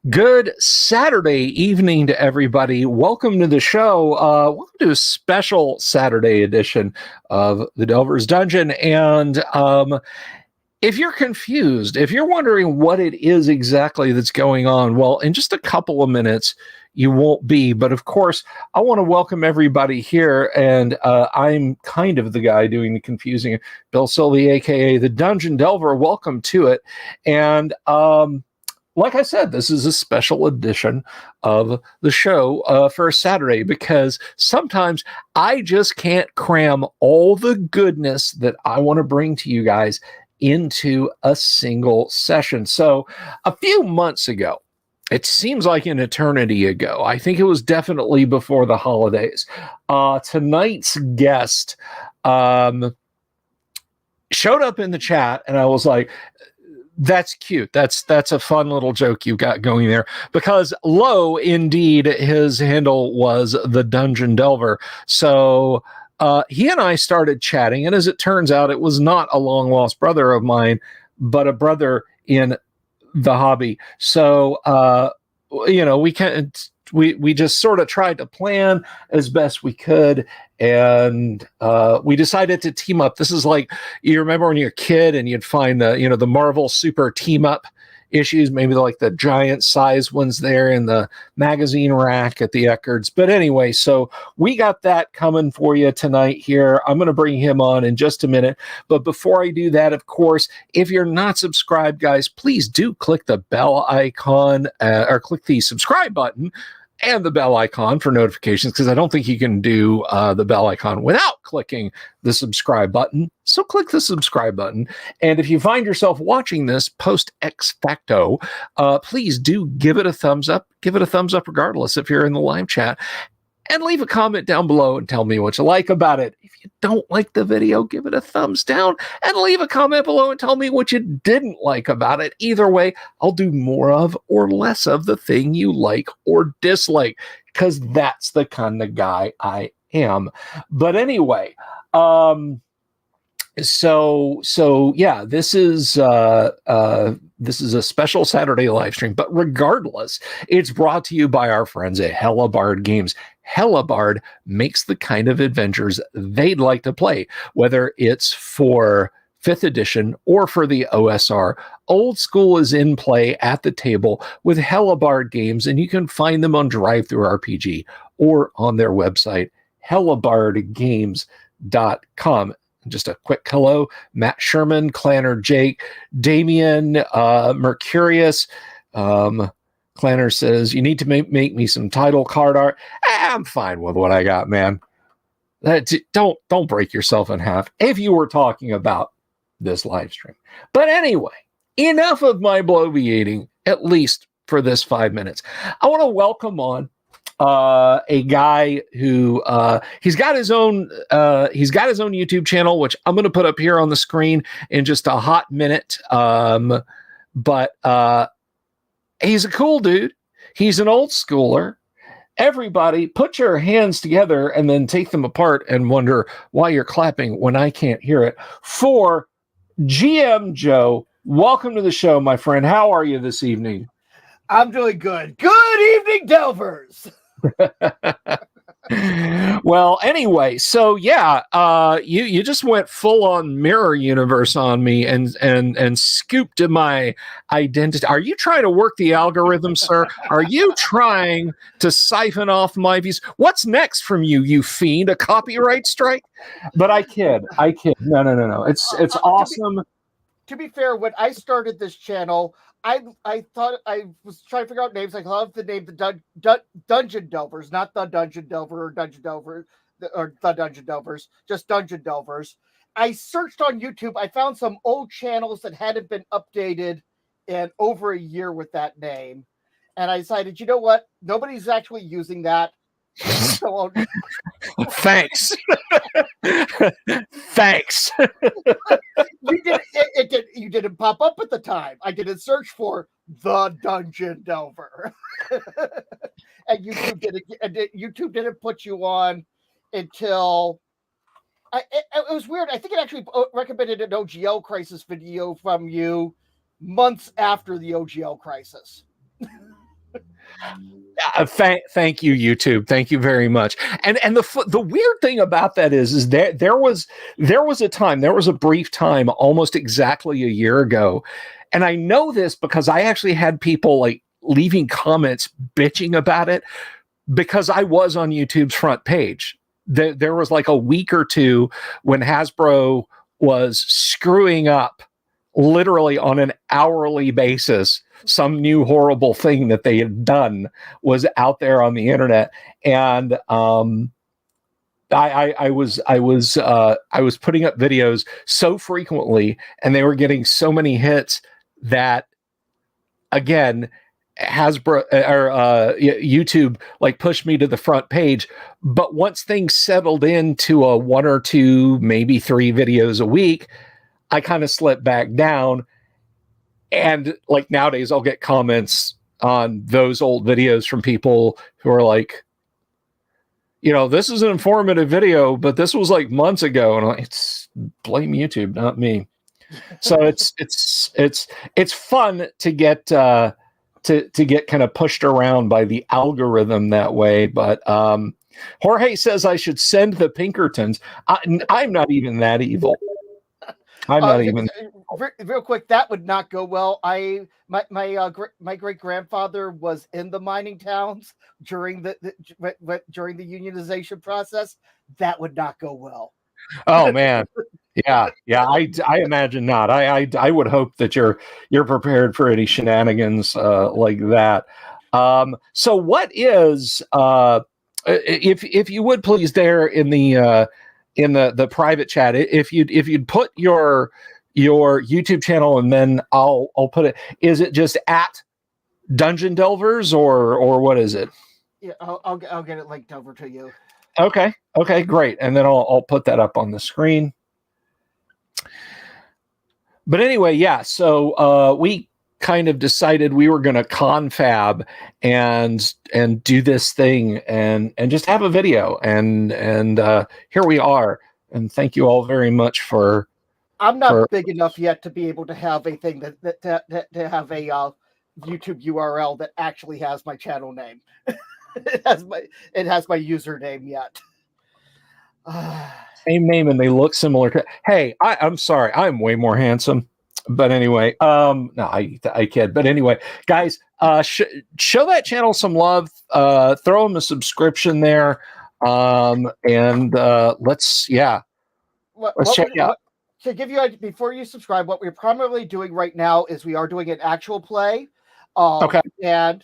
Good Saturday evening to everybody. Welcome to the show. Welcome to a special Saturday edition of the Delver's Dungeon. And if you're confused, if you're wondering what it is exactly that's going on, well, in just a couple of minutes, you won't be. But of course, I want to welcome everybody here. And I'm kind of the guy doing the confusing. Bill Sylvie, aka the Dungeon Delver. Welcome to it. And like I said, this is a special edition of the show for Saturday because sometimes I just can't cram all the goodness that I want to bring to you guys into a single session. So a few months ago, it seems like an eternity ago, I think it was definitely before the holidays, tonight's guest showed up in the chat and I was like, that's cute. That's a fun little joke you got going there because Lo, indeed, his handle was the Dungeon Delver. So he and I started chatting, and as it turns out, it was not a long lost brother of mine, but a brother in the hobby. So we just sort of tried to plan as best we could, and we decided to team up. This is like, you remember when you're a kid and you'd find the Marvel Super Team Up issues, maybe like the giant size ones there in the magazine rack at the Eckards. But anyway, so we got that coming for you tonight here. I'm going to bring him on in just a minute. But before I do that, of course, if you're not subscribed, guys, please do click the bell icon or click the subscribe button and the bell icon for notifications, because I don't think you can do the bell icon without clicking the subscribe button. So click the subscribe button. And if you find yourself watching this post ex facto, please do give it a thumbs up. Give it a thumbs up regardless if you're in the live chat. And leave a comment down below and tell me what you like about it. If you don't like the video, give it a thumbs down and leave a comment below and tell me what you didn't like about it. Either way, I'll do more of or less of the thing you like or dislike, because that's the kind of guy I am. But anyway, so yeah, this is a special Saturday live stream, but regardless, it's brought to you by our friends at Hellebarde Games. Hellebarde makes the kind of adventures they'd like to play, whether it's for 5th edition or for the OSR. Old school is in play at the table with Hellebarde Games, and you can find them on DriveThruRPG or on their website, hellebardegames.com. Just a quick hello, Matt Sherman, Clanner Jake, Damien, Mercurius. Clanner says, you need to make me some title card art. I'm fine with what I got, man. Don't break yourself in half if you were talking about this live stream. But anyway, enough of my bloviating, at least for this 5 minutes. I want to welcome on a guy who he's got his own YouTube channel, which I'm going to put up here on the screen in just a hot minute. But he's a cool dude. He's an old schooler. Everybody put your hands together and then take them apart and wonder why you're clapping when I can't hear it. For GM Joe, welcome to the show, my friend. How are you this evening? I'm doing good. Good evening, Delvers. Well, anyway, so yeah, you just went full on mirror universe on me and scooped my identity. Are you trying to work the algorithm, sir? Are you trying to siphon off my views? What's next from you, you fiend? A copyright strike? But I kid. No. It's awesome. To be fair, when I started this channel, I thought I was trying to figure out names. I love the name the Dungeon Delvers, not the Dungeon Delver or Dungeon Delver or the Dungeon Delvers, just Dungeon Delvers. I searched on YouTube. I found some old channels that hadn't been updated in over a year with that name, and I decided, you know what? Nobody's actually using that. So Thanks. Thanks. You didn't pop up at the time. I didn't search for the Dungeon Delver. And YouTube didn't put you on until it was weird. I think it actually recommended an OGL Crisis video from you months after the OGL Crisis. Thank you, YouTube. Thank you very much. And the weird thing about that is that there was a brief time, almost exactly a year ago, and I know this because I actually had people like leaving comments bitching about it because I was on YouTube's front page. There was like a week or two when Hasbro was screwing up literally on an hourly basis. Some new horrible thing that they had done was out there on the internet, and I was putting up videos so frequently, and they were getting so many hits that, again, Hasbro or YouTube like pushed me to the front page. But once things settled into a 1 or 2, maybe 3 videos a week, I kind of slipped back down. And like nowadays, I'll get comments on those old videos from people who are like, this is an informative video, but this was like months ago, and it's blame YouTube, not me. So it's fun to get to get kind of pushed around by the algorithm that way. But Jorge says I should send the Pinkertons. I'm not even that evil. I'm not even. Real quick, that would not go well. My great grandfather was in the mining towns during the unionization process. That would not go well. Oh man, yeah. I imagine not. I would hope that you're prepared for any shenanigans like that. So what is if you would please there in the private chat, if you'd put your YouTube channel, and then I'll put it. Is it just at Dungeon Delvers or what is it? Yeah, I'll get it linked over to you. Okay, great, and then I'll put that up on the screen. But anyway, yeah. So we kind of decided we were going to confab and do this thing and just have a video, and here we are. And thank you all very much for. I'm not big enough yet to be able to have a thing that have a YouTube URL that actually has my channel name. It has my username yet. Same name, and they look similar. Hey, I'm sorry, I'm way more handsome. But anyway, no, I kid. But anyway, guys, show that channel some love. Throw them a subscription there, and let's check it out. To give you before you subscribe, what we're primarily doing right now is we are doing an actual play. Okay. And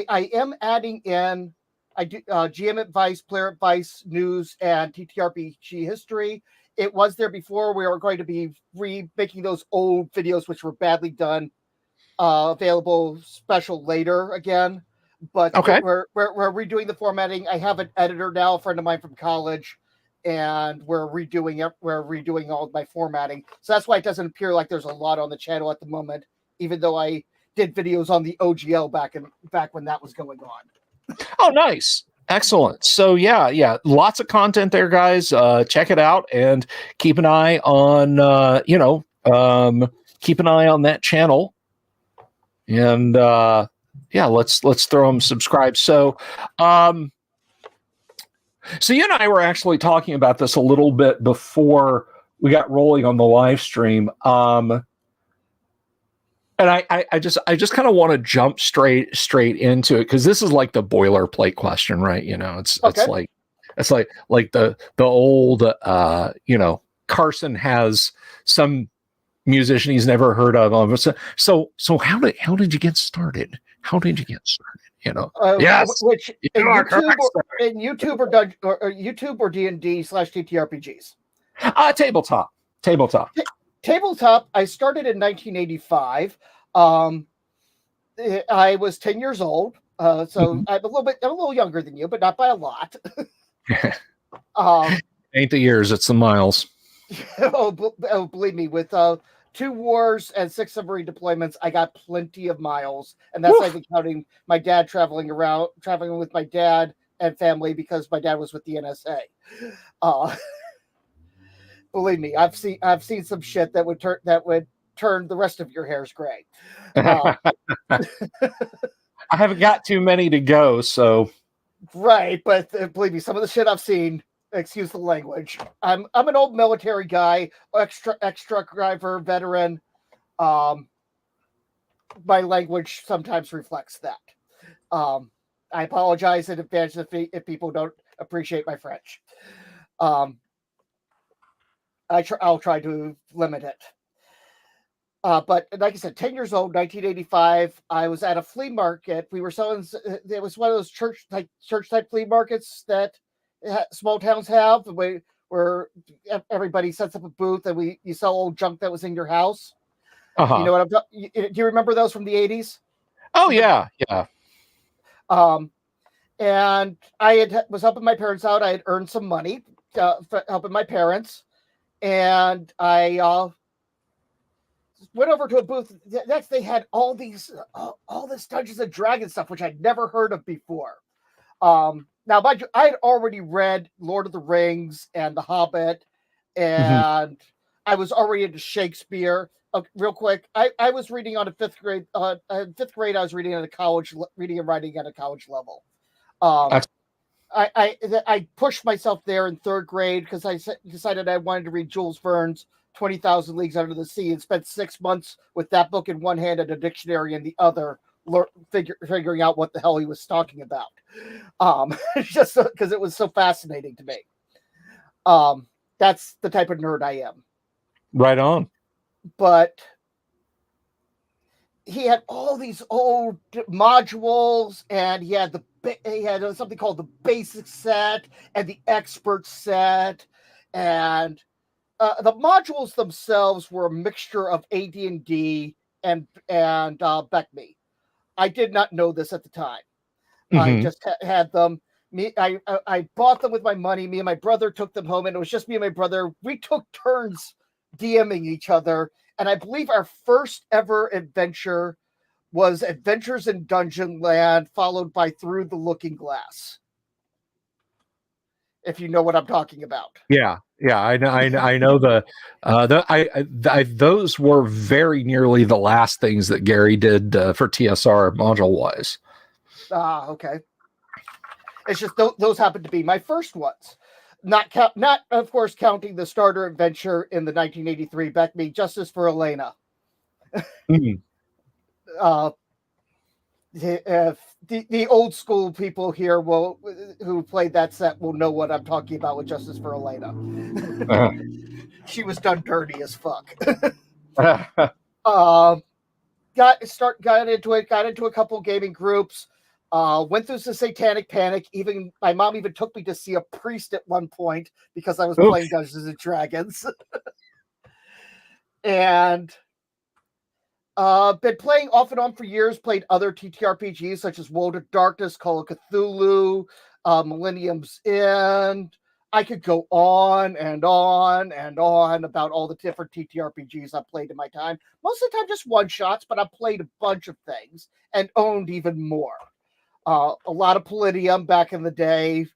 I am adding in, I do GM advice, player advice, news, and TTRPG history. It was there before. We are going to be remaking those old videos, which were badly done, available special later again. But okay, we're redoing the formatting. I have an editor now, a friend of mine from college, and we're redoing it. We're redoing all of my formatting. So that's why it doesn't appear like there's a lot on the channel at the moment, even though I did videos on the OGL back when that was going on. Oh, nice. Excellent. So yeah, lots of content there, guys. Check it out and keep an eye on keep an eye on that channel. And let's throw them subscribe. So so you and I were actually talking about this a little bit before we got rolling on the live stream. And I just kind of want to jump straight into it, because this is like the boilerplate question, right? It's like the old Carson has some musician he's never heard of. So how did you get started? How did you get started? Yes, which in YouTube or YouTube or D&D / TTRPGs. Tabletop. Tabletop, I started in 1985. I was 10 years old, so I'm a little younger than you, but not by a lot. Ain't the years, it's the miles. Believe me, with 2 wars and 6 submarine deployments, I got plenty of miles, and that's not even counting my dad traveling with my dad and family, because my dad was with the NSA. Believe me, I've seen some shit that would turn the rest of your hairs gray. I haven't got too many to go, so Right, but believe me, some of the shit I've seen, excuse the language. I'm an old military guy, extra driver, veteran. Um, my language sometimes reflects that. I apologize in advance if people don't appreciate my French. I'll try to limit it. But like I said, 10 years old, 1985, I was at a flea market. We were selling, it was one of those church type flea markets that small towns have, where everybody sets up a booth and you sell old junk that was in your house. You know what I'm talking? Do you remember those from the 80s? Oh yeah. And was helping my parents out. I had earned some money helping my parents, and I went over to a booth. Next, they had all this Dungeons and Dragons stuff, which I'd never heard of before. Now, I had already read Lord of the Rings and The Hobbit, and I was already into Shakespeare. Real quick, I was reading on a fifth grade. In fifth grade, I was reading at a college, reading and writing at a college level. I pushed myself there in third grade because I decided I wanted to read Jules Verne's 20,000 Leagues Under the Sea and spent 6 months with that book in one hand and a dictionary in the other, figuring out what the hell he was talking about. Just because it was so fascinating to me. That's the type of nerd I am. Right on. But he had all these old modules, and he had something called the basic set and the expert set, and the modules themselves were a mixture of AD&D and BECME. I did not know this at the time. I just had them. I bought them with my money. Me and my brother took them home, and it was just me and my brother. We took turns DMing each other, and I believe our first ever adventure was Adventures in Dungeon Land, followed by Through the Looking Glass. If you know what I'm talking about. Yeah, I know those were very nearly the last things that Gary did for TSR module wise. Okay. It's just those happened to be my first ones. Not of course counting the starter adventure in the 1983 BECME Justice for Elena. The old school people here who played that set will know what I'm talking about with Justice for Elena. She was done dirty as fuck. Got into it. Got into a couple gaming groups. Went through the satanic panic. Even my mom even took me to see a priest at one point because I was playing Dungeons and Dragons. And been playing off and on for years. Played other TTRPGs such as World of Darkness, Call of Cthulhu, Millennium's End. I could go on and on and on about all the different TTRPGs I've played in my time. Most of the time just one-shots, but I've played a bunch of things and owned even more. A lot of Palladium back in the day,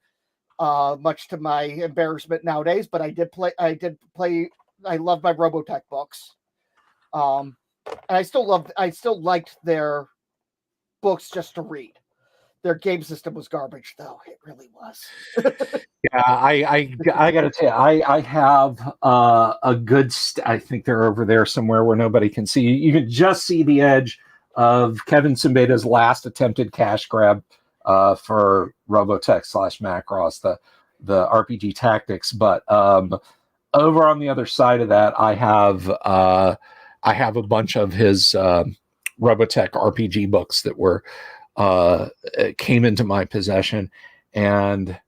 much to my embarrassment nowadays, but I did play. I love my Robotech books. And I still liked their books just to read. Their game system was garbage, though. It really was. Yeah, I got to tell you, I have a good. I think they're over there somewhere where nobody can see. You can just see the edge of Kevin Simbeda's last attempted cash grab for Robotech / Macross, the RPG Tactics. But over on the other side of that, I have a bunch of his Robotech RPG books that were came into my possession, and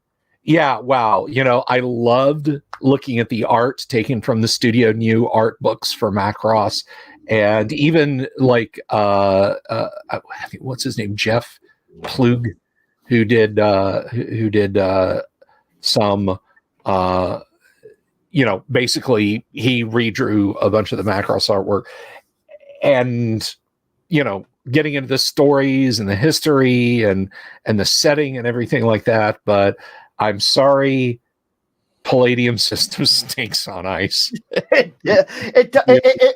yeah, wow, I loved looking at the art taken from the Studio New art books for Macross, and even like what's his name, Jeff Plug, who did some basically he redrew a bunch of the Macross artwork, and getting into the stories and the history and the setting and everything like that. But I'm sorry, Palladium system stinks on ice. Yeah,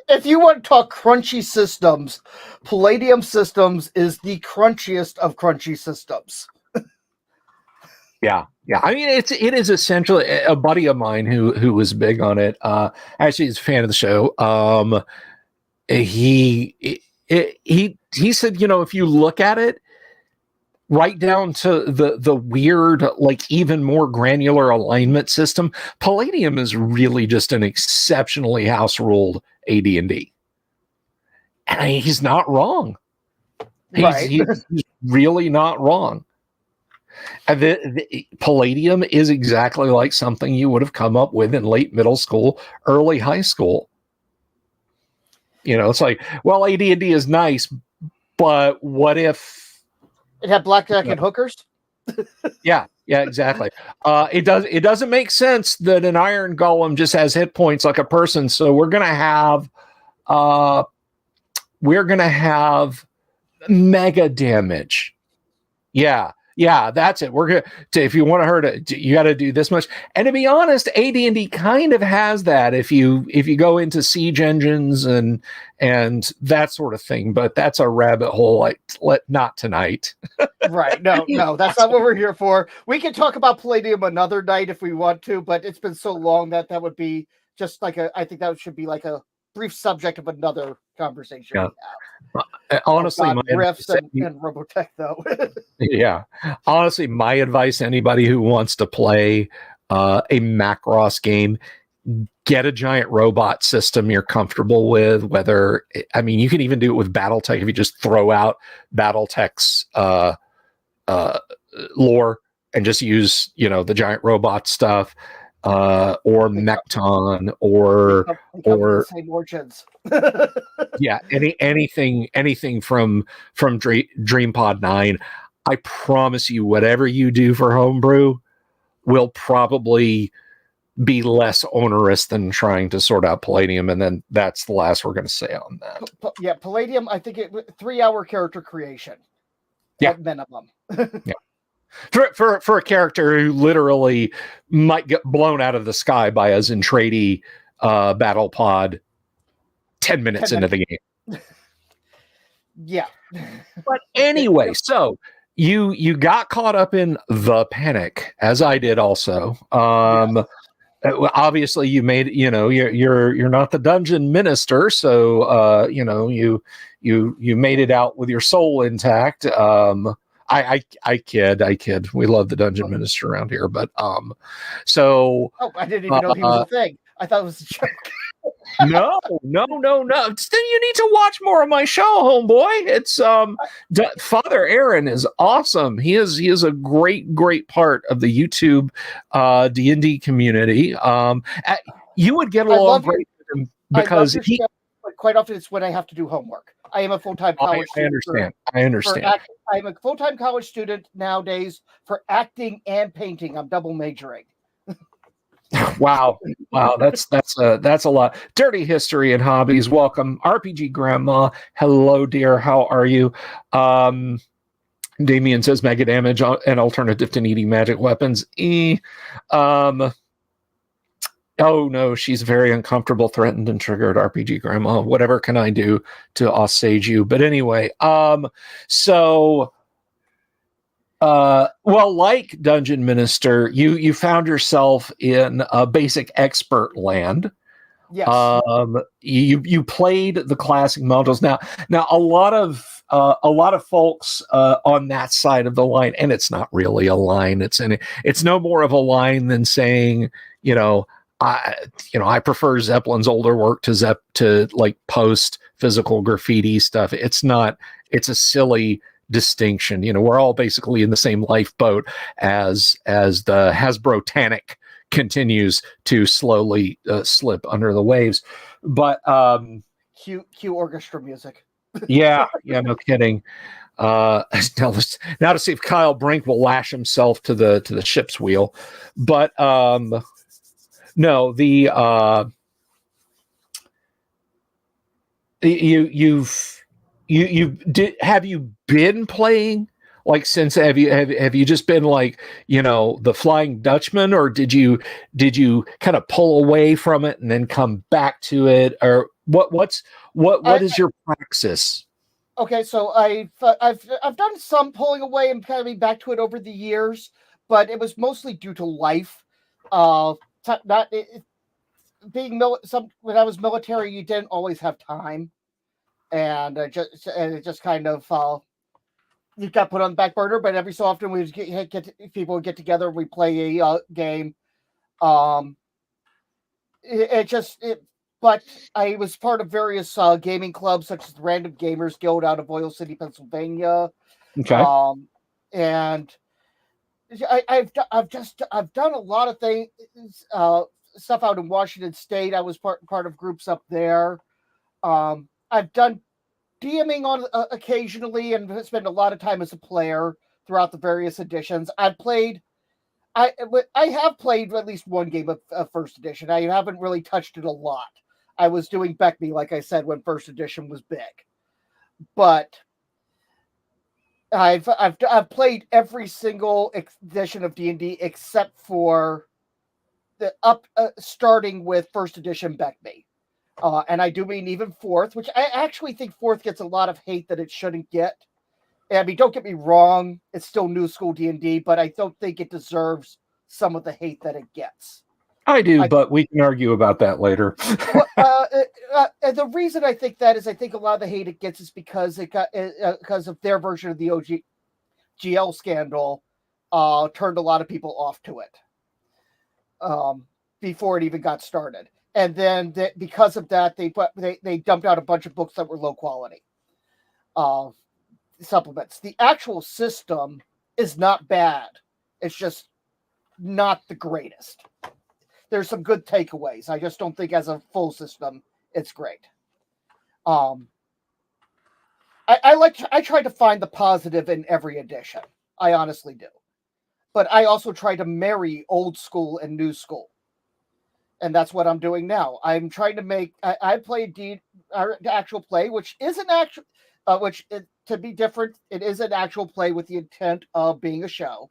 if you want to talk crunchy systems, Palladium Systems is the crunchiest of crunchy systems. Yeah. I mean, it is essentially a buddy of mine who was big on it. Actually, he's a fan of the show. He said, if you look at it right down to the weird, like even more granular alignment system, Palladium is really just an exceptionally house ruled AD&D. And he's not wrong. He's really not wrong. And the Palladium is exactly like something you would have come up with in late middle school, early high school. It's like, well, AD&D is nice, but what if it had blackjack and hookers? Yeah, exactly. It doesn't make sense that an iron golem just has hit points like a person. So we're gonna have mega damage. Yeah, that's it. We're gonna if you want to hurt it, you got to do this much. And to be honest, AD&D kind of has that if you go into siege engines and that sort of thing. But that's a rabbit hole. Not tonight. Right? No, that's not what we're here for. We can talk about Palladium another night if we want to, but it's been so long that would be just like I think that should be like a brief subject of another conversation. Yeah. Honestly, my riffs and Robotech, though. Yeah. Honestly, my advice to anybody who wants to play a Macross game, get a giant robot system you're comfortable with. You can even do it with Battletech if you just throw out Battletech's lore and just use, the giant robot stuff. Or Mechton or same origins. Yeah, anything from DreamPod 9. I promise you, whatever you do for homebrew will probably be less onerous than trying to sort out Palladium, and then that's the last we're going to say on that. Yeah, Palladium. I think 3-hour character creation. At minimum. Yeah. For a character who literally might get blown out of the sky by a Zentradi battle pod 10 minutes into the game. Yeah. But anyway, so you got caught up in the panic, as I did also. Yes. Obviously you made, you're not the dungeon minister, so you made it out with your soul intact. I kid. We love the dungeon minister around here, but so. Oh, I didn't even know he was a thing. I thought it was a joke. No. Then you need to watch more of my show, homeboy. It's Father Aaron is awesome. He is a great part of the YouTube D&D community. You would get along great with him because show, but quite often it's when I have to do homework. I am a full-time college student. I understand. I'm a full-time college student nowadays for acting and painting. I'm double majoring. Wow, that's a lot. Dirty history and hobbies. Welcome, RPG Grandma. Hello, dear. How are you? Damien says mega damage and alternative to needing magic weapons. Oh no, she's very uncomfortable, threatened, and triggered. RPG Grandma. Whatever can I do to assuage you? But anyway, like Dungeon Minister, you found yourself in a basic expert land. Yes. You played the classic modules. Now a lot of folks on that side of the line, and it's not really a line. It's no more of a line than saying, I prefer Zeppelin's older work to like post physical graffiti stuff. It's a silly distinction. We're all basically in the same lifeboat as the Hasbro Tanic continues to slowly slip under the waves. But cue orchestra music. yeah, no kidding. Now to see if Kyle Brink will lash himself to the ship's wheel. But no, have you been playing like since have you just been like, the Flying Dutchman, or did you kind of pull away from it and then come back to it, or what is your praxis? Okay, so I've done some pulling away and coming back to it over the years, but it was mostly due to life. Not being when I was military, you didn't always have time, and it just kind of you got put on the back burner. But every so often, we people would get together, we play a game. But I was part of various gaming clubs, such as the Random Gamers Guild out of Oil City, Pennsylvania. Okay. And I've done a lot of things, stuff out in Washington State. I was part of groups up there. I've done DMing on occasionally, and spent a lot of time as a player throughout the various editions. I have played at least one game of first edition. I haven't really touched it a lot. I was doing Beckme, like I said, when first edition was big, but I've played every single edition of D&D except for the starting with first edition Beckme, and I do mean even fourth, which I actually think fourth gets a lot of hate that it shouldn't get. I mean, don't get me wrong, it's still new school D&D, but I don't think it deserves some of the hate that it gets. I do, but we can argue about that later. And the reason I think that is, I think a lot of the hate it gets is because because of their version of the GL scandal turned a lot of people off to it before it even got started. And then because of that, they dumped out a bunch of books that were low quality supplements. The actual system is not bad. It's just not the greatest. There's some good takeaways. I just don't think as a full system, it's great. I try to find the positive in every edition. I honestly do. But I also try to marry old school and new school. And that's what I'm doing now. I'm trying to make, I play actual play, which is an actual, to be different, it is an actual play with the intent of being a show.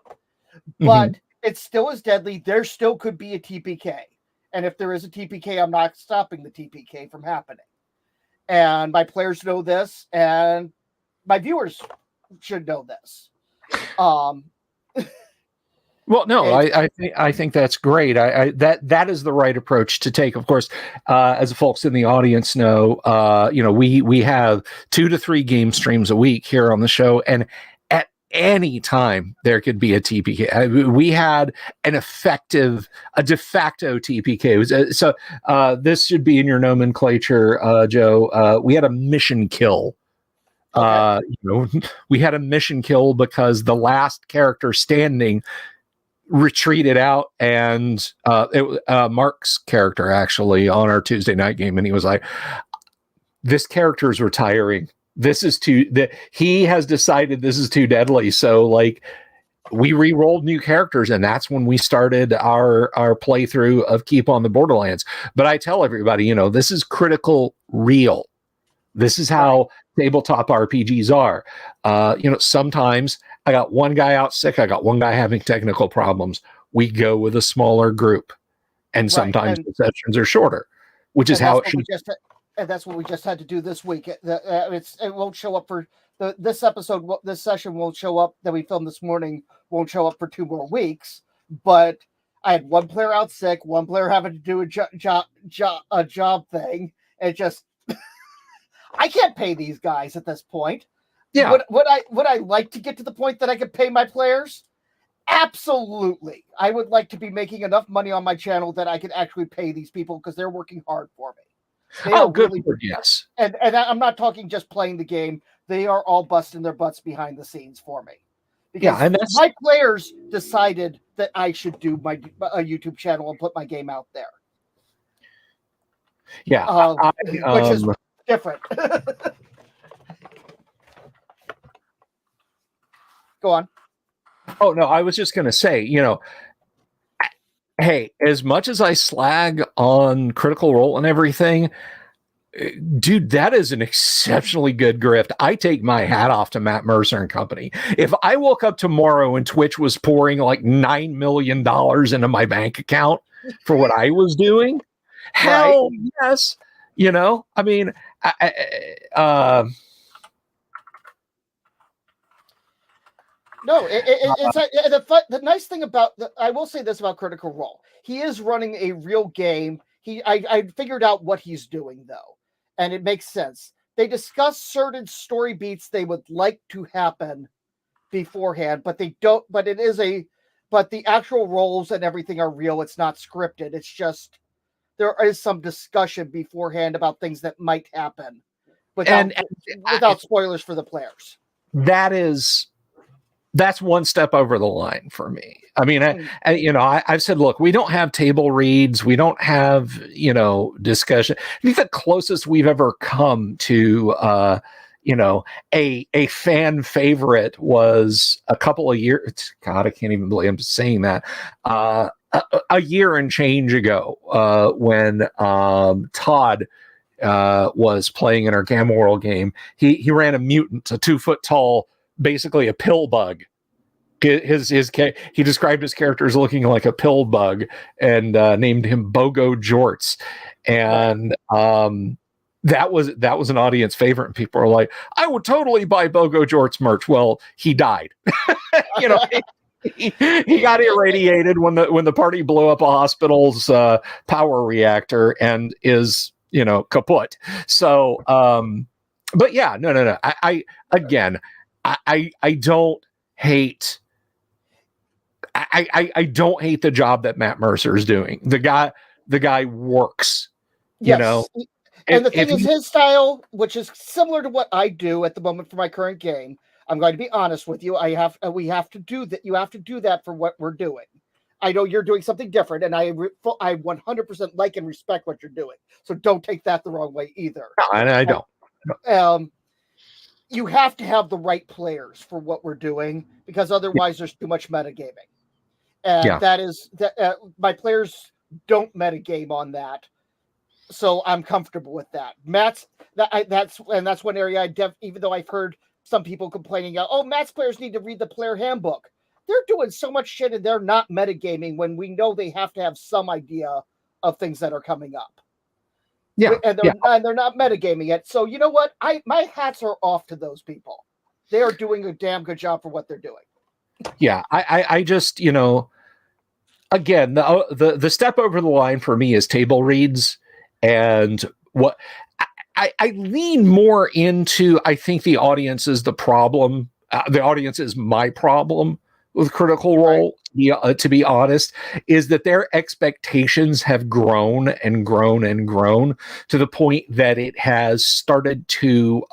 But it's still as deadly. There still could be a TPK. And if there is a TPK, I'm not stopping the TPK from happening. And my players know this, and my viewers should know this. Well, no, I think that's great. That is the right approach to take. Of course, as folks in the audience know, we have 2 to 3 game streams a week here on the show, and at any time there could be a TPK. We had a de facto TPK. So this should be in your nomenclature, Joe. We had a mission kill. Okay. We had a mission kill because the last character standing retreated out, and Mark's character actually on our Tuesday night game, and he was like, "This character is retiring. This is he has decided this is too deadly." So like we re-rolled new characters, and that's when we started our playthrough of Keep on the Borderlands. But I tell everybody, this is critical real. This is how tabletop RPGs are. Sometimes I got one guy out sick, I got one guy having technical problems. We go with a smaller group, and sometimes the sessions are shorter, which is how it should. And that's what we just had to do this week. It won't show up for this episode. This session won't show up that we filmed this morning. Won't show up for 2 more weeks. But I had one player out sick, one player having to do a job thing. It just I can't pay these guys at this point. Yeah. Would I like to get to the point that I could pay my players? Absolutely. I would like to be making enough money on my channel that I could actually pay these people because they're working hard for me. Good. Really, yes. And I'm not talking just playing the game. They are all busting their butts behind the scenes for me. Because my players decided that I should do a YouTube channel and put my game out there. Yeah. Which is different. Go on. Oh, no, I was just going to say, hey, as much as I slag on Critical Role and everything, dude, that is an exceptionally good grift. I take my hat off to Matt Mercer and company. If I woke up tomorrow and Twitch was pouring like $9 million into my bank account for what I was doing, hell yes. You know, I mean, no, the nice thing about I will say this about Critical Role. He is running a real game. I figured out what he's doing though, and it makes sense. They discuss certain story beats they would like to happen beforehand, but they don't. But the actual roles and everything are real. It's not scripted. It's just there is some discussion beforehand about things that might happen without spoilers for the players. That's one step over the line for me. I mean, I've said, look, we don't have table reads. We don't have, discussion. I think the closest we've ever come to, a fan favorite was a couple of years. God, I can't even believe I'm saying that. A year and change ago, when Todd was playing in our Gamma World game, he ran a mutant, a 2 foot tall, basically a pill bug. He described his character as looking like a pill bug, and named him Bogo Jorts, and that was an audience favorite, and people are like, I would totally buy Bogo Jorts merch. Well, he died. He got irradiated when the party blew up a hospital's power reactor and is kaput. So but yeah, no. I don't hate. I don't hate the job that Matt Mercer is doing. The guy works. Yes. And the thing is, his style, which is similar to what I do at the moment for my current game. I'm going to be honest with you. We have to do that. You have to do that for what we're doing. I know you're doing something different, and I 100% like and respect what you're doing. So don't take that the wrong way either. No, and I don't. You have to have the right players for what we're doing, because otherwise there's too much metagaming. And my players don't metagame on that. So I'm comfortable with that. That's one area even though I've heard some people complaining, oh, Matt's players need to read the player handbook. They're doing so much shit and they're not metagaming when we know they have to have some idea of things that are coming up. Yeah. And they're not metagaming it. So you know what? My hats are off to those people. They are doing a damn good job for what they're doing. Yeah. I just, again, the step over the line for me is table reads, and what I lean more into, I think the audience is the problem. The audience is my problem with Critical Role, to be honest, is that their expectations have grown and grown and grown to the point that it has started to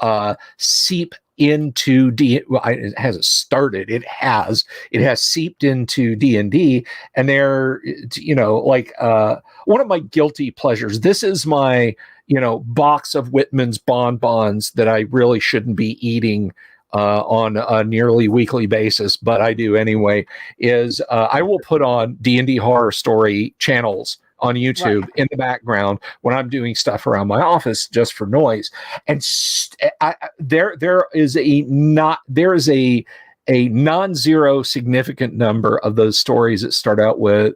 seep into it hasn't started. It has seeped into D&D, and they're, one of my guilty pleasures. This is my, box of Whitman's bonbons that I really shouldn't be eating on a nearly weekly basis, but I do anyway, is I will put on D&D horror story channels on YouTube in the background when I'm doing stuff around my office just for noise. And there is a non-zero significant number of those stories that start out with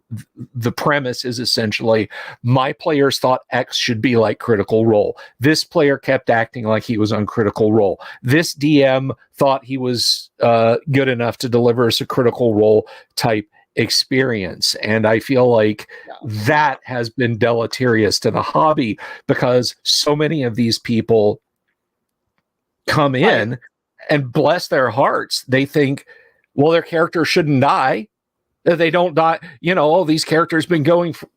the premise is essentially, my players thought X should be like Critical Role. This player kept acting like he was on Critical Role. This DM thought he was good enough to deliver us a Critical Role type experience. And I feel like that has been deleterious to the hobby, because so many of these people come in and bless their hearts, they think, well, their character shouldn't die. They don't die. These characters been going forever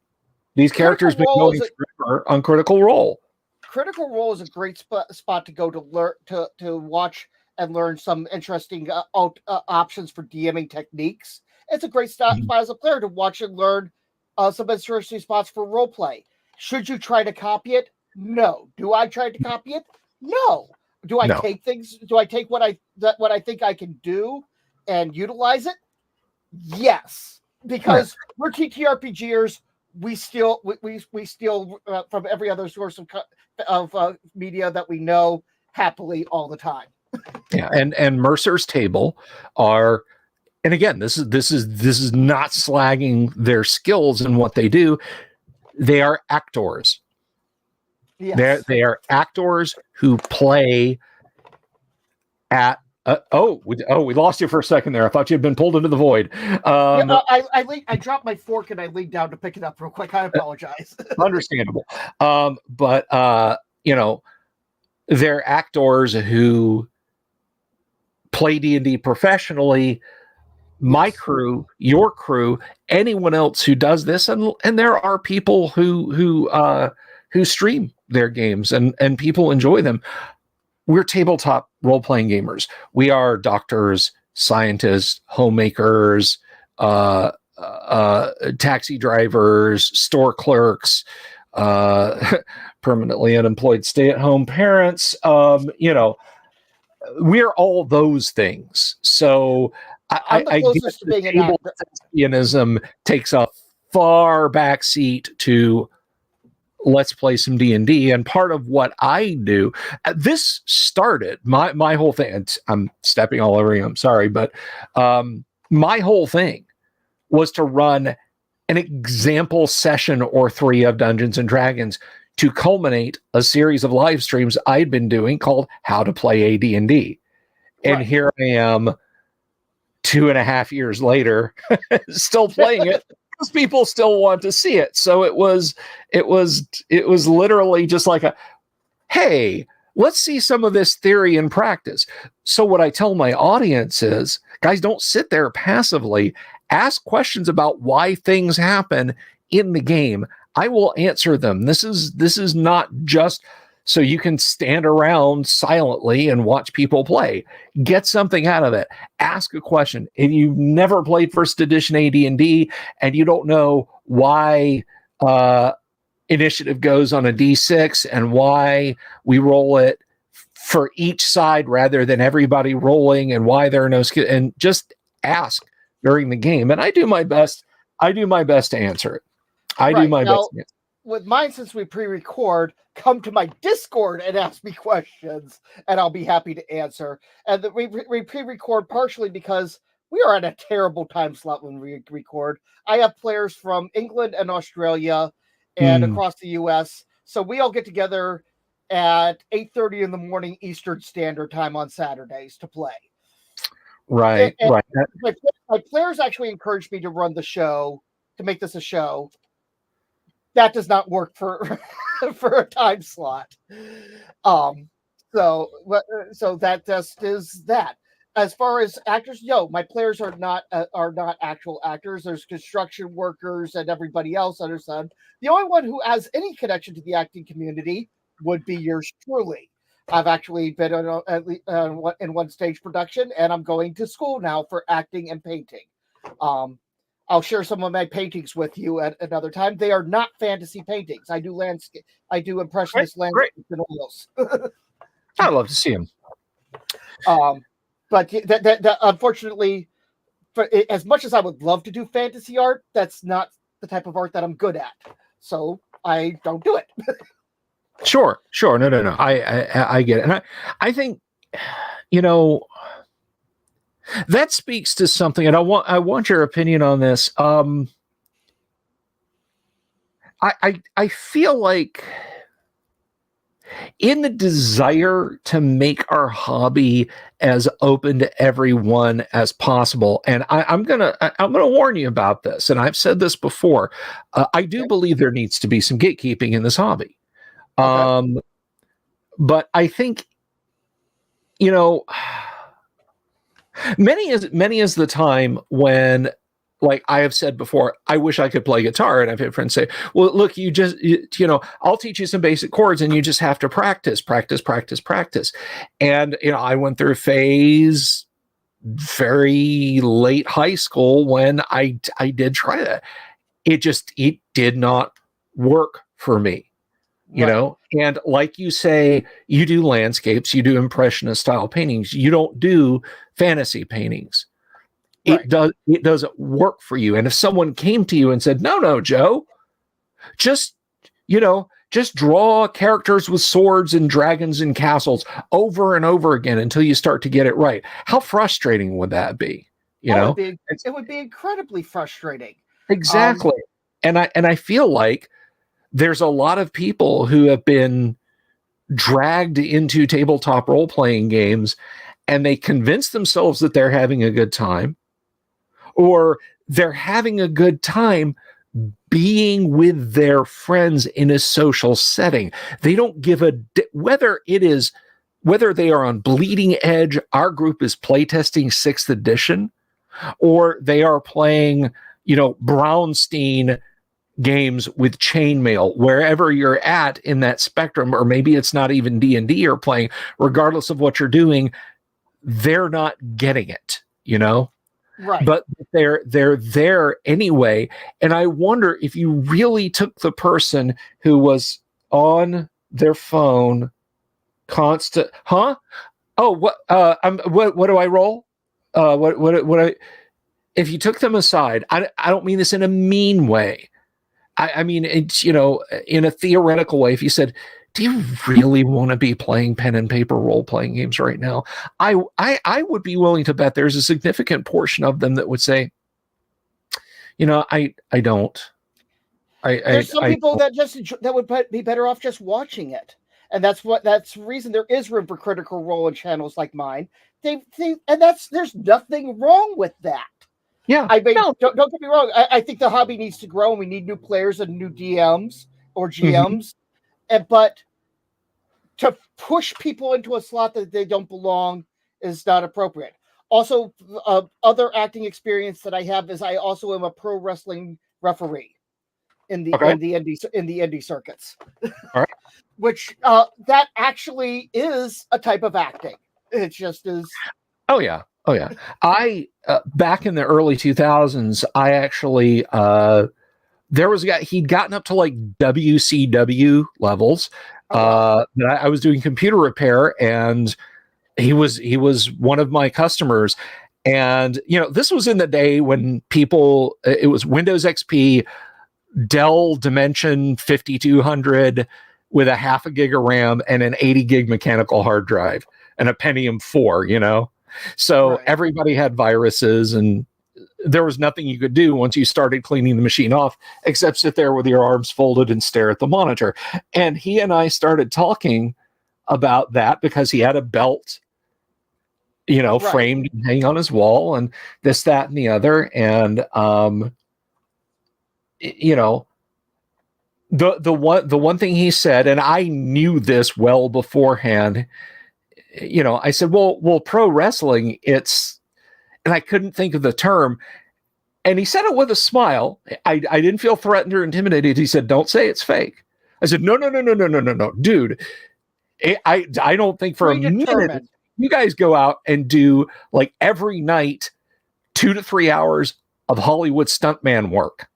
on Critical Role. Critical Role is a great spot to go to learn to watch and learn some interesting options for DMing techniques. It's a great spot as a player to watch and learn some interesting spots for role play. Should you try to copy it? No. Do I try to copy it? No. Do I take things? Do I take what I think I can do and utilize it? Yes, because we're TTRPGers. we steal from every other source of media that we know happily all the time. Yeah, and Mercer's Table are, and again, this is not slagging their skills and what they do. They are actors. Yes. They are actors who play at. We lost you for a second there. I thought you had been pulled into the void. I dropped my fork and I leaned down to pick it up real quick. I apologize. Understandable. But they're actors who play D&D professionally. My crew, your crew, anyone else who does this, and there are people who stream their games and people enjoy them. We're tabletop role-playing gamers. We are doctors, scientists, homemakers, taxi drivers, store clerks, permanently unemployed stay-at-home parents. We're all those things. So I'm the closest to being an actor. Thespianism takes a far back seat to let's play some D&D. And part of what I do, this started my whole thing. And I'm stepping all over you. I'm sorry, but my whole thing was to run an example session or 3 of Dungeons and Dragons to culminate a series of live streams I'd been doing called How to Play AD&D. And Right. Here I am 2.5 years later, still playing it because people still want to see it. So it was literally just like hey, let's see some of this theory in practice. So what I tell my audience is, guys, don't sit there passively. Ask questions about why things happen in the game. I will answer them. This is not just so you can stand around silently and watch people play. Get something out of it. Ask a question. If you've never played first edition AD&D and you don't know why initiative goes on a D6 and why we roll it for each side rather than everybody rolling, and why there are no skills, and just ask during the game. And I do my best to answer it. I do my best. With mine, since we pre-record, come to my Discord and ask me questions, and I'll be happy to answer. And we pre-record partially because we are at a terrible time slot when we record. I have players from England and Australia and across the US. So we all get together at 8:30 in the morning Eastern Standard Time on Saturdays to play. Right, right. My players actually encouraged me to run the show, to make this a show. That does not work for for a time slot. So that just is that. As far as actors, my players are not actual actors. There's construction workers and everybody else under the sun. The only one who has any connection to the acting community would be yours truly. I've actually been in one stage production, and I'm going to school now for acting and painting. I'll share some of my paintings with you at another time. They are not fantasy paintings. I do landscape. I do impressionist landscapes and oils. I'd love to see them. But that unfortunately, for as much as I would love to do fantasy art, that's not the type of art that I'm good at. So I don't do it. Sure. No. I get it, and I think that speaks to something, and I want your opinion on this. I feel like in the desire to make our hobby as open to everyone as possible, and I'm gonna warn you about this, and I've said this before. I do believe there needs to be some gatekeeping in this hobby, but I think many is the time when, like I have said before, I wish I could play guitar, and I've had friends say, well, look, I'll teach you some basic chords and you just have to practice. And, I went through a phase very late high school when I did try that. It did not work for me, and like you say, you do landscapes, you do impressionist style paintings, you don't do fantasy paintings. It doesn't work for you. And if someone came to you and said, no, Joe, Just, just draw characters with swords and dragons and castles over and over again until you start to get it right. How frustrating would that be? It would be incredibly frustrating. Exactly. And I feel like there's a lot of people who have been dragged into tabletop role-playing games, and they convince themselves that they're having a good time, or they're having a good time being with their friends in a social setting. They don't give a whether they are on bleeding edge. Our group is playtesting 6th edition, or they are playing, Brownstein games with chainmail. Wherever you're at in that spectrum, or maybe it's not even D&D you're playing, regardless of what you're doing, they're not getting it, Right. But they're there anyway. And I wonder if you really took the person who was on their phone constant, huh? Oh, what do I roll? If you took them aside, I don't mean this in a mean way. I mean, it's, in a theoretical way, if you said, do you really want to be playing pen and paper role-playing games right now? I would be willing to bet there's a significant portion of them that would say, I don't. There's some people that would be better off just watching it. And that's the reason there is room for critical role in channels like mine. There's nothing wrong with that. Yeah. I mean, don't get me wrong. I think the hobby needs to grow, and we need new players and new DMs or GMs. But to push people into a slot that they don't belong is not appropriate. Also, other acting experience that I have is I also am a pro wrestling referee in the indie circuits. All right. Which that actually is a type of acting. It just is. Oh yeah. I back in the early 2000s, I actually there was a guy, he'd gotten up to like WCW levels. That I was doing computer repair, and he was one of my customers. And this was in the day when it was Windows XP, Dell Dimension 5200 with a half a gig of RAM and an 80 gig mechanical hard drive and a Pentium 4, So everybody had viruses, and there was nothing you could do once you started cleaning the machine off except sit there with your arms folded and stare at the monitor. And he and I started talking about that because he had a belt, framed and hanging on his wall, and this, that, and the other. And, the one thing he said, and I knew this well beforehand, I said, well, pro wrestling, and I couldn't think of the term. And he said it with a smile. I didn't feel threatened or intimidated. He said, don't say it's fake. I said, no, dude. I don't think for a minute you guys go out and do like every night 2 to 3 hours of Hollywood stuntman work.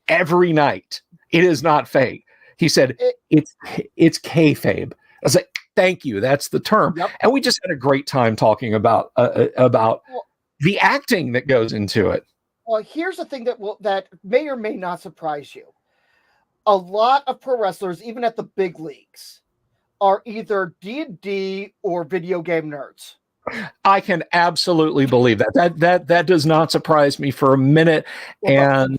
Every night. It is not fake. He said, it's kayfabe. I was like, thank you. That's the term. Yep. And we just had a great time talking about the acting that goes into it. Well, here's the thing that may or may not surprise you. A lot of pro wrestlers, even at the big leagues, are either D&D or video game nerds. I can absolutely believe that. That does not surprise me for a minute. And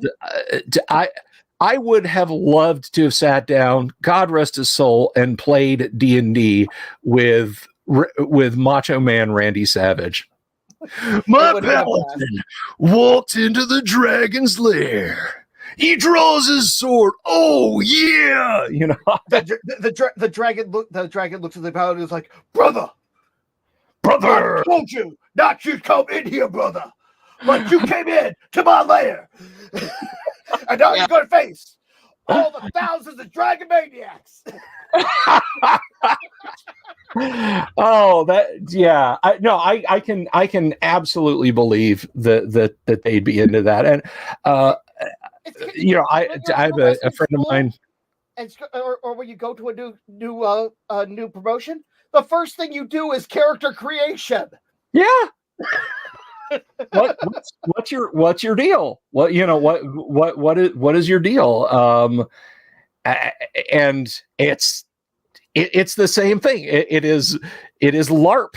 I would have loved to have sat down, God rest his soul, and played D&D with Macho Man Randy Savage. My paladin walked into the dragon's lair. He draws his sword. Oh yeah, the dragon looks at the paladin and is like, brother. I told you not to come in here, brother. But you came in to my lair. And now you're going to face all the thousands of dragon maniacs. I can absolutely believe that they'd be into that. And I have a friend of mine, or when you go to a new promotion, the first thing you do is character creation. Yeah. What's your deal? What is your deal? And it's the same thing. It is LARP.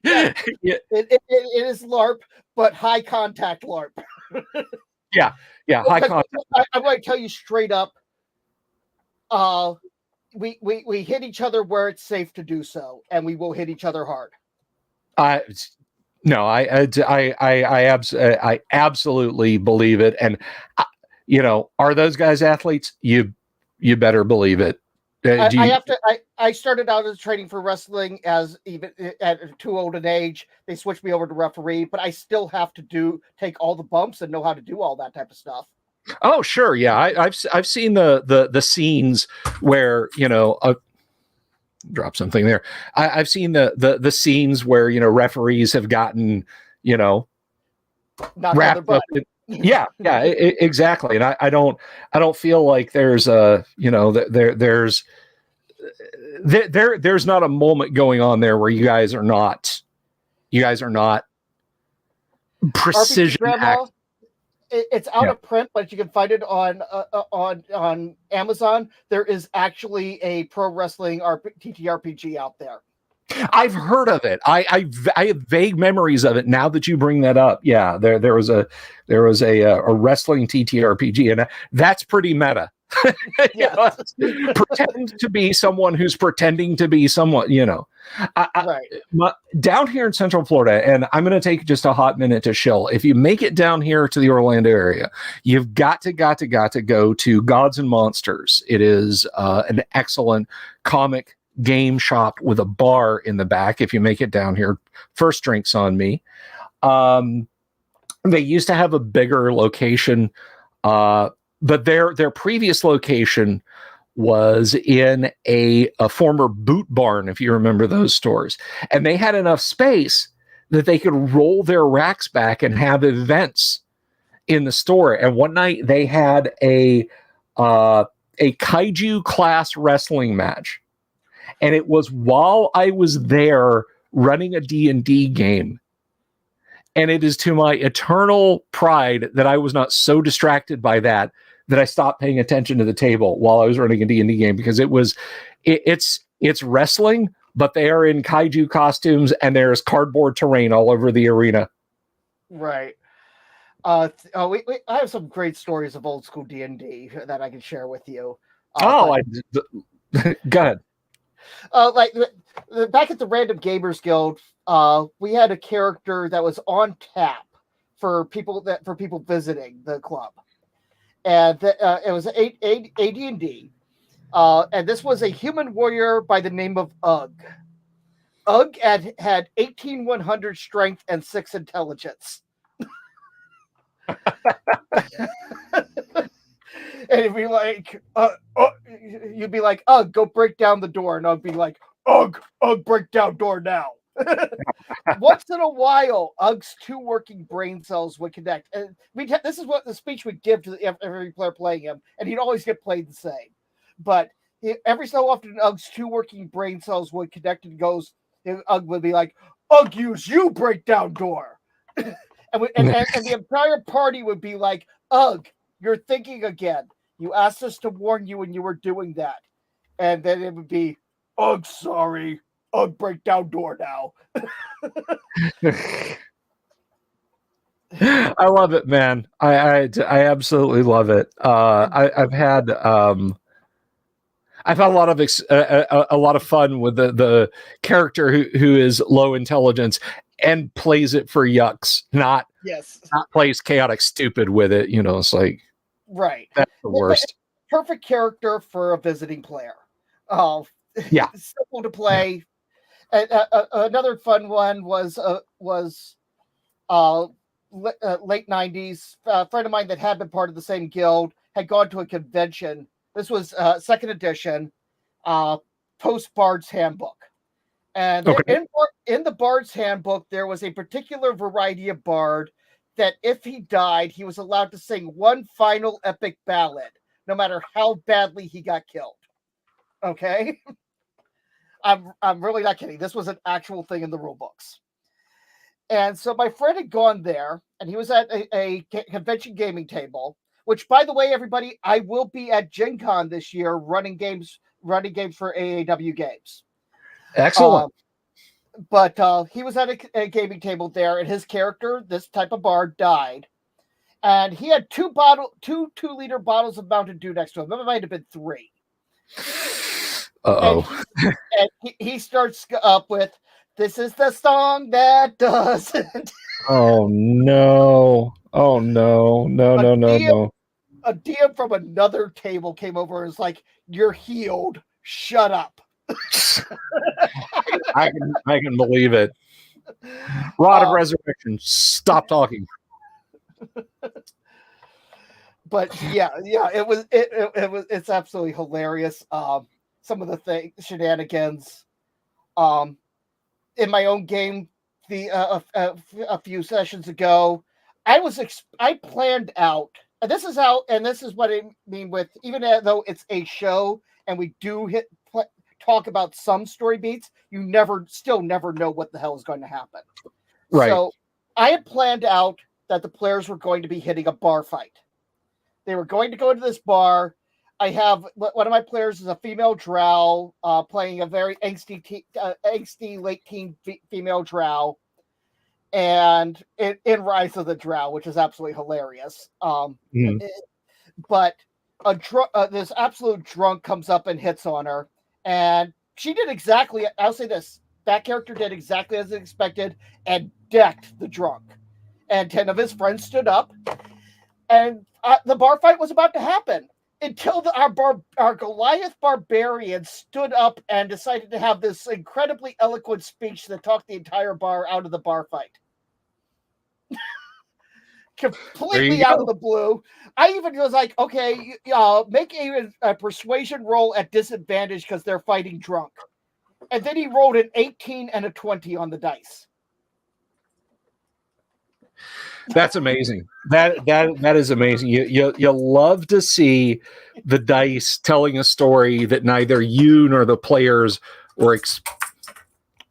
Yeah. It is LARP, but high contact LARP. Yeah, high contact. I'm going to tell you straight up. We hit each other where it's safe to do so, and we will hit each other hard. No, I absolutely believe it. And are those guys athletes? You better believe it. I started out as training for wrestling as even at too old an age. They switched me over to referee, but I still have to take all the bumps and know how to do all that type of stuff. Oh, sure, yeah. I've seen the scenes where drop something there. I've seen the scenes where referees have gotten not wrapped up. Yeah, exactly. And I don't feel like there's there's not a moment going on there where you guys are not precision Grandma, it's out of print, but you can find it on Amazon. There is actually a pro wrestling TTRPG out there. I've heard of it. I have vague memories of it now that you bring that up. Yeah, there was a wrestling TTRPG, and that's pretty meta. Pretend to be someone who's pretending to be someone. Right. Down here in Central Florida, and I'm going to take just a hot minute to shill. If you make it down here to the Orlando area, you've got to go to Gods and Monsters. It is an excellent comic game shop with a bar in the back. If you make it down here, first drinks on me. They used to have a bigger location, but their previous location was in a former Boot Barn, if you remember those stores, and they had enough space that they could roll their racks back and have events in the store. And one night they had a kaiju class wrestling match. And it was while I was there running a D&D game. And it is to my eternal pride that I was not so distracted by that I stopped paying attention to the table while I was running a D&D game, because it's wrestling, but they are in kaiju costumes and there's cardboard terrain all over the arena. Right. I have some great stories of old school D&D that I can share with you. Go ahead. Like back at the Random Gamers Guild, we had a character that was on tap for people visiting the club, and it was AD&D, and this was a human warrior by the name of Ugg. Ugg had 18,100 strength and 6 intelligence. And it'd be like, you'd be like, Ugg, go break down the door. And I'd be like, Ugg, break down door now. Once in a while, Ugg's 2 working brain cells would connect. And this is what the speech would give to every player playing him. And he'd always get played the same. But every so often, Ugg's 2 working brain cells would connect and Ugg would be like, Ugg, you break down door. and the entire party would be like, Ugg, you're thinking again. You asked us to warn you when you were doing that. And then it would be, Ugh, sorry. Ugh, break down door now. I love it, man. I absolutely love it. I've had a lot of fun with the character who is low intelligence and plays it for yucks, not plays chaotic stupid with it. It's like, right. That's the worst. Perfect character for a visiting player. Yeah. Simple to play. Another fun one was late 90s. A friend of mine that had been part of the same guild had gone to a convention. This was second edition, post Bard's Handbook. And in the Bard's Handbook, there was a particular variety of bard that if he died, he was allowed to sing one final epic ballad, no matter how badly he got killed. Okay? I'm really not kidding. This was an actual thing in the rule books. And so my friend had gone there, and he was at a convention gaming table. Which, by the way, everybody, I will be at Gen Con this year running games for AAW games. Excellent. But he was at a gaming table there, and his character, this type of bard, died. And he had two 2-liter bottles of Mountain Dew next to him. It might have been 3. Uh-oh. And he starts up with, "This is the song that does it." Oh, no. Oh, no. No. A DM from another table came over and was like, "You're healed. Shut up." I can believe it. Rod of Resurrection. Stop talking. But yeah, it's absolutely hilarious. Some of the shenanigans. In my own game, a few sessions ago, I planned out, and this is what I mean with, even though it's a show and we do talk about some story beats, you still never know what the hell is going to happen. Right. So I had planned out that the players were going to be hitting a bar fight. They were going to go to this bar. I have one of my players is a female drow playing a very angsty late teen female drow, and in Rise of the Drow, which is absolutely hilarious. But this absolute drunk comes up and hits on her, and she did exactly. I'll say this: that character did exactly as expected and decked the drunk. And 10 of his friends stood up, and the bar fight was about to happen until our Goliath barbarian stood up and decided to have this incredibly eloquent speech that talked the entire bar out of the bar fight. Completely out of the blue. I even was like, okay, make a persuasion roll at disadvantage because they're fighting drunk. And then he rolled an 18 and a 20 on the dice. That's amazing. That is amazing. You love to see the dice telling a story that neither you nor the players were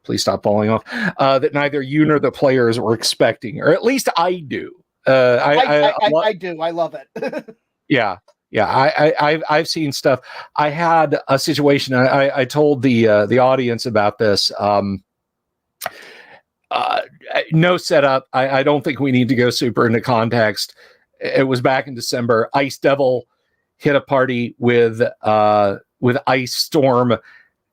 please stop falling off. That neither you nor the players were expecting, or at least I do. I do. I love it. Yeah. I've seen stuff. I had a situation. I told the audience about this. No setup. I don't think we need to go super into context. It was back in December. Ice Devil hit a party with Ice Storm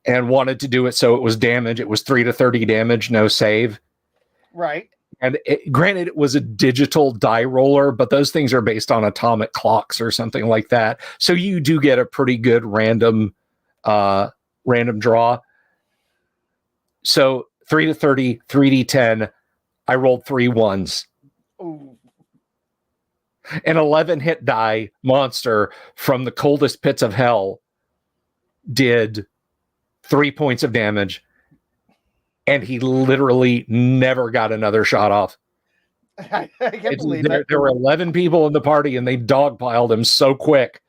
and wanted to do it so it was damage. It was 3 to 30 damage, no save. Right. And granted, it was a digital die roller, but those things are based on atomic clocks or something like that. So you do get a pretty good random draw. So 3 to 30, 3d10. I rolled 3 1s. Ooh. An 11 hit die monster from the coldest pits of hell did 3 points of damage, and he literally never got another shot off. I can't believe it. There were 11 people in the party, and they dogpiled him so quick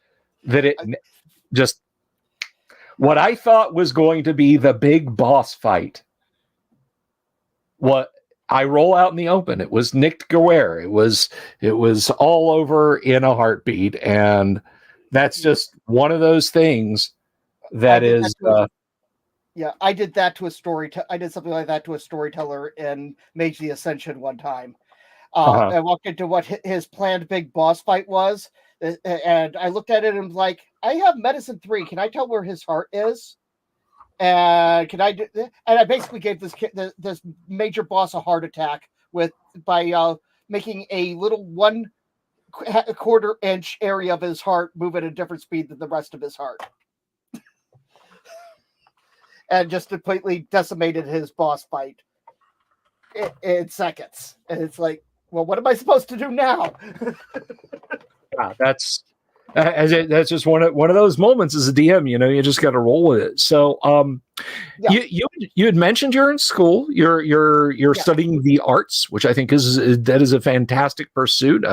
that it just, what I thought was going to be the big boss fight, what I roll out in the open. It was Nick Guerre. It was all over in a heartbeat, and that's just one of those things that is. Yeah, I did that to a I did something like that to a storyteller in Mage the Ascension one time. I walked into what his planned big boss fight was, and I looked at it and was like, I have medicine 3. Can I tell where his heart is? And can I do? And I basically gave this major boss a heart attack by making a little 1/4 inch area of his heart move at a different speed than the rest of his heart, and just completely decimated his boss fight in seconds. And it's like, well, what am I supposed to do now? Yeah, that's just one of those moments as a DM. You just got to roll with it. So, you had mentioned you're in school. You're studying the arts, which I think is a fantastic pursuit.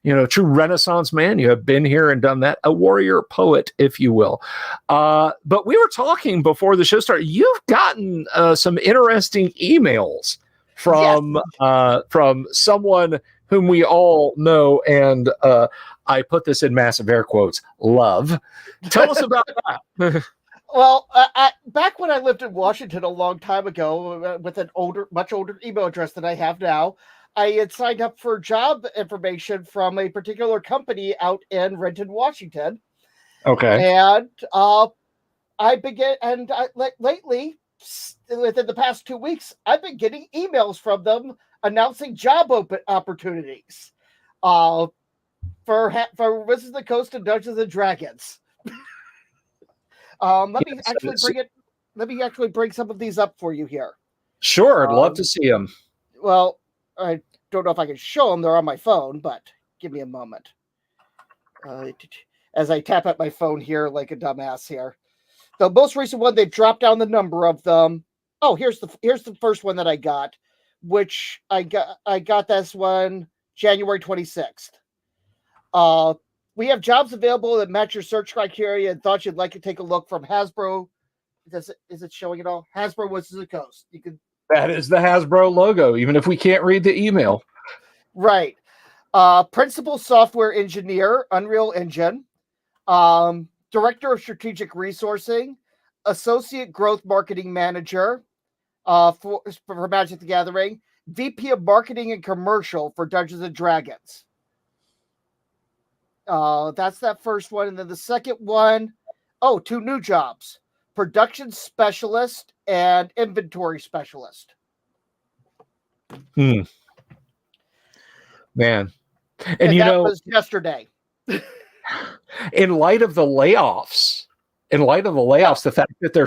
True Renaissance man. You have been here and done that. A warrior poet, if you will. But we were talking before the show started. You've gotten some interesting emails from someone whom we all know, and I put this in massive air quotes, love. Tell us about that. Well, back when I lived in Washington a long time ago, with an much older email address than I have now, I had signed up for job information from a particular company out in Renton, Washington. Okay. And lately, within the past 2 weeks, I've been getting emails from them announcing job opportunities for Wizards of the Coast and Dungeons and Dragons. Let me actually bring some of these up for you here. Sure, I'd love to see them. Well, I don't know if I can show them. They're on my phone, but give me a moment. As I tap at my phone here like a dumbass here. The most recent one, they've dropped down the number of them. Oh, here's the first one that I got, which I got this one January 26th. We have jobs available that match your search criteria and thought you'd like to take a look from Hasbro. Is it showing it all? Hasbro Wizards of the Coast. That is the Hasbro logo, even if we can't read the email. Right. Principal software engineer, Unreal Engine. Director of strategic resourcing, associate growth marketing manager for Magic the Gathering, VP of marketing and commercial for Dungeons and Dragons. That's that first one. And then the second one, 2 new jobs: production specialist and inventory specialist. Man. And that was yesterday. In light of the layoffs, the fact that they're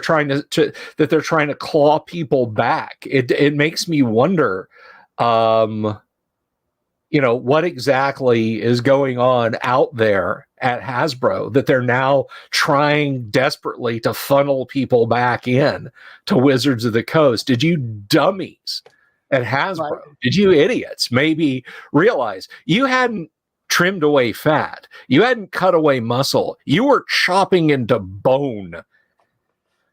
trying to claw people back, it makes me wonder, what exactly is going on out there at Hasbro that they're now trying desperately to funnel people back in to Wizards of the Coast. Did you dummies at Hasbro, did you idiots maybe realize you hadn't trimmed away fat, you hadn't cut away muscle, you were chopping into bone?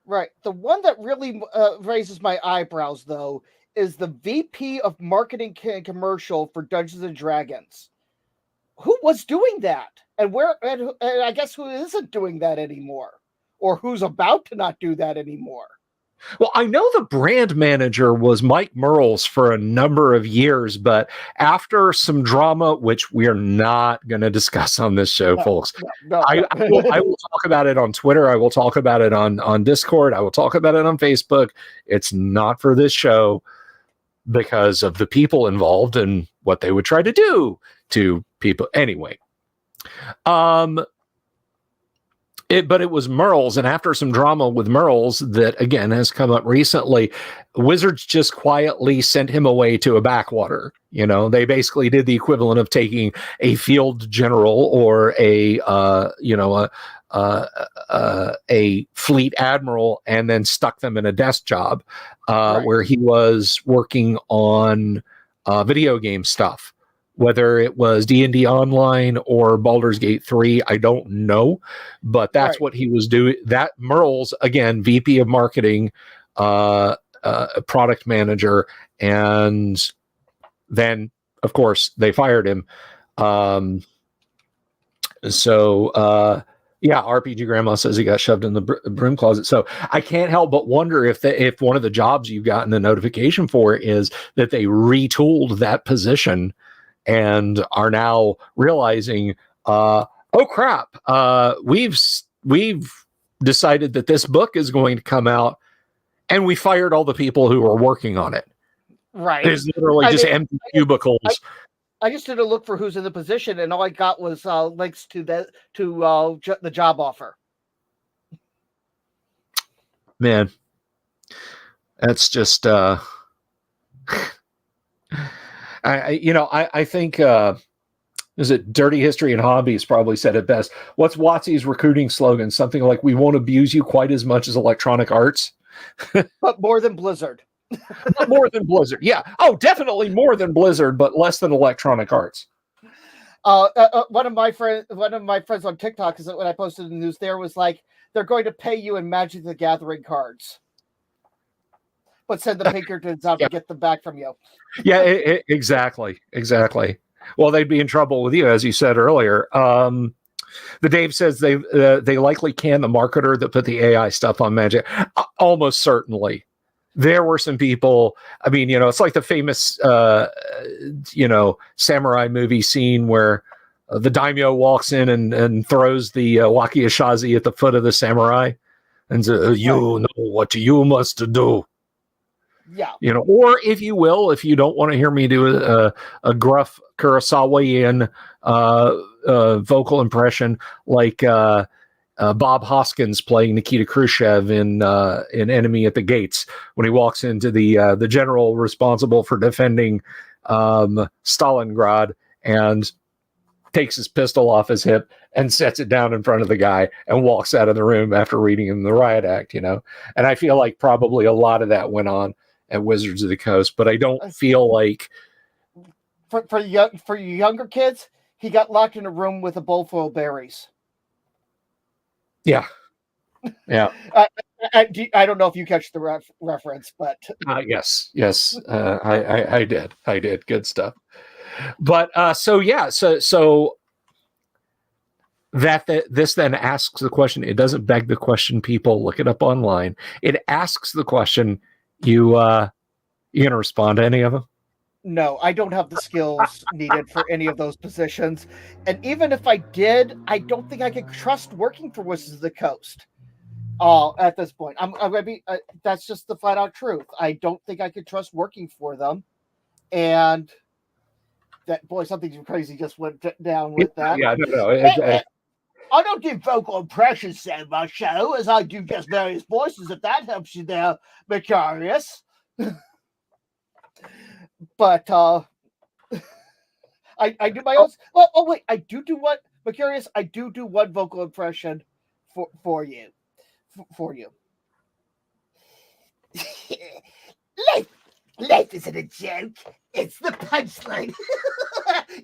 Right. The one that really raises my eyebrows, though, is the VP of marketing and commercial for Dungeons and Dragons. Who was doing that? And I guess who isn't doing that anymore? Or who's about to not do that anymore? Well, I know the brand manager was Mike Merles for a number of years, but after some drama, which we are not going to discuss on this show, folks, I will talk about it on Twitter. I will talk about it on Discord. I will talk about it on Facebook. It's not for this show because of the people involved and what they would try to do to people. Anyway, but it was Merles, and after some drama with Merles that, again, has come up recently, Wizards just quietly sent him away to a backwater. They basically did the equivalent of taking a field general or a fleet admiral and then stuck them in a desk job where he was working on video game stuff. Whether it was D&D Online or Baldur's Gate 3, I don't know, but that's what he was doing. That Merles, again, VP of marketing, product manager, and then, of course, they fired him. RPG Grandma says he got shoved in the broom closet. So I can't help but wonder if one of the jobs you've gotten the notification for is that they retooled that position and are now realizing, oh crap, we've decided that this book is going to come out, and we fired all the people who were working on it. Right. There's literally empty cubicles. I just did a look for who's in the position, and all I got was links to the job offer. Man, that's just I think is it Dirty History and Hobbies probably said it best. What's WotC's recruiting slogan? Something like, "We won't abuse you quite as much as Electronic Arts." But more than Blizzard. More than Blizzard. Yeah. Oh, definitely more than Blizzard, but less than Electronic Arts. One of my friends on TikTok, is when I posted the news there, was like, they're going to pay you in Magic the Gathering cards. but send the Pinkertons out to get them back from you. Yeah, exactly. Well, they'd be in trouble with you, as you said earlier. The Dave says they likely can the marketer that put the AI stuff on Magic. Almost certainly. There were some people, I mean, it's like the famous, samurai movie scene where the daimyo walks in and throws the wakiashazi at the foot of the samurai and says, you know what you must do. Yeah. Or if you will, if you don't want to hear me do a gruff Kurosawa-ian vocal impression like Bob Hoskins playing Nikita Khrushchev in Enemy at the Gates when he walks into the general responsible for defending Stalingrad and takes his pistol off his hip and sets it down in front of the guy and walks out of the room after reading him the riot act, And I feel like probably a lot of that went on at Wizards of the Coast, but I don't feel like for younger kids, he got locked in a room with a bowl full of berries. Yeah. I don't know if you catch the reference, but yes, I did. Good stuff. But so this then asks the question. It doesn't beg the question. People look it up online. It asks the question. You gonna respond to any of them? No, I don't have the skills needed for any of those positions. And even if I did, I don't think I could trust working for Wizards of the Coast. At this point, I'm gonna be. That's just the flat out truth. I don't think I could trust working for them. And that something crazy just went down with that. Yeah, no. I don't do vocal impressions so much, so as I do just various voices. If that helps you there, Mercurius. But I do my own. Well, wait, I do what Mercurius. I do one vocal impression for you. Life isn't a joke. It's the punchline.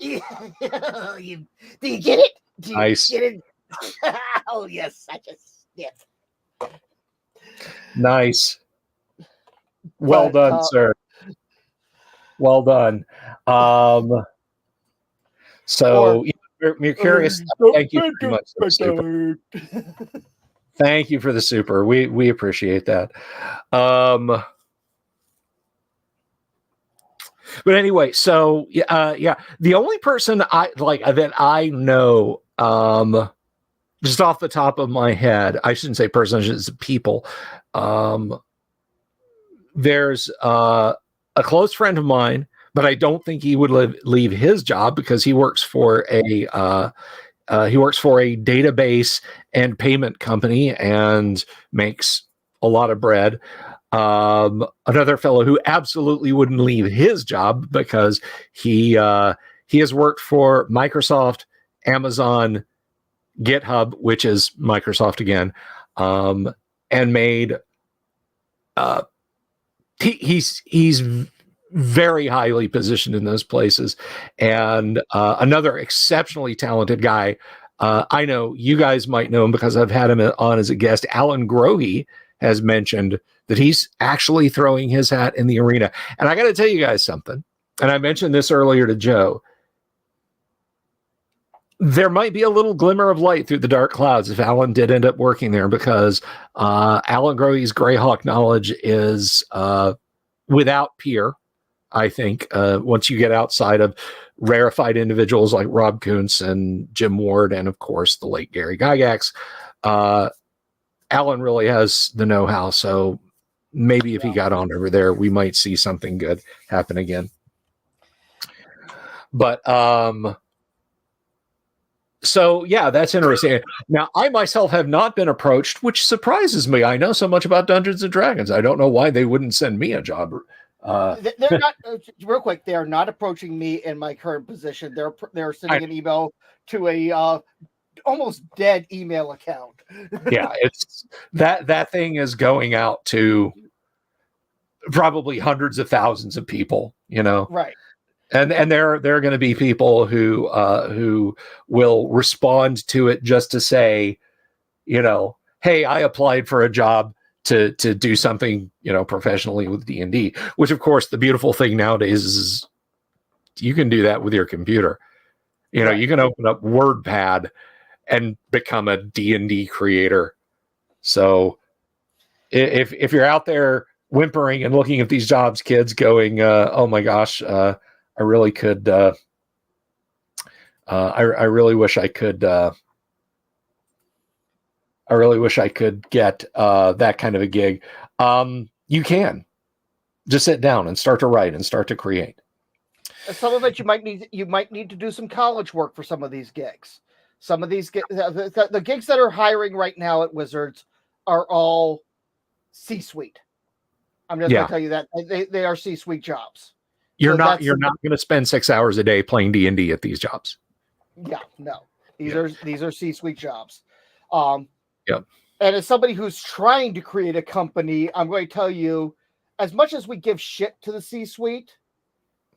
Do you get it? Nice. Get it? Oh yes, such a sniff. Nice. Well done, sir. Well done. So you're curious. Thank you very much for the super. Thank you for the super. We appreciate that. But anyway, so the only person I like that I know, just off the top of my head, I shouldn't say person, I should say people. There's a close friend of mine, but I don't think he would leave his job because he works for a database and payment company and makes a lot of bread. Another fellow who absolutely wouldn't leave his job because he has worked for Microsoft, Amazon, GitHub, which is Microsoft again, and made he's very highly positioned in those places. And another exceptionally talented guy, I know you guys might know him because I've had him on as a guest. Alan Grohe has mentioned that he's actually throwing his hat in the arena. And I got to tell you guys something. And I mentioned this earlier to Joe. There might be a little glimmer of light through the dark clouds if Alan did end up working there, because Alan Grohe's Greyhawk knowledge is without peer. I think once you get outside of rarefied individuals like Rob Kuntz and Jim Ward, and of course the late Gary Gygax, Alan really has the know-how. So maybe if he got on over there, we might see something good happen again. But so yeah, that's interesting. Now, I myself have not been approached, which surprises me. I know so much about Dungeons and Dragons. I don't know why they wouldn't send me a job. They're not real quick. They are not approaching me in my current position. They're sending an email to a almost dead email account. Yeah, it's that thing is going out to probably hundreds of thousands of people. Right. And there are going to be people who will respond to it just to say, hey, I applied for a job to do something, professionally with D&D, which of course the beautiful thing nowadays is you can do that with your computer. Right. You can open up WordPad and become a D&D creator. So if you're out there whimpering and looking at these jobs, kids, going, oh my gosh, I really could, I really wish I could, I really wish I could get that kind of a gig. You can just sit down and start to write and start to create. Some of it you might need to do some college work for some of these gigs. Some of these the gigs that are hiring right now at Wizards are all C-suite. I'm just going to tell you that they are C-suite jobs. You're not going to spend 6 hours a day playing D&D at these jobs. Yeah, no. These are C-suite jobs. Yep. And as somebody who's trying to create a company, I'm going to tell you, as much as we give shit to the C-suite,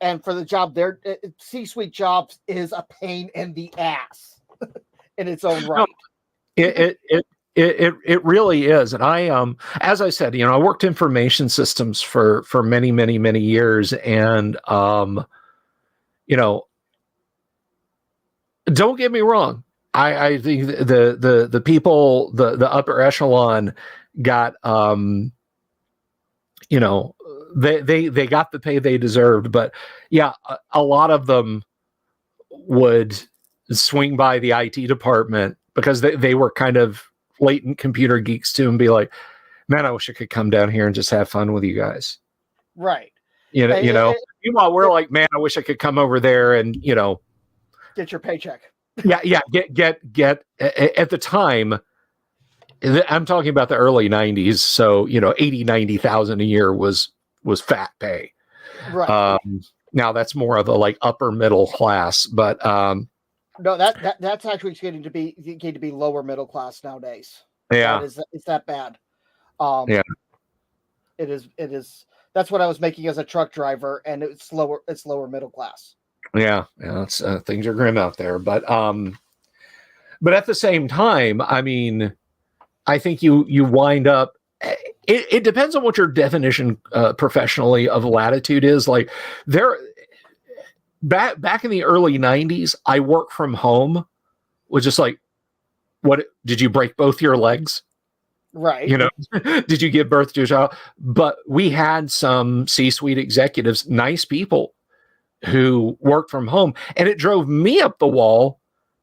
and for the job there, C-suite jobs is a pain in the ass in its own right. It really is. And I, as I said, I worked information systems for many, many, many years. And, don't get me wrong. I think the people, the upper echelon got, they got the pay they deserved, but yeah, a lot of them would swing by the IT department because they were kind of latent computer geeks too, and be like, man, I wish I could come down here and just have fun with you guys. Right. Meanwhile, we're like, man, I wish I could come over there and, get your paycheck. Yeah. Get at the time, I'm talking about the early 90s. So, 80, 90,000 a year was fat pay. Right. Now that's more of a like upper middle class, but, no, that's actually getting to be lower middle class nowadays. Yeah. It's that bad. Yeah. It is. That's what I was making as a truck driver, and it's lower middle class. Yeah. It's, things are grim out there, but at the same time, I mean, I think you wind up, it depends on what your definition professionally of latitude is. Like back in the early 90s, I work from home was just like, what, did you break both your legs? Right. Did you give birth to a child? But we had some C-suite executives, nice people who worked from home, and it drove me up the wall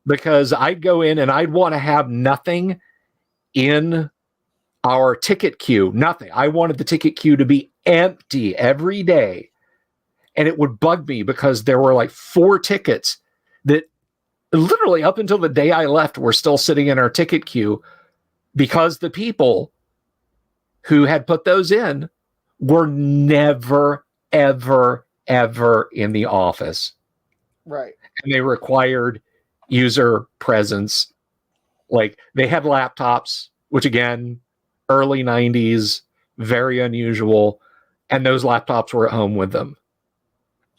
because I'd go in and I'd want to have nothing in our ticket queue. Nothing. I wanted the ticket queue to be empty every day. And it would bug me because there were like 4 tickets that literally up until the day I left were still sitting in our ticket queue because the people who had put those in were never, ever, ever in the office. Right. And they required user presence. Like they had laptops, which again, early 90s, very unusual. And those laptops were at home with them.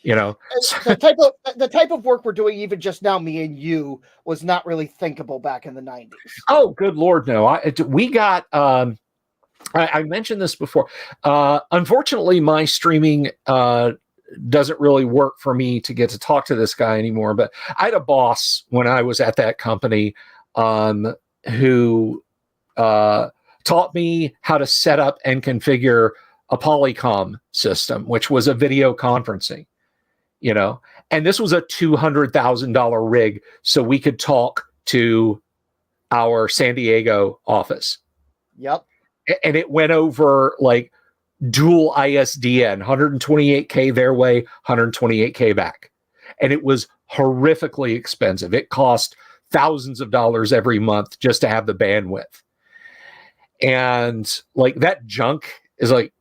The type of work we're doing even just now, me and you, was not really thinkable back in the 90s. Oh, good Lord, no. We got, I mentioned this before. Unfortunately, my streaming doesn't really work for me to get to talk to this guy anymore. But I had a boss when I was at that company who taught me how to set up and configure a Polycom system, which was a video conferencing. And this was a $200,000 rig, so we could talk to our San Diego office. Yep. And it went over like dual ISDN, 128K their way, 128K back. And it was horrifically expensive. It cost thousands of dollars every month just to have the bandwidth. And like that junk is like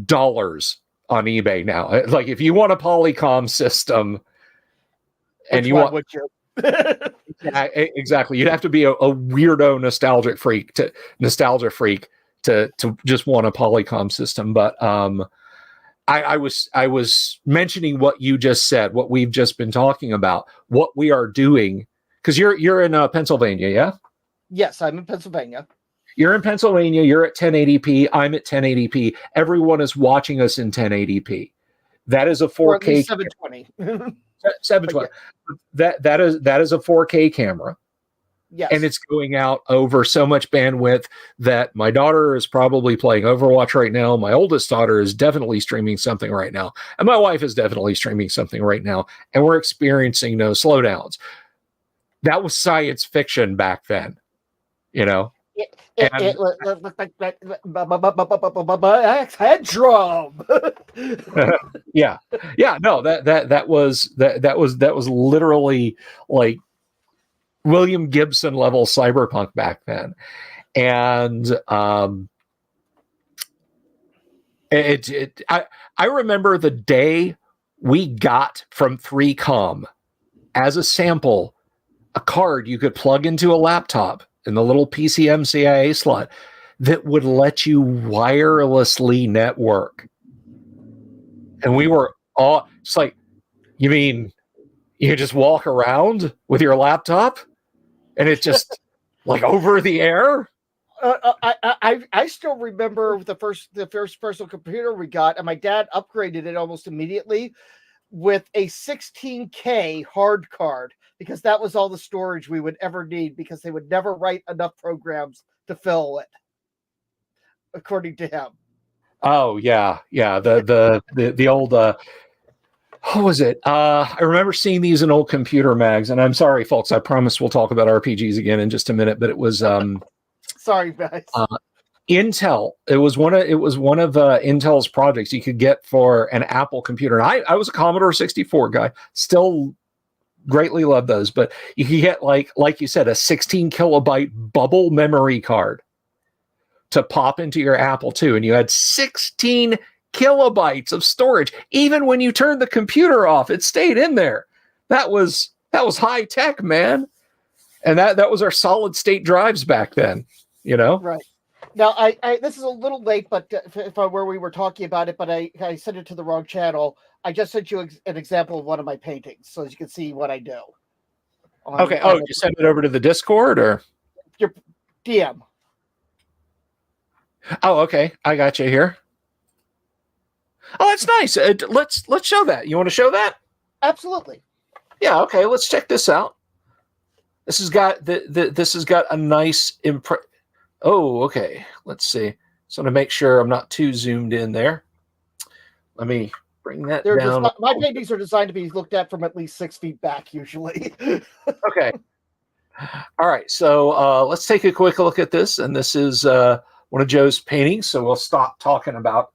dollars on eBay now. Like if you want a Polycom system and you want, would you? Yeah, exactly. You'd have to be a weirdo nostalgia freak to just want a Polycom system. But I was mentioning what you just said, what we've just been talking about, what we are doing, because you're in Pennsylvania, yeah? Yes, I'm in Pennsylvania. You're in Pennsylvania. You're at 1080p. I'm at 1080p. Everyone is watching us in 1080p. That is a 4K. Or at least 720. 720. That is a 4K camera. Yes. And it's going out over so much bandwidth that my daughter is probably playing Overwatch right now. My oldest daughter is definitely streaming something right now. And my wife is definitely streaming something right now. And we're experiencing no slowdowns. That was science fiction back then, you know? It looked like my head drum. Yeah. No, that was literally like William Gibson level cyberpunk back then. And I remember the day we got from 3Com as a sample a card you could plug into a laptop in the little PCMCIA slot that would let you wirelessly network. And we were all just like, you mean you could just walk around with your laptop and it just like over the air? I still remember the first personal computer we got, and my dad upgraded it almost immediately with a 16K hard card, because that was all the storage we would ever need, because they would never write enough programs to fill it, according to him. Oh yeah. The old what was it? I remember seeing these in old computer mags, and I'm sorry, folks. I promise we'll talk about RPGs again in just a minute. But it was sorry, guys. Intel. It was one of Intel's projects you could get for an Apple computer. And I was a Commodore 64 guy. Still greatly love those. But you could get like you said, a 16 kilobyte bubble memory card to pop into your Apple II, and you had 16 kilobytes of storage. Even when you turned the computer off, it stayed in there. That was high tech, man. And that was our solid state drives back then, you know? Right. Now, I this is a little late, but if I where we were talking about it, but I sent it to the wrong channel. I just sent you an example of one of my paintings, so you can see what I do. Okay. Oh, you sent it over to the Discord or your DM? Oh, okay. I got you here. Oh, that's nice. Let's show that. You want to show that? Absolutely. Yeah. Okay. Let's check this out. This has got this has got a nice Oh, okay. Let's see. So to make sure I'm not too zoomed in there, let me bring that down. My paintings are designed to be looked at from at least 6 feet back, usually. Okay. All right. So let's take a quick look at this, and this is one of Joe's paintings. So we'll stop talking about.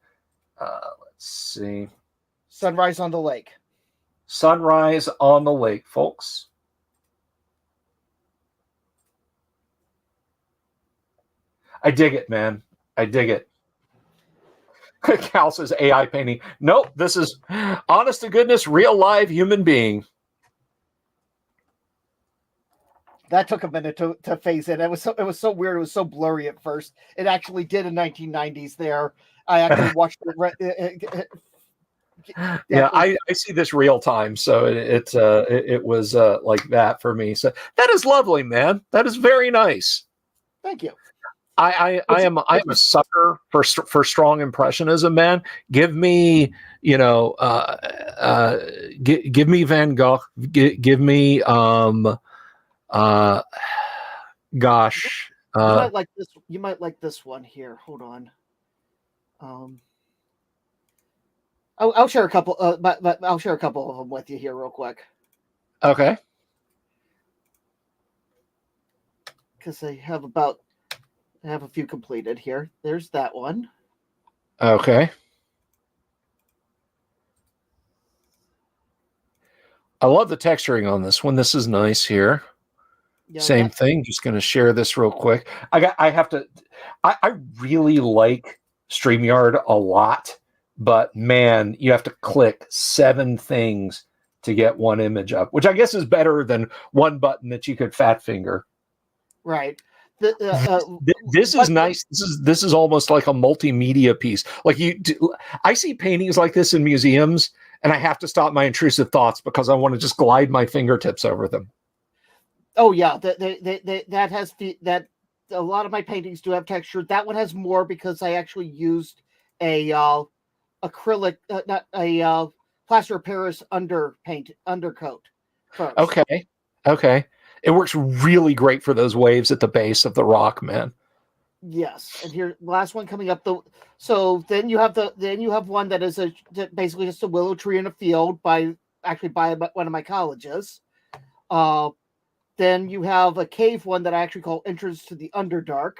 Let's see. Sunrise on the lake. Sunrise on the lake, folks. I dig it, man. I dig it. Cal says AI painting. Nope, this is honest to goodness, real live human being. That took a minute to phase in. It was so weird. It was so blurry at first. It actually did in 1990s there. I actually watched it. Yeah, I see this real time, so it was like that for me. So that is lovely, man. That is very nice. Thank you. I am a sucker for strong impressionism, man. Give me, give me Van Gogh. Give me gosh. You might like this. You might like this one here. Hold on. I'll share a couple. But I'll share a couple of them with you here real quick. Okay. Because I have a few completed here. There's that one. Okay. I love the texturing on this one. This is nice here. Yeah, same thing. Just going to share this real quick. I really like StreamYard a lot, but man, you have to click 7 things to get one image up, which I guess is better than one button that you could fat finger. Right. This is nice. This is almost like a multimedia piece. Like I see paintings like this in museums, and I have to stop my intrusive thoughts because I want to just glide my fingertips over them. Oh yeah, that a lot of my paintings do have texture. That one has more because I actually used a acrylic, not a plaster of Paris undercoat first. Okay. It works really great for those waves at the base of the rock, man. Yes, and here last one coming up. Then you have one that is basically just a willow tree in a field by one of my colleges. Then you have a cave one that I actually call Entrance to the Underdark.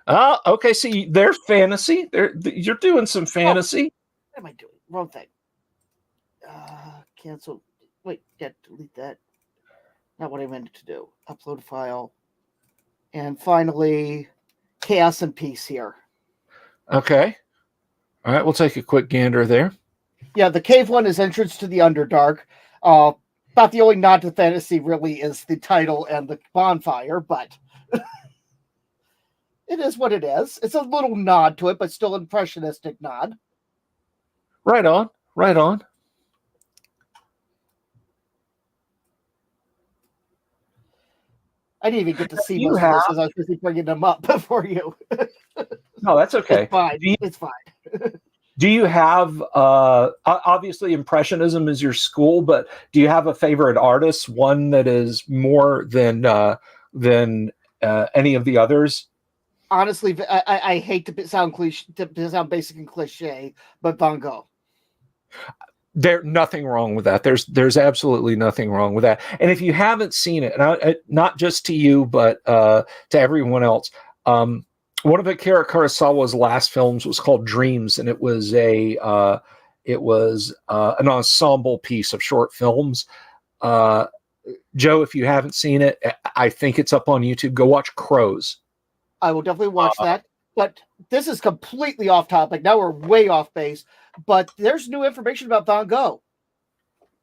Oh, okay. See, they're fantasy. You're doing some fantasy. What am I doing? Wrong thing. Cancel. Wait, delete that. Not what I meant to do. Upload file. And finally, Chaos and Peace here. Okay. All right, we'll take a quick gander there. Yeah, the cave one is Entrance to the Underdark. About the only nod to fantasy really is the title and the bonfire, but it is what it is. It's a little nod to it, but still impressionistic nod. Right on. I didn't even get to see most of this because I was busy bringing them up before you. No, that's okay. It's fine. It's fine. Do you have, obviously Impressionism is your school, but do you have a favorite artist, one that is more than any of the others? Honestly, I hate to sound basic and cliche, but Van Gogh. There's nothing wrong with that. There's absolutely nothing wrong with that. And if you haven't seen it, and not just to you, but to everyone else, one of Akira Kurosawa's last films was called Dreams, and it was an ensemble piece of short films. Joe, if you haven't seen it, I think it's up on YouTube. Go watch Crows. I will definitely watch that. But this is completely off topic. Now we're way off base. But there's new information about Van Gogh.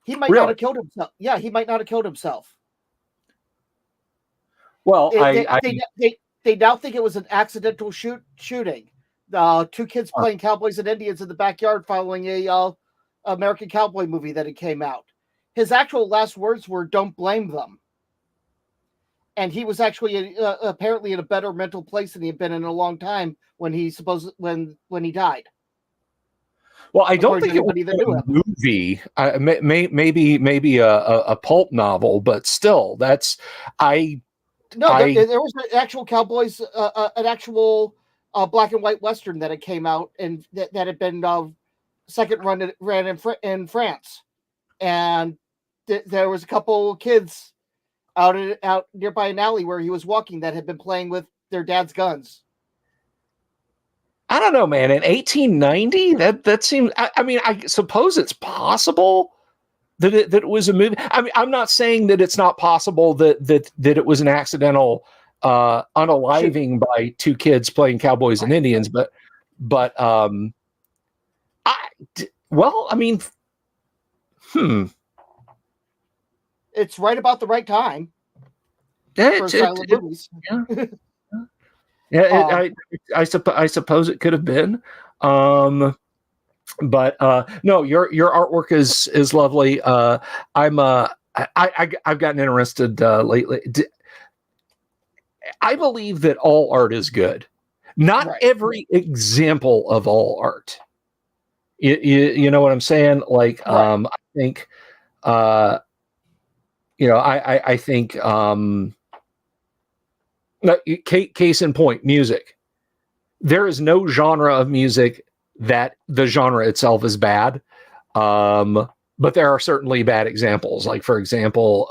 He might not have killed himself. Yeah, he might not have killed himself. Well, they now think it was an accidental shooting. Two kids playing cowboys and Indians in the backyard following a American Cowboy movie that had came out. His actual last words were, "Don't blame them." And he was actually apparently in a better mental place than he had been in a long time when he died. Well, I don't think it was a movie. Maybe a pulp novel, but still, there was an actual Cowboys, an actual black and white Western that had came out and that had been second ran in France, and there was a couple kids out nearby an alley where he was walking that had been playing with their dad's guns. I don't know, man. In 1890, that seems. I mean, I suppose it's possible that it was a movie. I mean, I'm not saying that it's not possible that it was an accidental unaliving by two kids playing cowboys and Indians, but I mean, It's right about the right time for silent movies. Yeah. Yeah, I suppose it could have been, but no, your artwork is lovely. I've gotten interested lately. I believe that all art is good. Not every example of all art. You know what I'm saying? Like, I think, I think. Case in point, music. There is no genre of music that the genre itself is bad, but there are certainly bad examples. Like, for example,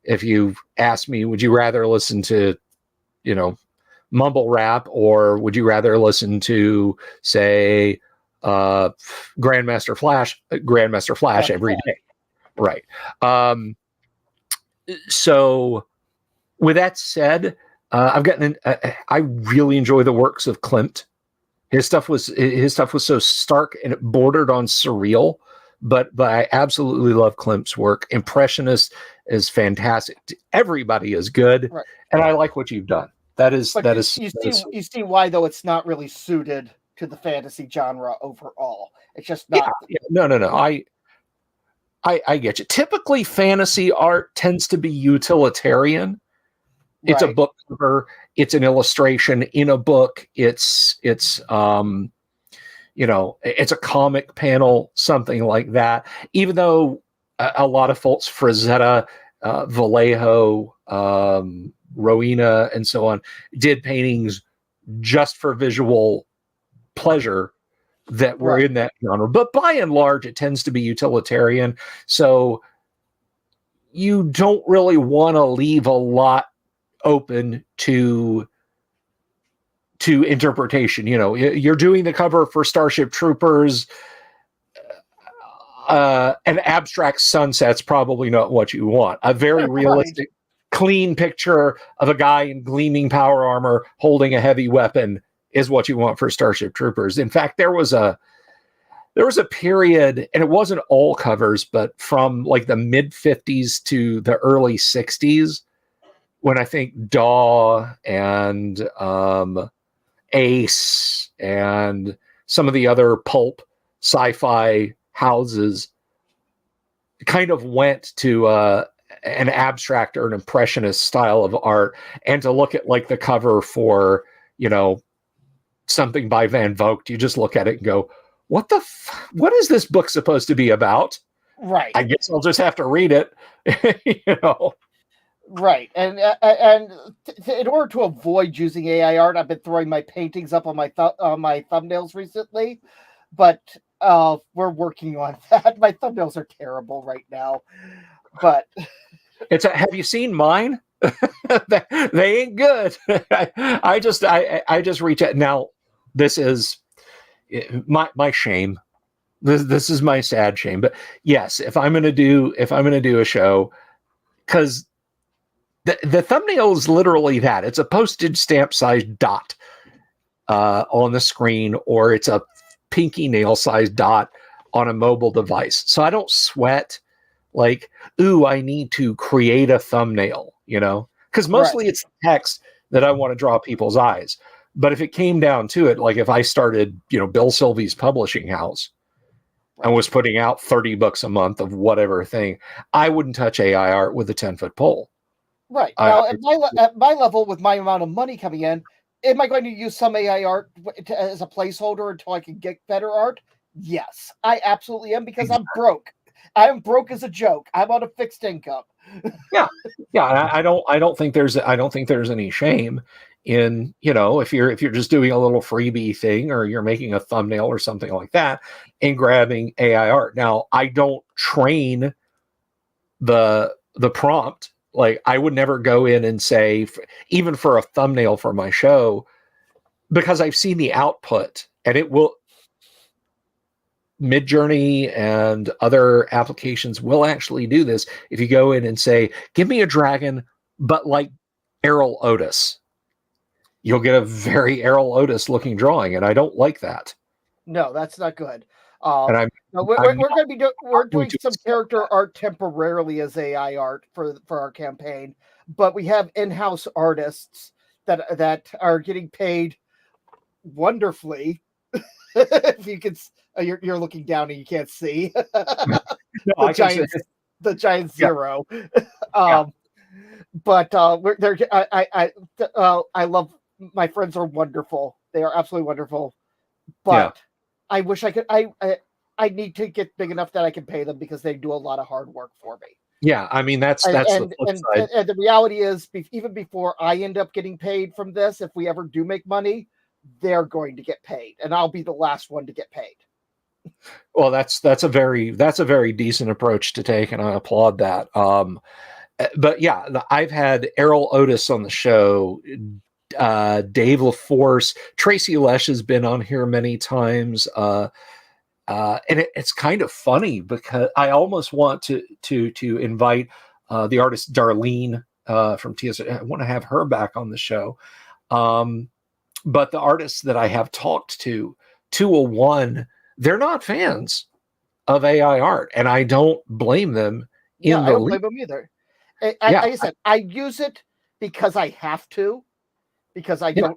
if you ask me, would you rather listen to, mumble rap, or would you rather listen to, say, Grandmaster Flash every day? Right. So, with that said, I really enjoy the works of Klimt. His stuff was so stark and it bordered on surreal, but I absolutely love Klimt's work. Impressionist is fantastic. Everybody is good, and I like what you've done. You see why though it's not really suited to the fantasy genre overall. It's just not. Yeah. No. I get you. Typically, fantasy art tends to be utilitarian. It's a Right. book cover. It's an illustration in a book. It's it's a comic panel, something like that. Even though a lot of folks, Frazetta, Vallejo, Rowena, and so on, did paintings just for visual pleasure that were Right. in that genre. But by and large, it tends to be utilitarian. So you don't really want to leave a lot open to interpretation. You're doing the cover for Starship Troopers. An abstract sunset's probably not what you want. A very Right. realistic, clean picture of a guy in gleaming power armor holding a heavy weapon is what you want for Starship Troopers. In fact, there was a period, and it wasn't all covers, but from like the mid 50s to the early 60s, when I think Daw and Ace and some of the other pulp sci-fi houses kind of went to an abstract or an impressionist style of art, and to look at like the cover for something by Van Vogt, you just look at it and go, what is this book supposed to be about? Right. I guess I'll just have to read it. Right. And in order to avoid using AI art, I've been throwing my paintings up on my thumbnails recently, but we're working on that. My thumbnails are terrible right now, but Have you seen mine? They ain't good. I just reach out now. This is my shame. This is my sad shame. But yes, if I'm gonna do a show, because the thumbnail is literally that. It's a postage stamp sized dot on the screen, or it's a pinky nail sized dot on a mobile device. So I don't sweat like, ooh, I need to create a thumbnail, because mostly right. it's text that I want to draw people's eyes. But if it came down to it, like if I started, Bill Sylvie's publishing house and was putting out 30 books a month of whatever thing, I wouldn't touch AI art with a 10-foot pole. Right. Now, at my level, with my amount of money coming in, am I going to use some AI art as a placeholder until I can get better art? Yes, I absolutely am, because I'm broke. I am broke as a joke. I'm on a fixed income. Yeah. I don't think there's any shame in, if you're just doing a little freebie thing, or you're making a thumbnail or something like that, and grabbing AI art. Now, I don't train the prompt. Like, I would never go in and say, even for a thumbnail for my show, because I've seen the output, and it will. Midjourney and other applications will actually do this. If you go in and say, give me a dragon, but like Errol Otis, you'll get a very Errol Otis looking drawing. And I don't like that. No, that's not good. And I'm, No, we're I'm going to be we're going doing to some character art temporarily as AI art for our campaign, but we have in-house artists that are getting paid wonderfully. If you can, you're looking down and you can't see no, the I can say, giant yeah, zero. yeah, But they're I love, my friends are wonderful. They are absolutely wonderful. yeah, But I wish I could. I need to get big enough that I can pay them, because they do a lot of hard work for me. yeah. I mean, that's And the flip side. the reality is, even before I end up getting paid from this, if we ever do make money, they're going to get paid, and I'll be the last one to get paid. Well, that's a very decent approach to take, and I applaud that. But yeah, I've had Errol Otis on the show, Dave LaForce, Tracy Lesh has been on here many times, and it's kind of funny, because I almost want to invite the artist Darlene from TS. I want to have her back on the show, but the artists that I have talked to, 201, they're not fans of AI art, and I don't blame them Yeah, in I the don't least. blame them either. Like Yeah, I said, I use it because I have to, because yeah,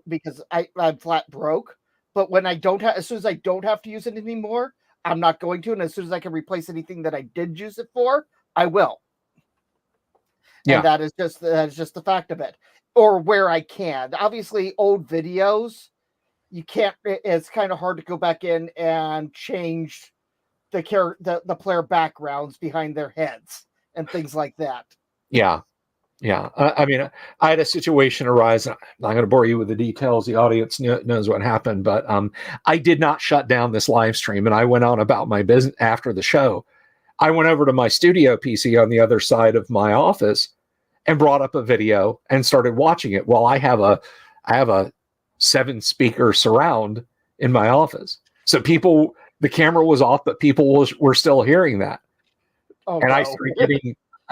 I'm flat broke. But when I don't have, as soon as I don't have to use it anymore, I'm not going to. And as soon as I can replace anything that I did use it for, I will. And that is just the fact of it. Or where I can. Obviously, old videos, you can't. It's kind of hard to go back in and change the player backgrounds behind their heads and things like that. Yeah. I mean, I had a situation arise. I'm not going to bore you with the details. The audience knows what happened, but I did not shut down this live stream, and I went on about my business after the show. I went over to my studio PC on the other side of my office and brought up a video and started watching it while I have a 7-speaker surround in my office. So the camera was off, but people were still hearing that. Oh, and no.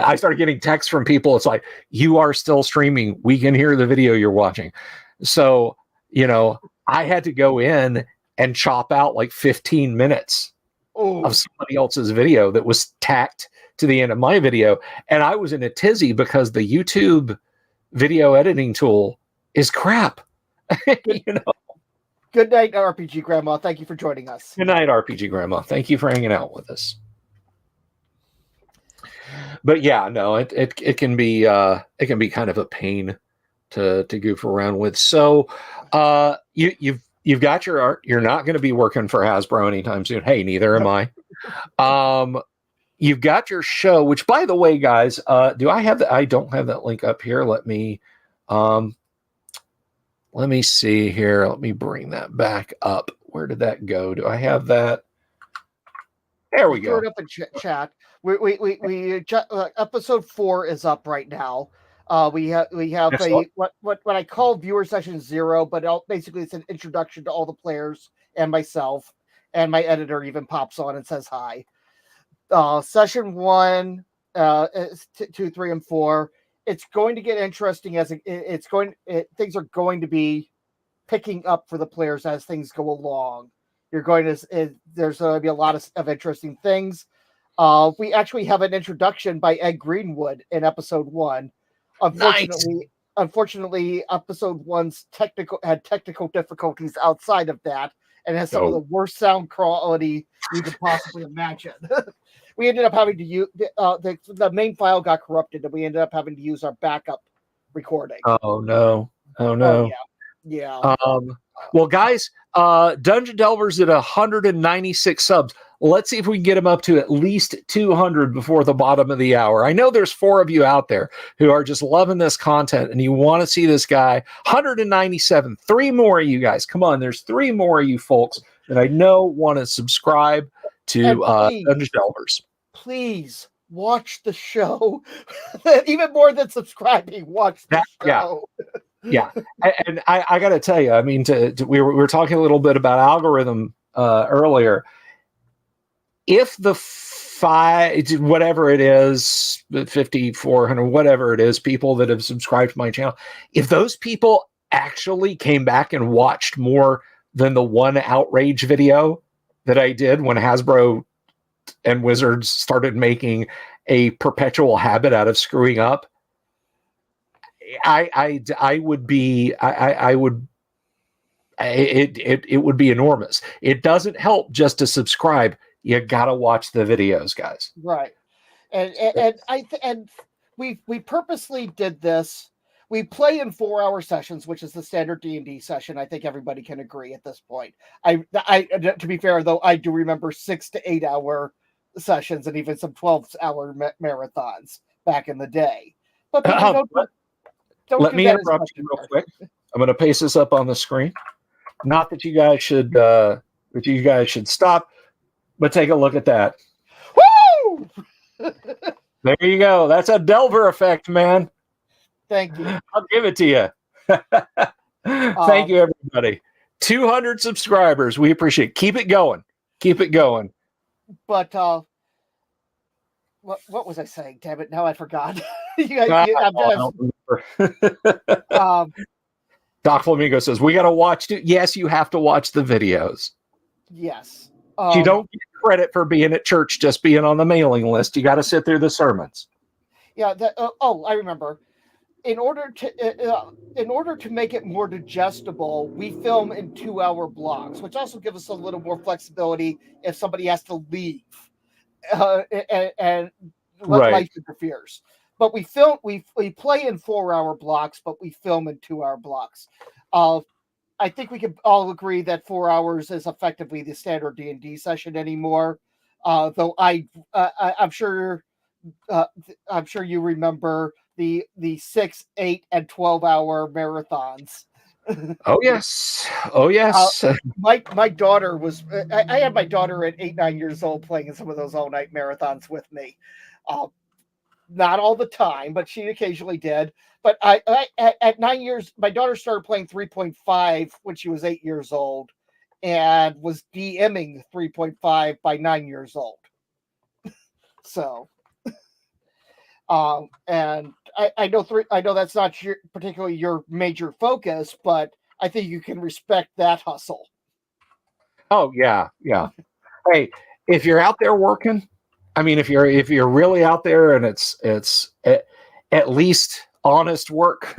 I started getting texts from people. It's like, you are still streaming. We can hear the video you're watching. So, I had to go in and chop out like 15 minutes of somebody else's video that was tacked to the end of my video. And I was in a tizzy because the YouTube video editing tool is crap. Good night, RPG Grandma. Thank you for joining us. Good night, RPG Grandma. Thank you for hanging out with us. But yeah, no, it can be kind of a pain to goof around with. So you've got your art. You're not going to be working for Hasbro anytime soon. Hey, neither am I. You've got your show, which, by the way, guys, do I have that? I don't have that link up here. Let me see here. Let me bring that back up. Where did that go? Do I have that? There we go. Throw it up in chat. We episode 4 is up right now. We have what I call viewer session 0, but basically it's an introduction to all the players and myself, and my editor even pops on and says hi. Session 1, 2, 3, and 4. It's going to get interesting things are going to be picking up for the players as things go along. There's going to be a lot of interesting things. We actually have an introduction by Ed Greenwood in episode 1. Unfortunately, episode 1's had technical difficulties outside of that, and has some of the worst sound quality you could possibly imagine. We ended up having to use the main file got corrupted, and we ended up having to use our backup recording. Oh no! Yeah. Well, guys, Dungeon Delvers at 196 subs. Let's see if we can get them up to at least 200 before the bottom of the hour. I know there's 4 of you out there who are just loving this content and you want to see this guy. 197. 3 more of you guys. Come on, there's 3 more of you folks that I know want to subscribe to Dungeon Delvers. Please watch the show. Even more than subscribing, watch the show. Yeah. And I got to tell you, I mean, we were talking a little bit about algorithm earlier. If the 5, whatever it is, 5,400, whatever it is, people that have subscribed to my channel, if those people actually came back and watched more than the one outrage video that I did when Hasbro and Wizards started making a perpetual habit out of screwing up, it would be enormous. It doesn't help just to subscribe. You gotta watch the videos, guys. Right, and we purposely did this. We play in 4-hour sessions, which is the standard D&D session. I think everybody can agree at this point. I to be fair though, I do remember 6 to 8 hour sessions and even some 12-hour marathons back in the day. But don't let me interrupt you real quick. I'm going to paste this up on the screen. Not that you guys should stop, but take a look at that. Woo! There you go. That's a Delver effect, man. Thank you. I'll give it to you. Thank you, everybody. 200 subscribers. We appreciate it. Keep it going. Keep it going. But what was I saying? Damn it! Now I forgot. I don't remember. Doc Flamingo says we got to watch. Yes, you have to watch the videos. Yes. You don't get credit for being at church, just being on the mailing list. You got to sit through the sermons. Yeah. I remember. In order to make it more digestible, we film in 2-hour blocks, which also gives us a little more flexibility if somebody has to leave and life interferes. but we film we play in 4-hour blocks, but we film in 2-hour blocks. I think we can all agree that 4 hours is effectively the standard D&D session anymore. Though I'm sure you remember the 6, 8, and 12-hour marathons. Oh yes, oh yes. My daughter was. I had my daughter at 8, 9 years old playing in some of those all night marathons with me. Not all the time, but she occasionally did. But at 9 years, my daughter started playing 3.5 when she was 8 years old, and was DMing 3.5 by 9 years old. So, and I know that's not particularly your major focus, but I think you can respect that hustle. Oh yeah, yeah. Hey, if you're out there working, I mean, if you're really out there and it's at least honest work,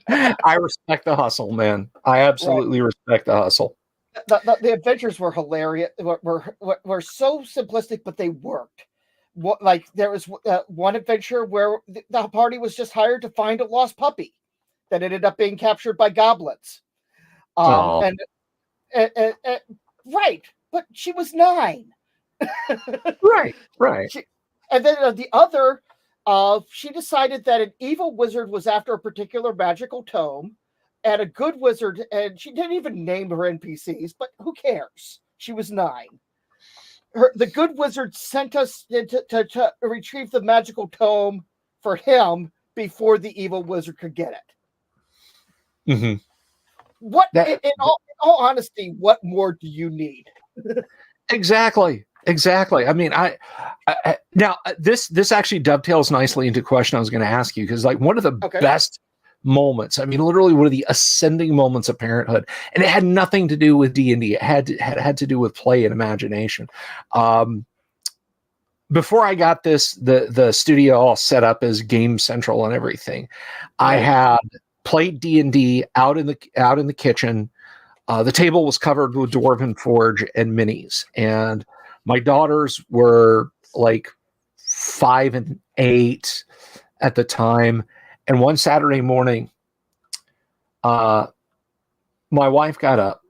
I respect the hustle, man. I absolutely respect the hustle. The adventures were hilarious. Were so simplistic, but they worked. Like there was one adventure where the party was just hired to find a lost puppy that ended up being captured by goblins. And right, but she was 9. Right. And then the other, she decided that an evil wizard was after a particular magical tome, and a good wizard, and she didn't even name her NPCs, but who cares? She was 9. The good wizard sent us to retrieve the magical tome for him before the evil wizard could get it. Mm-hmm. What, in all honesty, what more do you need? Exactly. I mean, I now this actually dovetails nicely into a question I was going to ask you, because like one of the best moments, I mean, literally one of the ascending moments of parenthood, and it had nothing to do with D&D. It had to do with play and imagination. Before I got the studio all set up as Game Central and everything, I had played D&D out in the kitchen. The table was covered with Dwarven Forge and minis, and my daughters were like 5 and 8 at the time. And one Saturday morning, my wife got up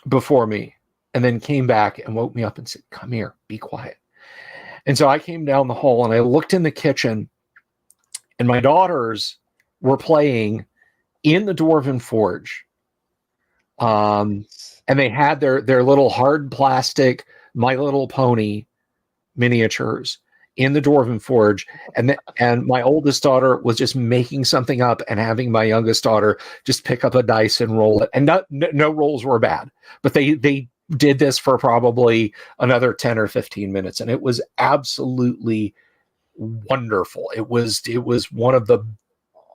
before me and then came back and woke me up and said, "Come here, be quiet." And so I came down the hall and I looked in the kitchen, and my daughters were playing in the Dwarven Forge. And they had their little hard plastic My Little Pony miniatures in the Dwarven Forge, and my oldest daughter was just making something up and having my youngest daughter just pick up a dice and roll it. And no rolls were bad, but they did this for probably another 10 or 15 minutes, and it was absolutely wonderful. It was one of the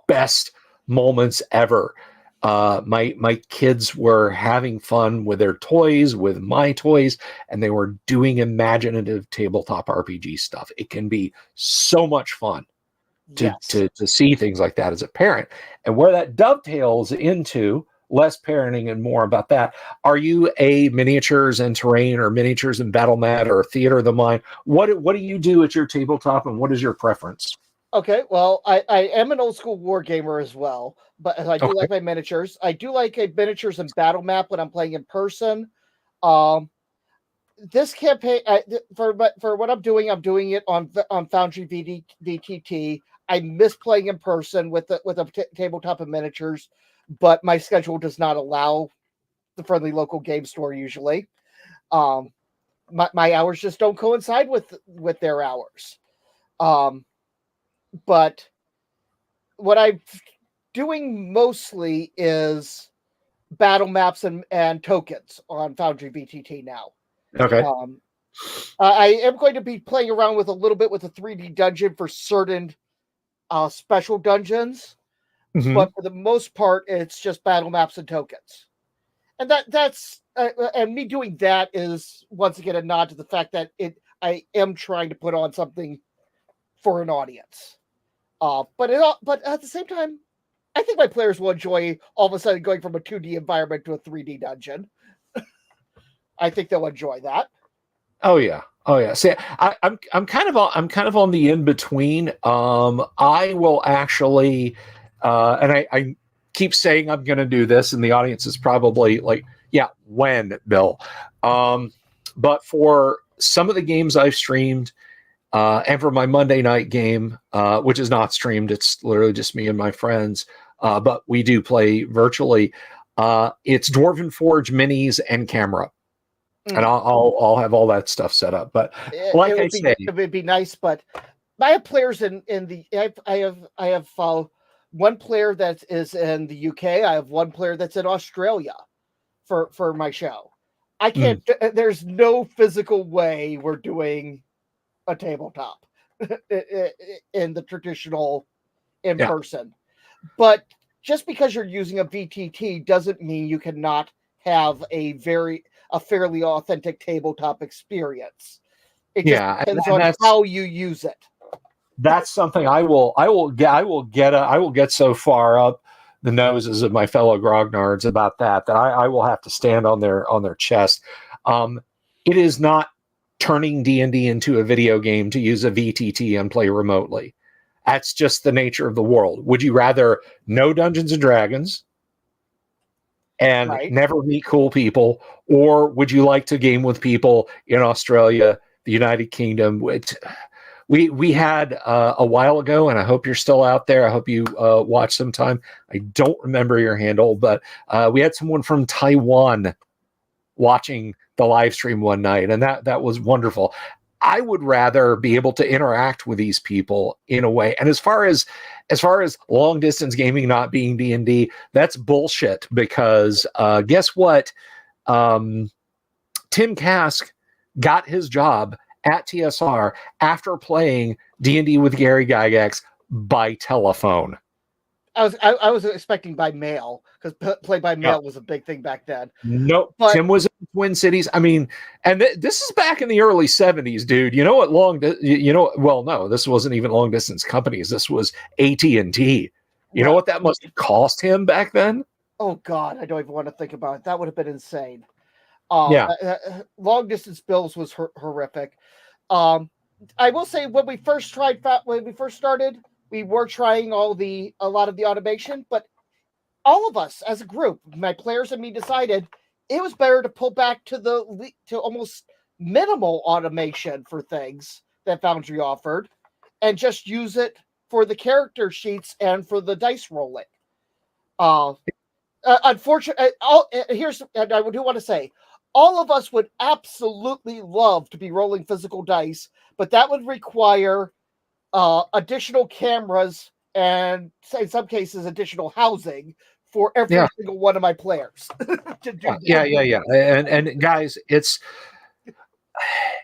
best moments ever. My kids were having fun with their toys, with my toys, and they were doing imaginative tabletop RPG stuff. It can be so much fun to see things like that as a parent. And where that dovetails into less parenting and more about that, are you a miniatures and terrain, or miniatures and battle mat, or theater of the mind? What do you do at your tabletop, and what is your preference? Okay, well, I am an old school war gamer as well, but I do like my miniatures. I do like a miniatures and battle map when I'm playing in person. This campaign, for what I'm doing it on Foundry VTT. I miss playing in person with a tabletop of miniatures, but my schedule does not allow the friendly local game store usually. My hours just don't coincide with their hours. But what I'm doing mostly is battle maps and tokens on Foundry VTT now. Okay. I am going to be playing around with a little bit with a 3D dungeon for certain special dungeons, but for the most part, it's just battle maps and tokens. And that's and me doing that is once again a nod to the fact that I am trying to put on something for an audience. But at the same time, I think my players will enjoy all of a sudden going from a 2D environment to a 3D dungeon. I think they'll enjoy that. Oh yeah. Oh yeah. See, I'm kind of on the in between. I will actually, and I keep saying I'm going to do this, and the audience is probably like, yeah, when, Bill? But for some of the games I've streamed, and for my Monday night game, which is not streamed, it's literally just me and my friends, but we do play virtually. It's Dwarven Forge minis and camera, and I'll have all that stuff set up. But like I say, it would be nice. But I have players in the I have one player that is in the UK. I have one player that's in Australia for my show. I can't. There's no physical way we're doing a tabletop in the traditional in person. But just because you're using a VTT doesn't mean you cannot have a fairly authentic tabletop experience. It just depends on how you use it. That's something I will get so far up the noses of my fellow grognards about that I will have to stand on their chest. It is not turning D&D into a video game to use a VTT and play remotely. That's just the nature of the world. Would you rather no Dungeons and Dragons and never meet cool people, or would you like to game with people in Australia, the United Kingdom? We had a while ago, and I hope you're still out there. I hope you watch sometime. I don't remember your handle, but we had someone from Taiwan watching the live stream one night, and that was wonderful. I would rather be able to interact with these people in a way. And as far as long distance gaming not being D&D, that's bullshit, because guess what? Tim Kask got his job at TSR after playing D&D with Gary Gygax by telephone. I was expecting by mail, because play by mail was a big thing back then. Nope. But Tim was in the Twin Cities. I mean, and this is back in the early 70s, dude. You know what well, no, this wasn't even long distance companies. This was AT&T. You know what that must have cost him back then? Oh God, I don't even want to think about it. That would have been insane. Long distance bills was horrific. I will say when we first started, we were trying a lot of the automation, but all of us as a group, my players and me, decided it was better to pull back to almost minimal automation for things that Foundry offered, and just use it for the character sheets and for the dice rolling. Unfortunately, and I do want to say, all of us would absolutely love to be rolling physical dice, but that would require additional cameras and, in some cases, additional housing for every single one of my players to do. And guys, it's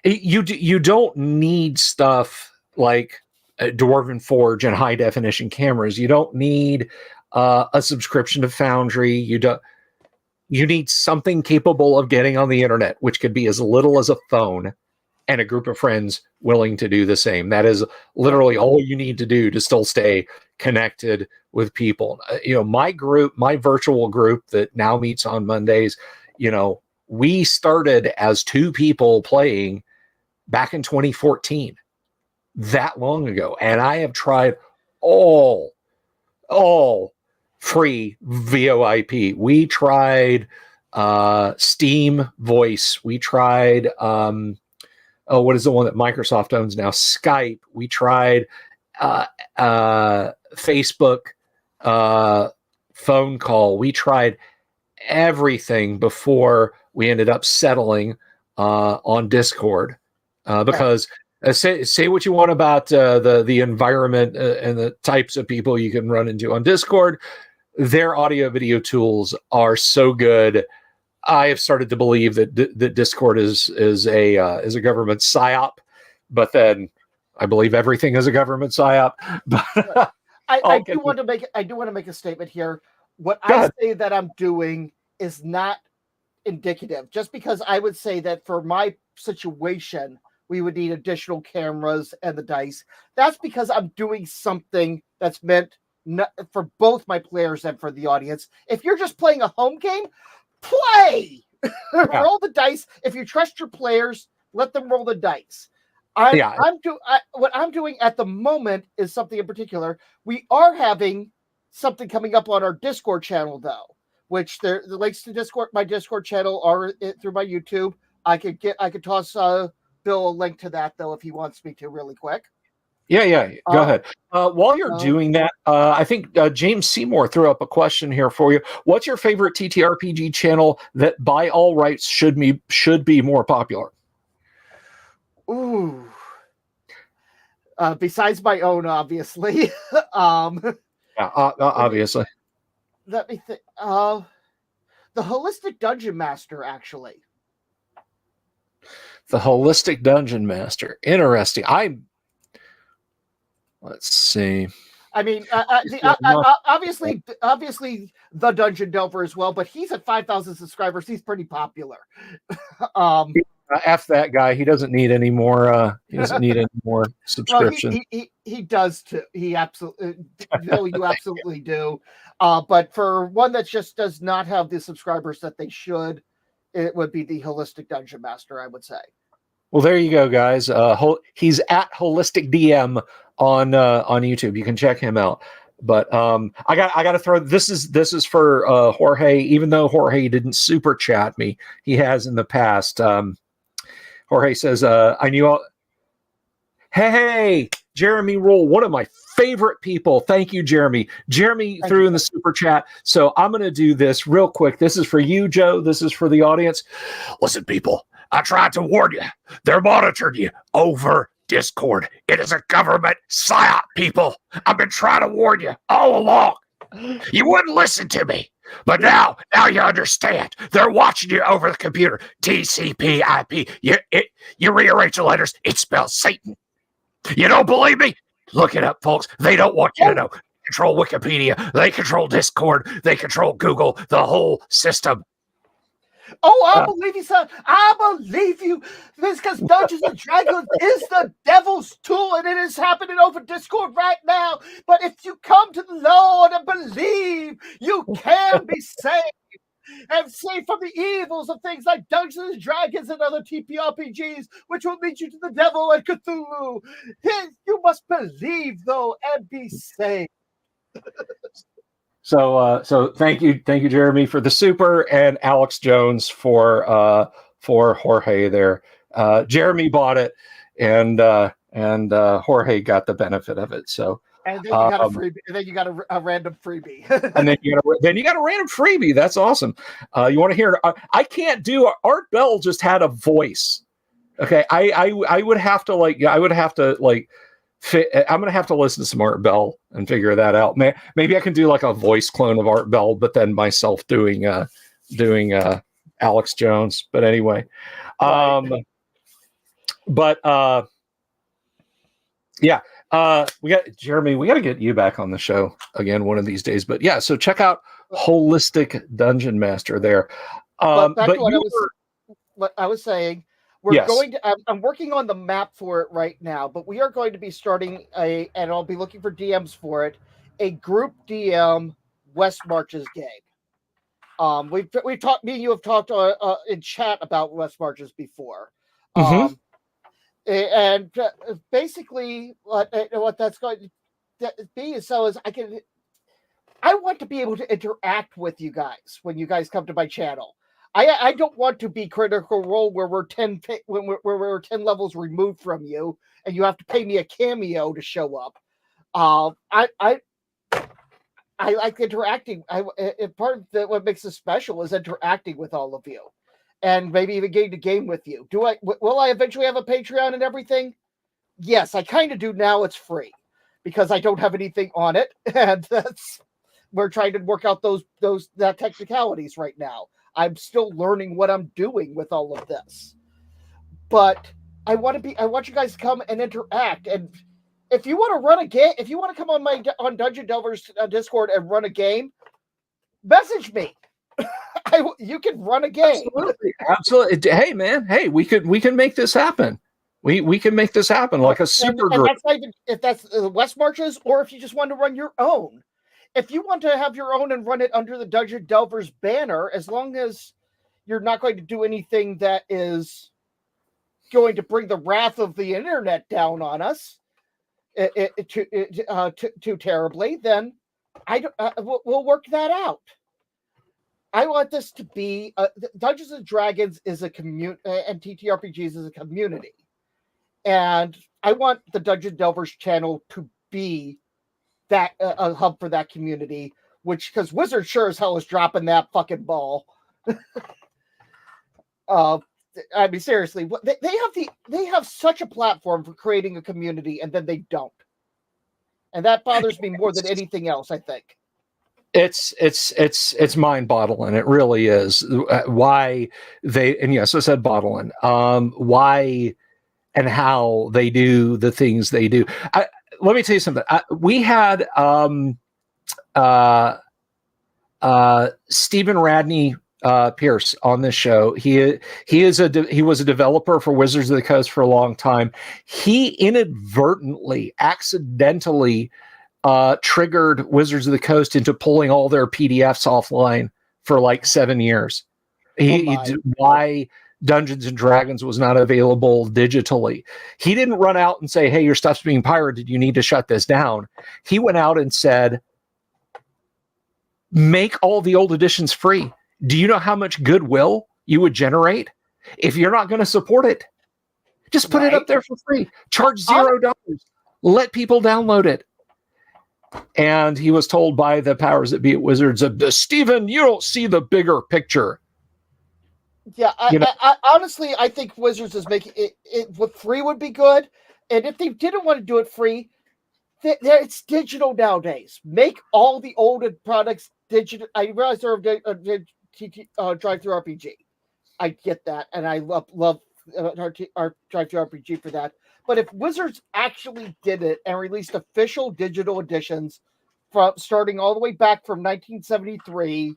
you don't need stuff like Dwarven Forge and high definition cameras. You don't need a subscription to Foundry. You need something capable of getting on the internet, which could be as little as a phone, and a group of friends willing to do the same. That is literally all you need to do to still stay connected with people. My virtual group that now meets on Mondays, we started as 2 people playing back in 2014, that long ago. And I have tried all free VoIP. We tried Steam Voice. We tried what is the one that Microsoft owns now? Skype. We tried Facebook phone call. We tried everything before we ended up settling on Discord, because say what you want about the environment and the types of people you can run into on Discord. Their audio video tools are so good. I have started to believe that Discord is a government psyop, but then I believe everything is a government psyop. But I do want to make a statement here. What I say that I'm doing is not indicative, just because I would say that for my situation, we would need additional cameras and the dice. That's because I'm doing something that's meant for both my players and for the audience. If you're just playing a home game, play. Roll the dice. If you trust your players, let them roll the dice. What I'm doing at the moment is something in particular. We are having something coming up on our Discord channel, though, which the links to Discord, my Discord channel, are through my YouTube. I could toss Bill a link to that, though, if he wants me to, really quick. Yeah. Go ahead. While you're doing that, I think James Seymour threw up a question here for you. What's your favorite TTRPG channel that, by all rights, should be more popular? Ooh. Besides my own, obviously. Obviously. Let me think. The Holistic Dungeon Master, actually. The Holistic Dungeon Master. Interesting. Let's see. I mean, obviously, the Dungeon Delver as well, but he's at 5,000 subscribers. He's pretty popular. F that guy. He doesn't need any more. He doesn't need any more subscriptions. Well, he does too. He absolutely. No, you absolutely do. But for one that just does not have the subscribers that they should, it would be the Holistic Dungeon Master, I would say. Well, there you go, guys. He's at Holistic DM on YouTube. You can check him out. But I got to throw this is for Jorge. Even though Jorge didn't super chat me, he has in the past. Jorge says, "I knew all." Hey, Jeremy Rule, one of my favorite people. Thank you, Jeremy. Jeremy threw in the super chat. So I'm going to do this real quick. This is for you, Joe. This is for the audience. Listen, people. I tried to warn you. They're monitoring you over Discord. It is a government psyop, people. I've been trying to warn you all along. You wouldn't listen to me. But now you understand. They're watching you over the computer. TCP/IP. You rearrange the letters. It spells Satan. You don't believe me? Look it up, folks. They don't want you to know. They control Wikipedia. They control Discord. They control Google. The whole system. Oh, I believe you, son. I believe you. This because Dungeons and Dragons is the devil's tool, and it is happening over Discord right now. But if you come to the Lord and believe, you can be saved and saved from the evils of things like Dungeons and Dragons and other TTRPGs, which will lead you to the devil and Cthulhu. You must believe, though, and be saved. So thank you, Jeremy, for the super, and Alex Jones for Jorge there. Jeremy bought it, and Jorge got the benefit of it. So and then you got a freebie. And then you got a random freebie. And then you got a random freebie. That's awesome. You want to hear? I can't do Art Bell. Just had a voice. Okay, I would have to I'm gonna have to listen to some Art Bell and figure that out. Maybe I can do like a voice clone of Art Bell, but then myself doing Alex Jones. But anyway, we got Jeremy. We got to get you back on the show again one of these days. But yeah, so check out Holistic Dungeon Master there. But what I was saying. I'm working on the map for it right now, but we are going to be starting and I'll be looking for DMs for it, a group DM West Marches game. We've talked, me and you have talked in chat about West Marches before. And basically what that's going to be is I want to be able to interact with you guys when you guys come to my channel. I don't want to be Critical Role where we're 10 levels removed from you and you have to pay me a cameo to show up. I like interacting. Part of what makes this special is interacting with all of you, and maybe even getting to game with you. Will I eventually have a Patreon and everything? Yes, I kind of do now. It's free because I don't have anything on it, and we're trying to work out those technicalities right now. I'm still learning what I'm doing with all of this, but I want you guys to come and interact. And if you want to run a game, if you want to come on Dungeon Delvers Discord and run a game, message me. You can run a game. Absolutely. Hey man. Hey, we can make this happen. We can make this happen like a super group. That's not even, if that's the West Marches, or if you just want to run your own. If you want to have your own and run it under the Dungeon Delvers banner, as long as you're not going to do anything that is going to bring the wrath of the internet down on us too terribly, then we'll work that out. I want this to be Dungeons and Dragons is a community, and TTRPGs is a community, and I want the Dungeon Delvers channel to be that a hub for that community. Which, because Wizard sure as hell is dropping that fucking ball. I mean, seriously, they have such a platform for creating a community, and then they don't, and that bothers me more than anything else. I think it's mind-boggling. It really is. Why they, and yes, I said bottling. Why and how they do the things they do. Let me tell you something. We had Stephen Radney Pierce on this show. He was a developer for Wizards of the Coast for a long time. He inadvertently, accidentally triggered Wizards of the Coast into pulling all their PDFs offline for like 7 years. Why Dungeons and Dragons was not available digitally. He didn't run out and say, hey, your stuff's being pirated, you need to shut this down. He went out and said, make all the old editions free. Do you know how much goodwill you would generate if you're not going to support it? Just put it up there for free. Charge $0. Let people download it. And he was told by the powers that be at Wizards of, Stephen, you don't see the bigger picture. Yeah, I honestly, I think Wizards is making it free would be good. And if they didn't want to do it free, it's digital nowadays. Make all the older products digital. I realize they're drive-through RPG. I get that, and I love our drive-through RPG for that. But if Wizards actually did it and released official digital editions from starting all the way back from 1973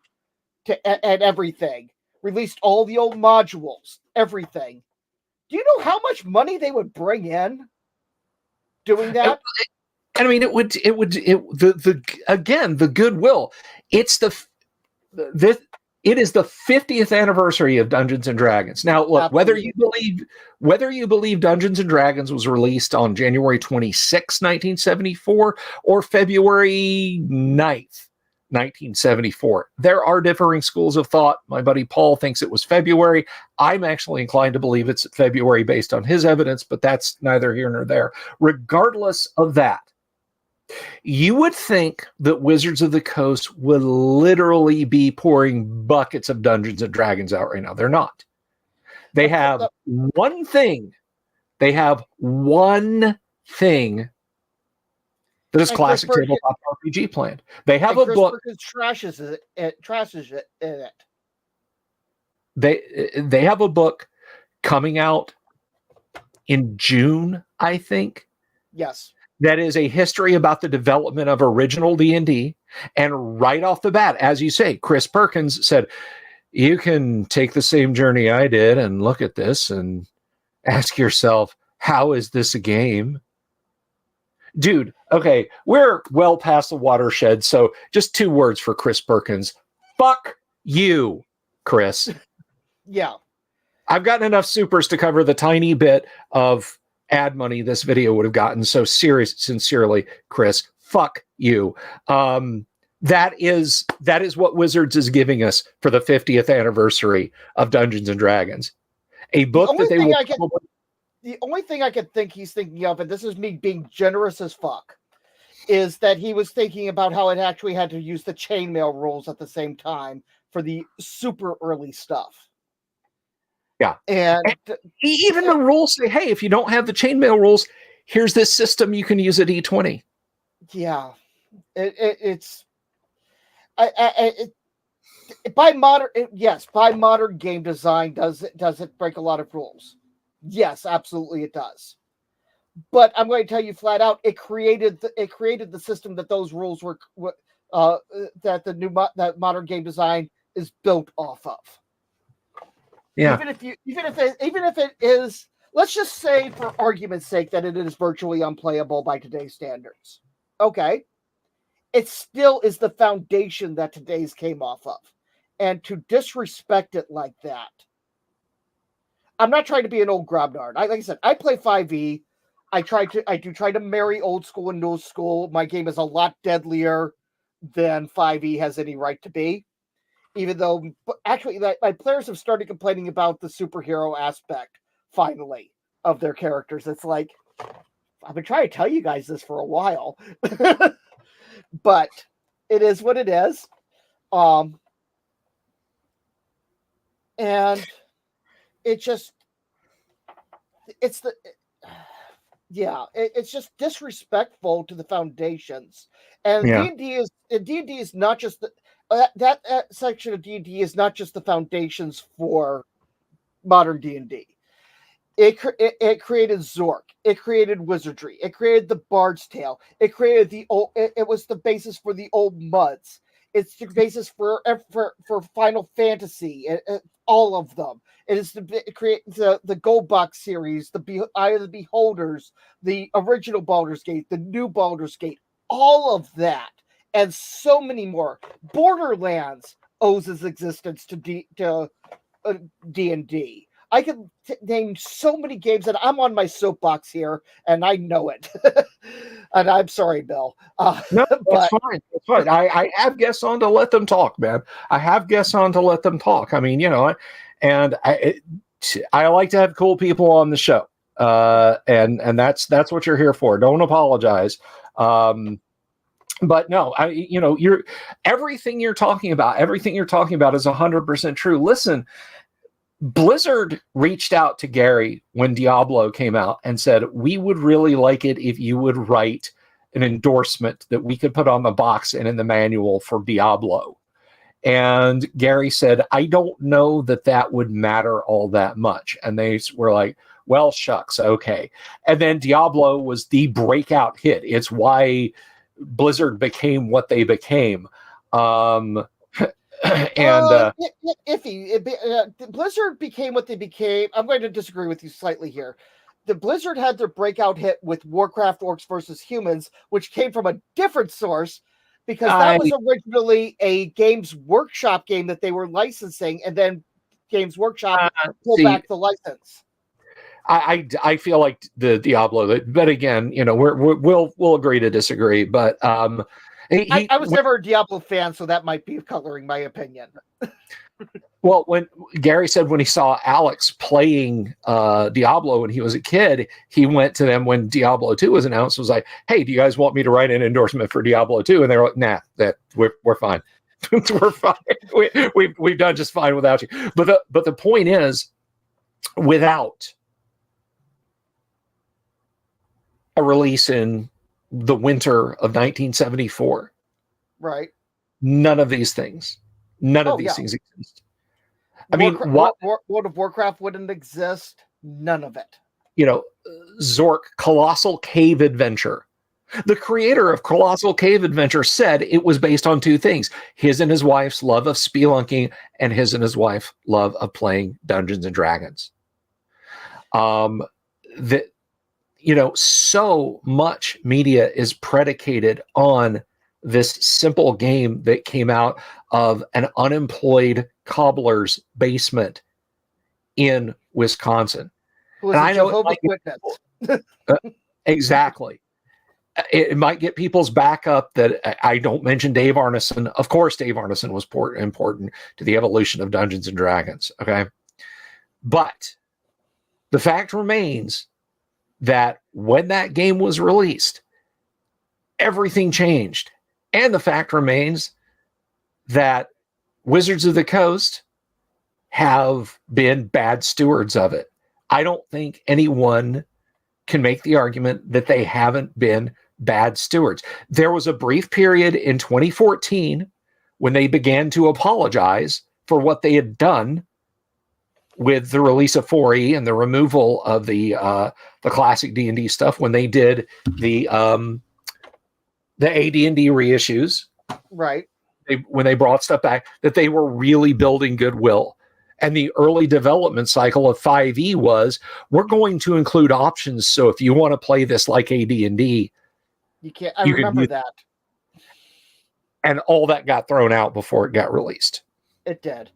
and everything, released all the old modules, everything. Do you know how much money they would bring in doing that? I mean, it would the goodwill. It is the 50th anniversary of Dungeons and Dragons. Now, look, Absolutely. whether you believe Dungeons and Dragons was released on January 26, 1974, or February 9th, 1974, there are differing schools of thought. My buddy Paul thinks it was February. I'm actually inclined to believe it's February based on his evidence, but that's neither here nor there. Regardless of that, you would think that Wizards of the Coast would literally be pouring buckets of Dungeons and Dragons out right now. They're not. They have one thing. They have one thing that is classic tabletop RPG planned. They have a book. Trashes it in it. They have a book coming out in June, I think. Yes. That is a history about the development of original D&D. And right off the bat, as you say, Chris Perkins said, you can take the same journey I did and look at this and ask yourself, how is this a game? Dude, okay, we're well past the watershed, so just 2 words for Chris Perkins. Fuck you, Chris. Yeah. I've gotten enough supers to cover the tiny bit of ad money this video would have gotten. So sincerely, Chris, fuck you. That is what Wizards is giving us for the 50th anniversary of Dungeons and Dragons. A book that they will probably... The only thing I could think he's thinking of, and this is me being generous as fuck, is that he was thinking about how it actually had to use the chainmail rules at the same time for the super early stuff. Yeah. And even the rules say, hey, if you don't have the chainmail rules, here's this system you can use at E20. Yeah. By modern game design, does it break a lot of rules? Yes, absolutely it does. But I'm going to tell you flat out, it created the system that those rules were that modern game design is built off of. Yeah. Even if it is, let's just say for argument's sake that it is virtually unplayable by today's standards. Okay. It still is the foundation that today's came off of. And to disrespect it like that, I'm not trying to be an old grognard. Like I said, I play 5e. I do try to marry old school and new school. My game is a lot deadlier than 5e has any right to be. Even though, actually, my players have started complaining about the superhero aspect, finally, of their characters. It's like, I've been trying to tell you guys this for a while. But it is what it is. And it's just it's just disrespectful to the foundations. And Yeah. D&D is not just that section of D&D is not just the foundations for modern D&D. It created Zork. It created wizardry. It created the Bard's Tale. It created it was the basis for the old Muds. It's the basis for Final Fantasy. All of them. It creates the Gold Box series, the Eye of the Beholders, the original Baldur's Gate, the new Baldur's Gate, all of that, and so many more. Borderlands owes its existence to D&D. I can name so many games, and I'm on my soapbox here, and I know it. And I'm sorry, Bill. No, that's fine. That's fine. I have guests on to let them talk, man. I have guests on to let them talk. I mean, and I like to have cool people on the show, and that's what you're here for. Don't apologize. But no, everything you're talking about is 100% true. Listen. Blizzard reached out to Gary when Diablo came out and said, we would really like it if you would write an endorsement that we could put on the box and in the manual for Diablo. And Gary said, I don't know that would matter all that much. And they were like, well, shucks, okay. And then Diablo was the breakout hit. It's why Blizzard became what they became. Blizzard became what they became. I'm going to disagree with you slightly here. The Blizzard had their breakout hit with Warcraft Orcs versus Humans, which came from a different source, because that was originally a Games Workshop game that they were licensing, and then Games Workshop pulled back the license. I feel like the Diablo, but again, we'll agree to disagree. But I was never a Diablo fan, so that might be coloring my opinion. Well, when Gary said when he saw Alex playing Diablo when he was a kid, he went to them when Diablo 2 was announced, was like, hey, do you guys want me to write an endorsement for Diablo 2? And they're like, nah, we're fine. We're fine. We've done just fine without you. But the point is, without a release in the winter of 1974, right? None of these things things exist. I mean, World of Warcraft wouldn't exist. None of it. Zork, Colossal Cave Adventure. The creator of Colossal Cave Adventure said it was based on two things: his and his wife's love of spelunking and his and his wife's love of playing Dungeons and Dragons. So much media is predicated on this simple game that came out of an unemployed cobbler's basement in Wisconsin. Who is a Jehovah's Witness. Exactly. It might get people's back up that I don't mention Dave Arneson. Of course, Dave Arneson was important to the evolution of Dungeons and Dragons. Okay. But the fact remains that when that game was released, everything changed. And the fact remains that Wizards of the Coast have been bad stewards of it. I don't think anyone can make the argument that they haven't been bad stewards. There was a brief period in 2014 when they began to apologize for what they had done with the release of 4E and the removal of the classic D&D stuff, when they did the AD&D reissues, right? When they brought stuff back, that they were really building goodwill. And the early development cycle of 5E was, we're going to include options. So if you want to play this like AD&D, you can't. I remember that. And all that got thrown out before it got released. It did.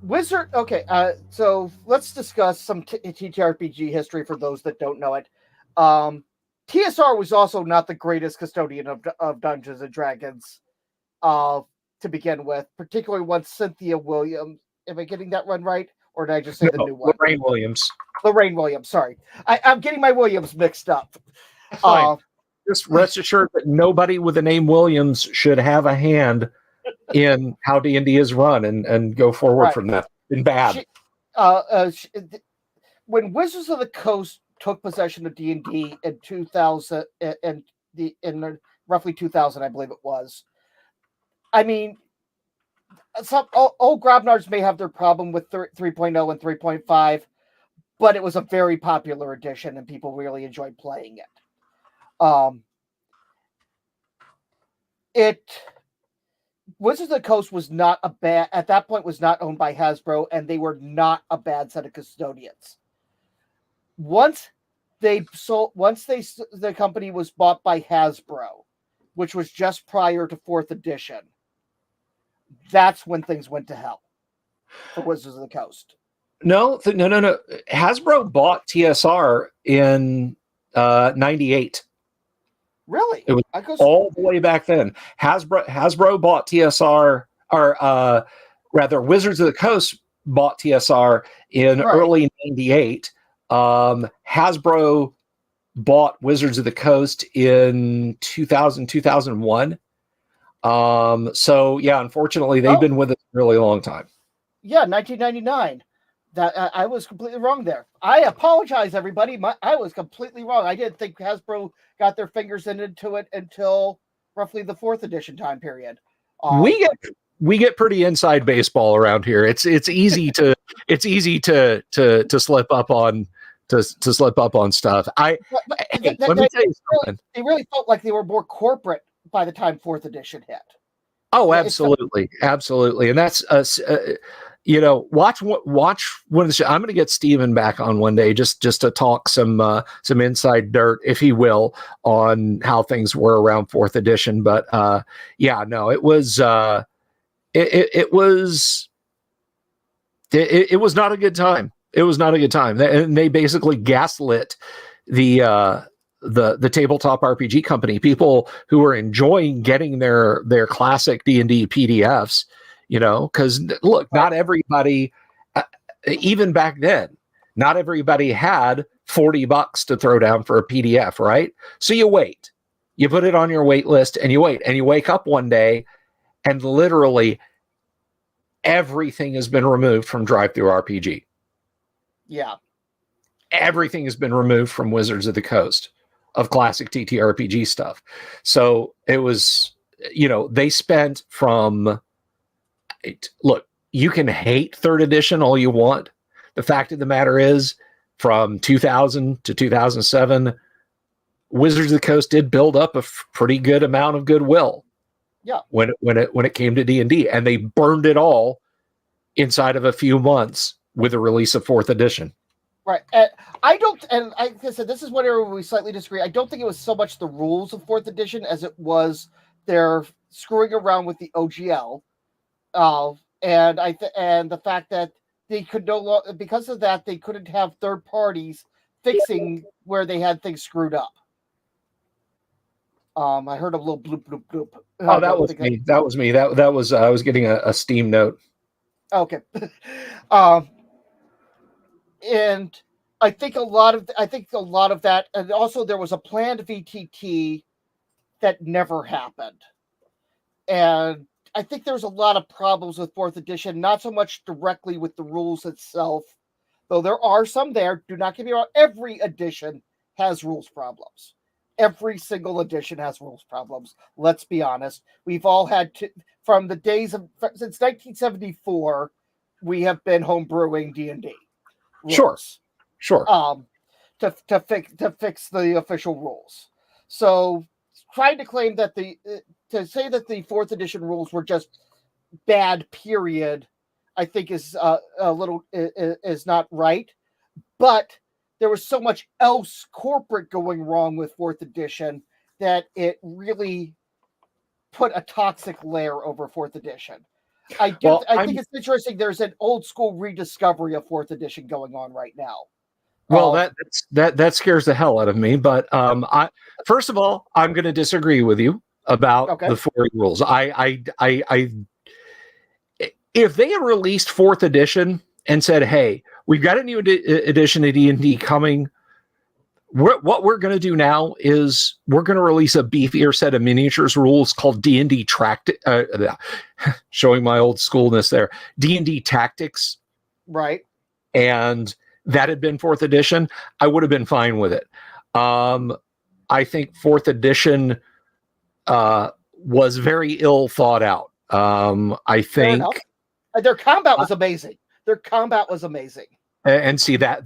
Wizard. Okay, so let's discuss some TTRPG history for those that don't know it. TSR was also not the greatest custodian of Dungeons and Dragons uh, to begin with, particularly once Cynthia Williams. Am I getting that one right, or did I just say the No, new one? Lorraine Williams. Lorraine Williams. Sorry, I'm getting my Williams mixed up. That's fine. Just rest assured that nobody with the name Williams should have a hand in how D&D is run, and go forward from that. Been bad. When Wizards of the Coast took possession of D&D in 2000, in roughly 2000, I believe it was. I mean, some old Grobnards may have their problem with 3.0 and 3.5, but it was a very popular edition, and people really enjoyed playing it. Wizards of the Coast was not at that point was not owned by Hasbro, and they were not a bad set of custodians. Once the company was bought by Hasbro, which was just prior to 4th edition, that's when things went to hell for Wizards of the Coast. No. Hasbro bought TSR in 98. Really? It was all the way back then. Hasbro bought TSR, or rather, Wizards of the Coast bought TSR in early 98. Hasbro bought Wizards of the Coast in 2000, 2001. So yeah, unfortunately, they've been with us a really long time. Yeah, 1999. That I was completely wrong there. I apologize, everybody. I was completely wrong. I didn't think Hasbro got their fingers into it until roughly the 4th edition time period. We get pretty inside baseball around here. It's easy to slip up on slip up on stuff. Let me tell you something. They really felt like they were more corporate by the time 4th edition hit. Oh, absolutely, absolutely, and that's watch when I'm going to get Steven back on one day just to talk some inside dirt, if he will, on how things were around 4th edition. But it was it was not a good time. It was not a good time, and they basically gaslit the tabletop RPG company, people who were enjoying getting their classic D&D PDFs, because look, not everybody, even back then, not everybody had $40 to throw down for a PDF, right? So you wait, you put it on your wait list, and you wait, and you wake up one day, and literally everything has been removed from DriveThruRPG. Yeah. Everything has been removed from Wizards of the Coast of classic TTRPG stuff. So it was, they spent from, look, you can hate 3rd edition all you want. The fact of the matter is, from 2000 to 2007, Wizards of the Coast did build up a pretty good amount of goodwill. Yeah. When it came to D&D, and they burned it all inside of a few months with the release of 4th edition. Right. And like I said, this is where we slightly disagree. I don't think it was so much the rules of 4th edition as it was their screwing around with the OGL. And the fact that they could no longer, because of that, they couldn't have third parties fixing where they had things screwed up. I heard a little bloop, bloop, bloop. Oh, that was me. That was me. That was, I was getting a Steam note. Okay. And I think a lot of that, and also there was a planned VTT that never happened. And I think there's a lot of problems with 4th edition, not so much directly with the rules itself, though there are some there. Do not get me wrong. Every edition has rules problems. Every single edition has rules problems. Let's be honest. We've all had to, from the days of, since 1974, we have been homebrewing D&D. Rules. Sure. To fix the official rules. So trying to claim that to say that the 4th edition rules were just bad, period, I think is is not right. But there was so much else corporate going wrong with 4th edition that it really put a toxic layer over 4th edition. I think it's interesting. There's an old school rediscovery of 4th edition going on right now. Well, that scares the hell out of me. But first of all, I'm going to disagree with you about the 4 rules. If they had released 4th edition and said, "Hey, we've got a new edition of D&D coming. What we're going to do now is we're going to release a beefier set of miniatures rules called D&D showing my old schoolness there, D&D Tactics." Right. And that had been 4th edition, I would have been fine with it. I think 4th edition was very ill thought out. I think their combat was amazing. And see that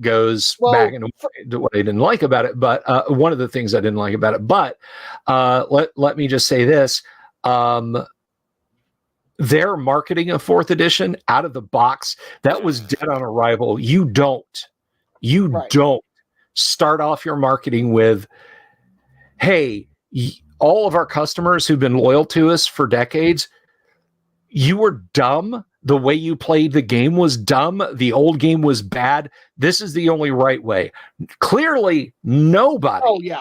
goes back into what I didn't like about it. But one of the things I didn't like about it. But let me just say this. Their marketing of 4th edition out of the box, that was dead on arrival. You don't start off your marketing with, "Hey, all of our customers who've been loyal to us for decades, you were dumb. The way you played the game was dumb. The old game was bad. This is the only right way." Clearly, nobody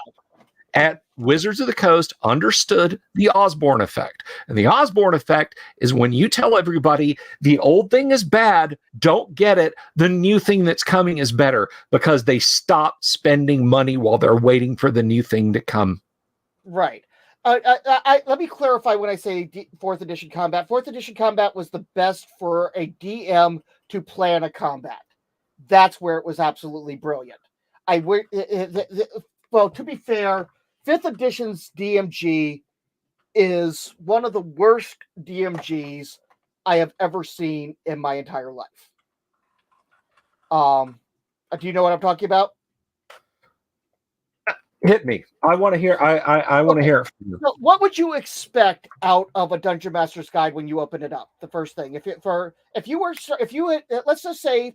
at Wizards of the Coast understood the Osborne effect. And the Osborne effect is when you tell everybody the old thing is bad, don't get it, the new thing that's coming is better, because they stop spending money while they're waiting for the new thing to come. Right. Let me clarify when I say 4th edition combat. 4th edition combat was the best for a DM to plan a combat. That's where it was absolutely brilliant. Well, to be fair, 5th edition's DMG is one of the worst DMGs I have ever seen in my entire life. Do you know what I'm talking about? Hit me. I want to hear. I want to hear it from you. So what would you expect out of a Dungeon Master's Guide when you open it up? The first thing, let's just say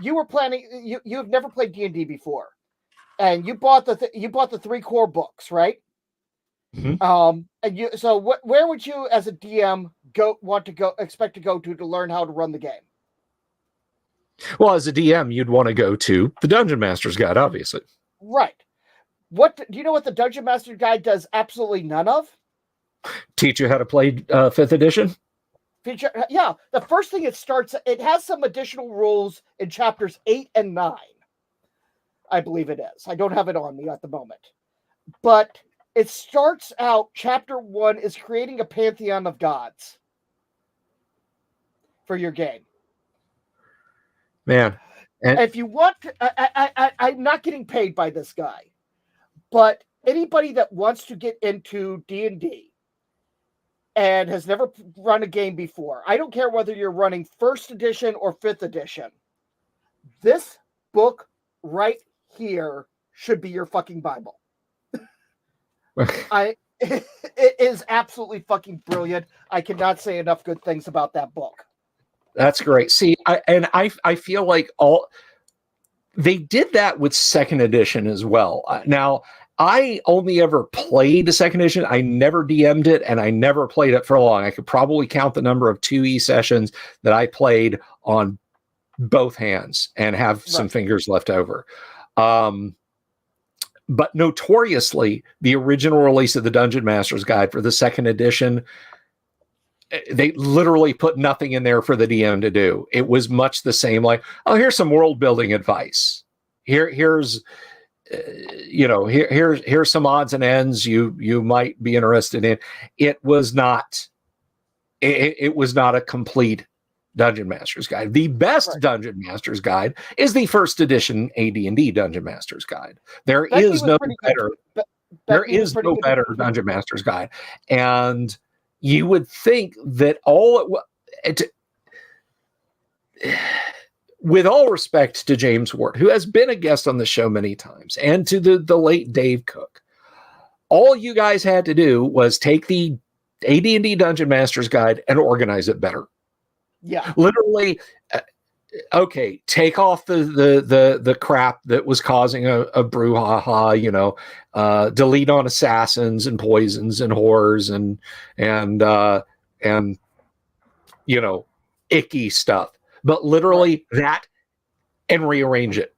you were planning, you have never played D&D before, and you bought the 3 core books, right? Mm-hmm. Where would you, as a DM, expect to go to learn how to run the game? Well, as a DM, you'd want to go to the Dungeon Master's Guide, obviously. Right. What do you know what the Dungeon Master Guide does absolutely none of? Teach you how to play 5th edition? Yeah. The first thing it has some additional rules in chapters 8 and 9. I believe it is. I don't have it on me at the moment. But it starts out, chapter 1 is creating a pantheon of gods for your game. Man. And if you want, I'm not getting paid by this guy. But anybody that wants to get into D&D and has never run a game before, I don't care whether you're running 1st edition or 5th edition, this book right here should be your fucking Bible. It is absolutely fucking brilliant. I cannot say enough good things about that book. That's great. See, I feel like they did that with 2nd edition as well. Now, I only ever played the 2nd edition. I never DM'd it, and I never played it for long. I could probably count the number of 2E sessions that I played on both hands and have some fingers left over. But notoriously, the original release of the Dungeon Master's Guide for the 2nd edition, they literally put nothing in there for the DM to do. It was much the same, like, oh, here's some world building advice. Here's some odds and ends you might be interested in. It was not a complete Dungeon Master's Guide. The best Dungeon Master's Guide is the 1st edition AD&D Dungeon Master's Guide. There is no better Dungeon Master's Guide. And you would think that with all respect to James Ward, who has been a guest on the show many times, and to the late Dave Cook, all you guys had to do was take the AD&D Dungeon Master's Guide and organize it better. Yeah. Literally, okay, take off the crap that was causing a brouhaha, delete on assassins and poisons and horrors and icky stuff. But literally that and rearrange it.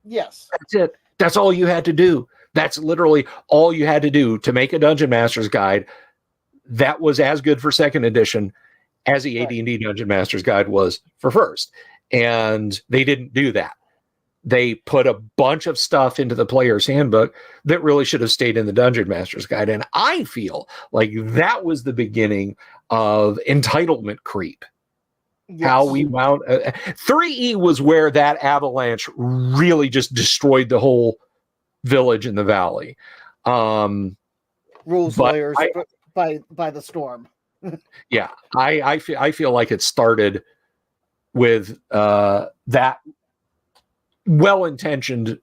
Yes. That's it. That's all you had to do. That's literally all you had to do to make a Dungeon Master's Guide that was as good for second edition as the AD&D Dungeon Master's Guide was for first. And they didn't do that. They put a bunch of stuff into the player's handbook that really should have stayed in the Dungeon Master's Guide. And I feel like that was the beginning of entitlement creep. Yes. How we wound 3E was where that avalanche really just destroyed the whole village in the valley. Rules lawyers by the storm. Yeah, I feel like it started with that well-intentioned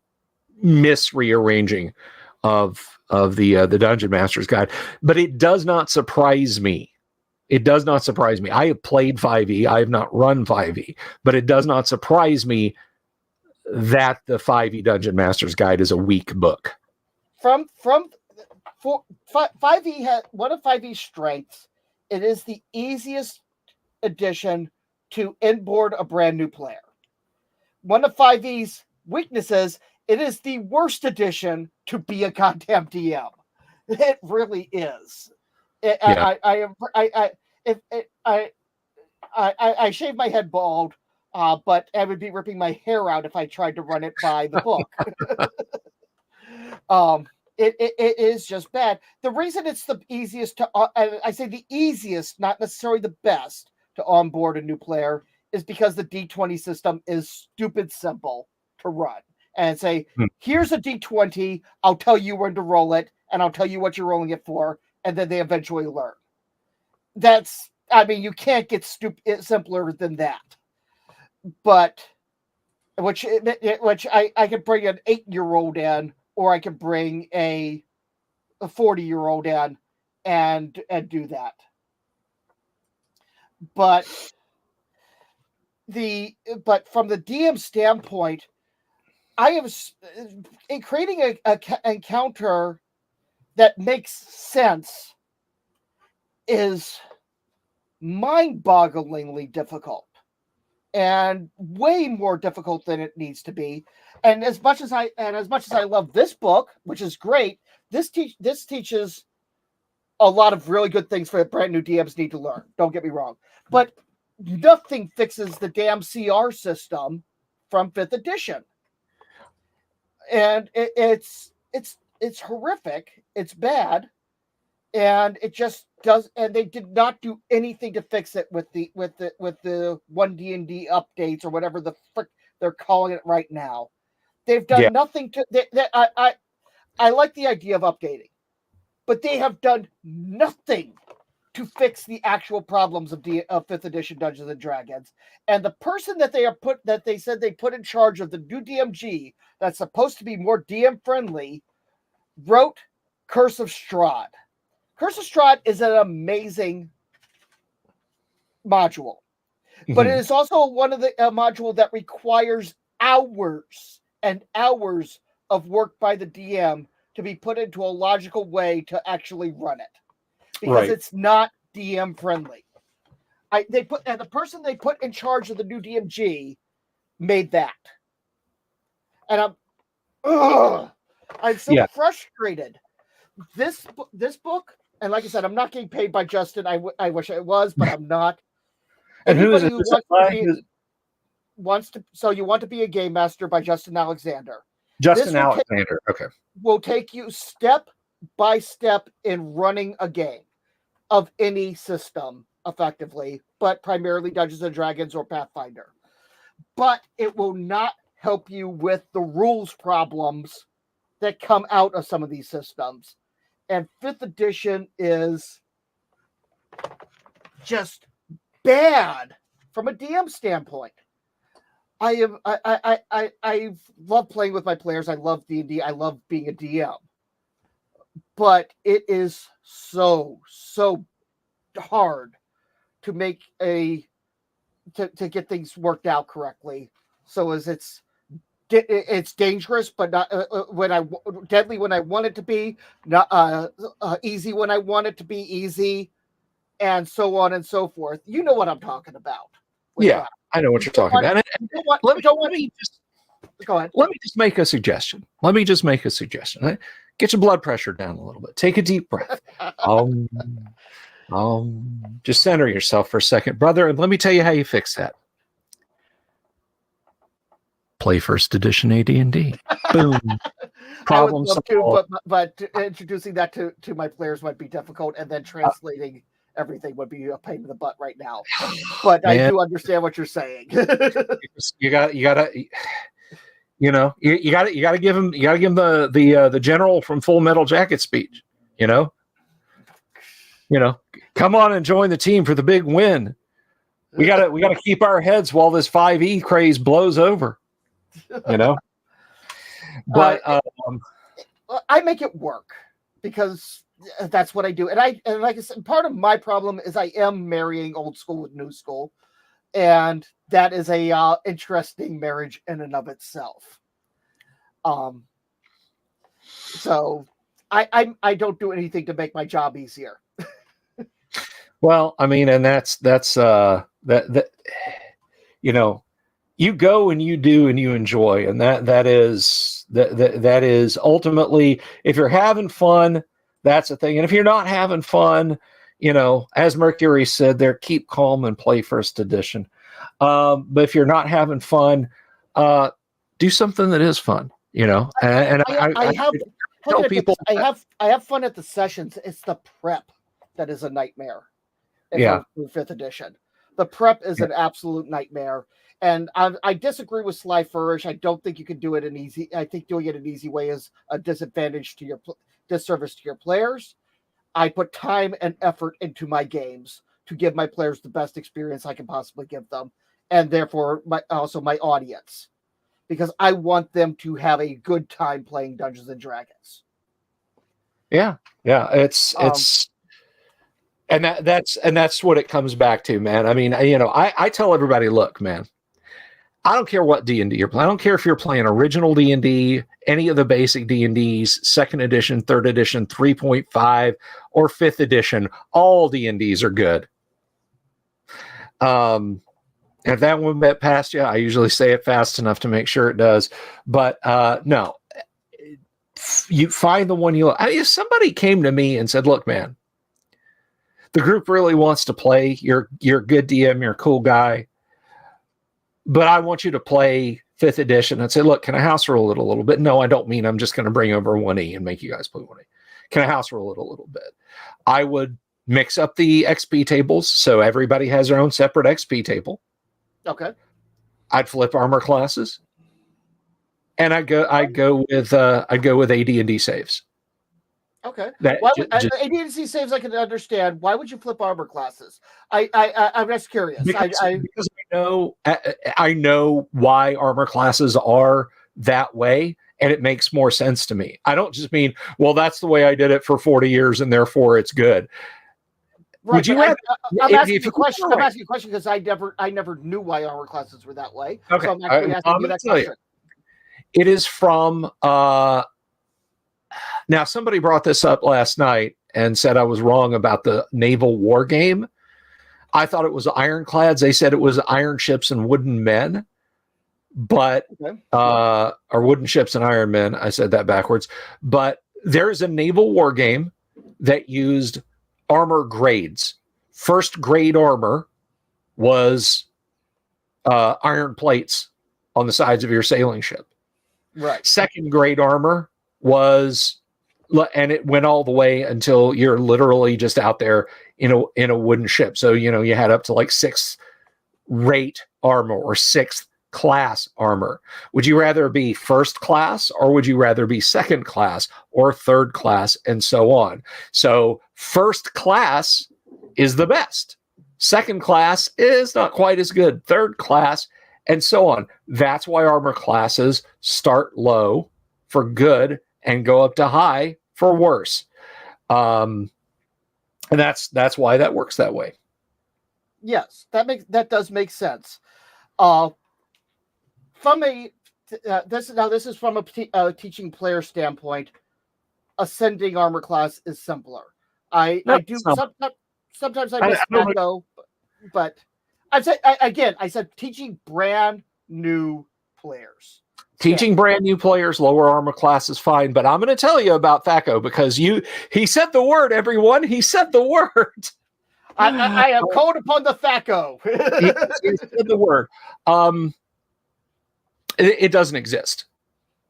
misrearranging of the Dungeon Master's Guide, but it does not surprise me. It does not surprise me. I have played 5e. I have not run 5e, but it does not surprise me that the 5e Dungeon Master's Guide is a weak book. 5e has one of 5e's strengths. It is the easiest edition to inboard a brand new player. One of 5e's weaknesses, it is the worst edition to be a goddamn DM. It really is. I shave my head bald, but I would be ripping my hair out if I tried to run it by the book. It is just bad. The reason it's the easiest to, I say the easiest, not necessarily the best, to onboard a new player is because the D20 system is stupid simple to run. And say, here's a D20, I'll tell you when to roll it, and I'll tell you what you're rolling it for, and then they eventually learn. You can't get simpler than that. But, which I could bring an 8-year-old in, or I could bring a 40-year-old in and do that. But from the DM standpoint, I am in creating a encounter that makes sense is mind-bogglingly difficult and way more difficult than it needs to be. And as much as I love this book, which is great, this teaches a lot of really good things for brand new DMs need to learn. Don't get me wrong, but nothing fixes the damn CR system from 5th edition, and it's horrific. It's bad, and it just does. And they did not do anything to fix it with the 1D&D updates or whatever the frick they're calling it right now. They've done nothing to. I like the idea of updating, but they have done nothing to fix the actual problems of 5th edition Dungeons and Dragons. And the person that they said they put in charge of the new DMG that's supposed to be more DM friendly wrote Curse of Strahd. Curse of Strahd is an amazing module, but it is also one of the module that requires hours and hours of work by the DM to be put into a logical way to actually run it, because it's not DM friendly. The person they put in charge of the new DMG made that, and I'm so frustrated. This book, and like I said, I'm not getting paid by Justin. I wish I was, but I'm not. And who is it? So You Want to Be a Game Master by Justin Alexander. Justin Alexander. Okay. Will take you step by step in running a game of any system effectively, but primarily Dungeons and Dragons or Pathfinder. But it will not help you with the rules problems that come out of some of these systems. And 5th edition is just bad from a DM standpoint. I love playing with my players. I love D&D. I love being a DM. But it is so hard to make a to get things worked out correctly. So as it's dangerous, but not deadly when I want it to be, not easy when I want it to be easy, and so on and so forth. You know what I'm talking about. Yeah, I know what you're talking about. Let me just go ahead. Let me just make a suggestion. Get your blood pressure down a little bit. Take a deep breath. Just center yourself for a second, brother, and let me tell you how you fix that. Play first edition AD&D. Boom. Problem solved. But introducing that to my players might be difficult, and then translating everything would be a pain in the butt right now. But man, I do understand what you're saying. you gotta give him the general from Full Metal Jacket speech. Come on and join the team for the big win. We gotta keep our heads while this 5e craze blows over. But I make it work because that's what I do. And like I said, part of my problem is I am marrying old school with new school, and that is a interesting marriage in and of itself. So I don't do anything to make my job easier. Well, I mean, and that's you go and you do and you enjoy, and that is ultimately, if you're having fun, that's a thing. And if you're not having fun, as Mercury said there, keep calm and play first edition. But if you're not having fun, do something that is fun. I tell people I have fun at the sessions. It's the prep that is a nightmare. Through 5th edition, the prep is an absolute nightmare. And I disagree with Sly Furish. I don't think you can do it I think doing it an easy way is a disadvantage to disservice to your players. I put time and effort into my games to give my players the best experience I can possibly give them, and therefore also my audience, because I want them to have a good time playing Dungeons and Dragons. Yeah, it's and that's what it comes back to, man. I mean, I tell everybody, look, man, I don't care what D&D you're playing. I don't care if you're playing original D&D, any of the basic D&Ds, 2nd edition, 3rd edition, 3.5, or 5th edition. All D&Ds are good. If that one bit past you, I usually say it fast enough to make sure it does. But no, you find the one you like. If somebody came to me and said, look, man, the group really wants to play. You're a good DM. You're a cool guy. But I want you to play 5th edition. I'd say, look, can I house rule it a little bit? No, I don't mean I'm just going to bring over 1E and make you guys play 1E. Can I house rule it a little bit? I would mix up the XP tables so everybody has their own separate XP table. Okay. I'd flip armor classes, and I'd go with AD&D saves. Okay. AD&D saves I can understand. Why would you flip armor classes? I'm just curious. Because I know why armor classes are that way, and it makes more sense to me. I don't just mean, well, that's the way I did it for 40 years, and therefore it's good. Right, would you? I'm asking you a question. I'm asking you a question because I never knew why armor classes were that way. Okay. So I'm actually asking you that question. It is from. Now, somebody brought this up last night and said I was wrong about the naval war game. I thought it was ironclads. They said it was iron ships and wooden men, but or wooden ships and iron men. I said that backwards. But there is a naval war game that used armor grades. 1st grade armor was iron plates on the sides of your sailing ship. Right. 2nd grade armor was, and it went all the way until you're literally just out there in a wooden ship. So, you had up to like 6th rate armor or 6th class armor. Would you rather be 1st class, or would you rather be 2nd class or 3rd class, and so on? So 1st class is the best. 2nd class is not quite as good. 3rd class, and so on. That's why armor classes start low for good and go up to high for worse. And that's why that works that way. Yes, that does make sense. From a this is from a teaching player standpoint. Ascending armor class is simpler. I do sometimes I miss Thaco, but I said teaching brand new players. Teaching brand new players lower armor class is fine, but I'm going to tell you about Thaco because he said the word, everyone. He said the word. I have called upon the Thaco. he said the word. It doesn't exist.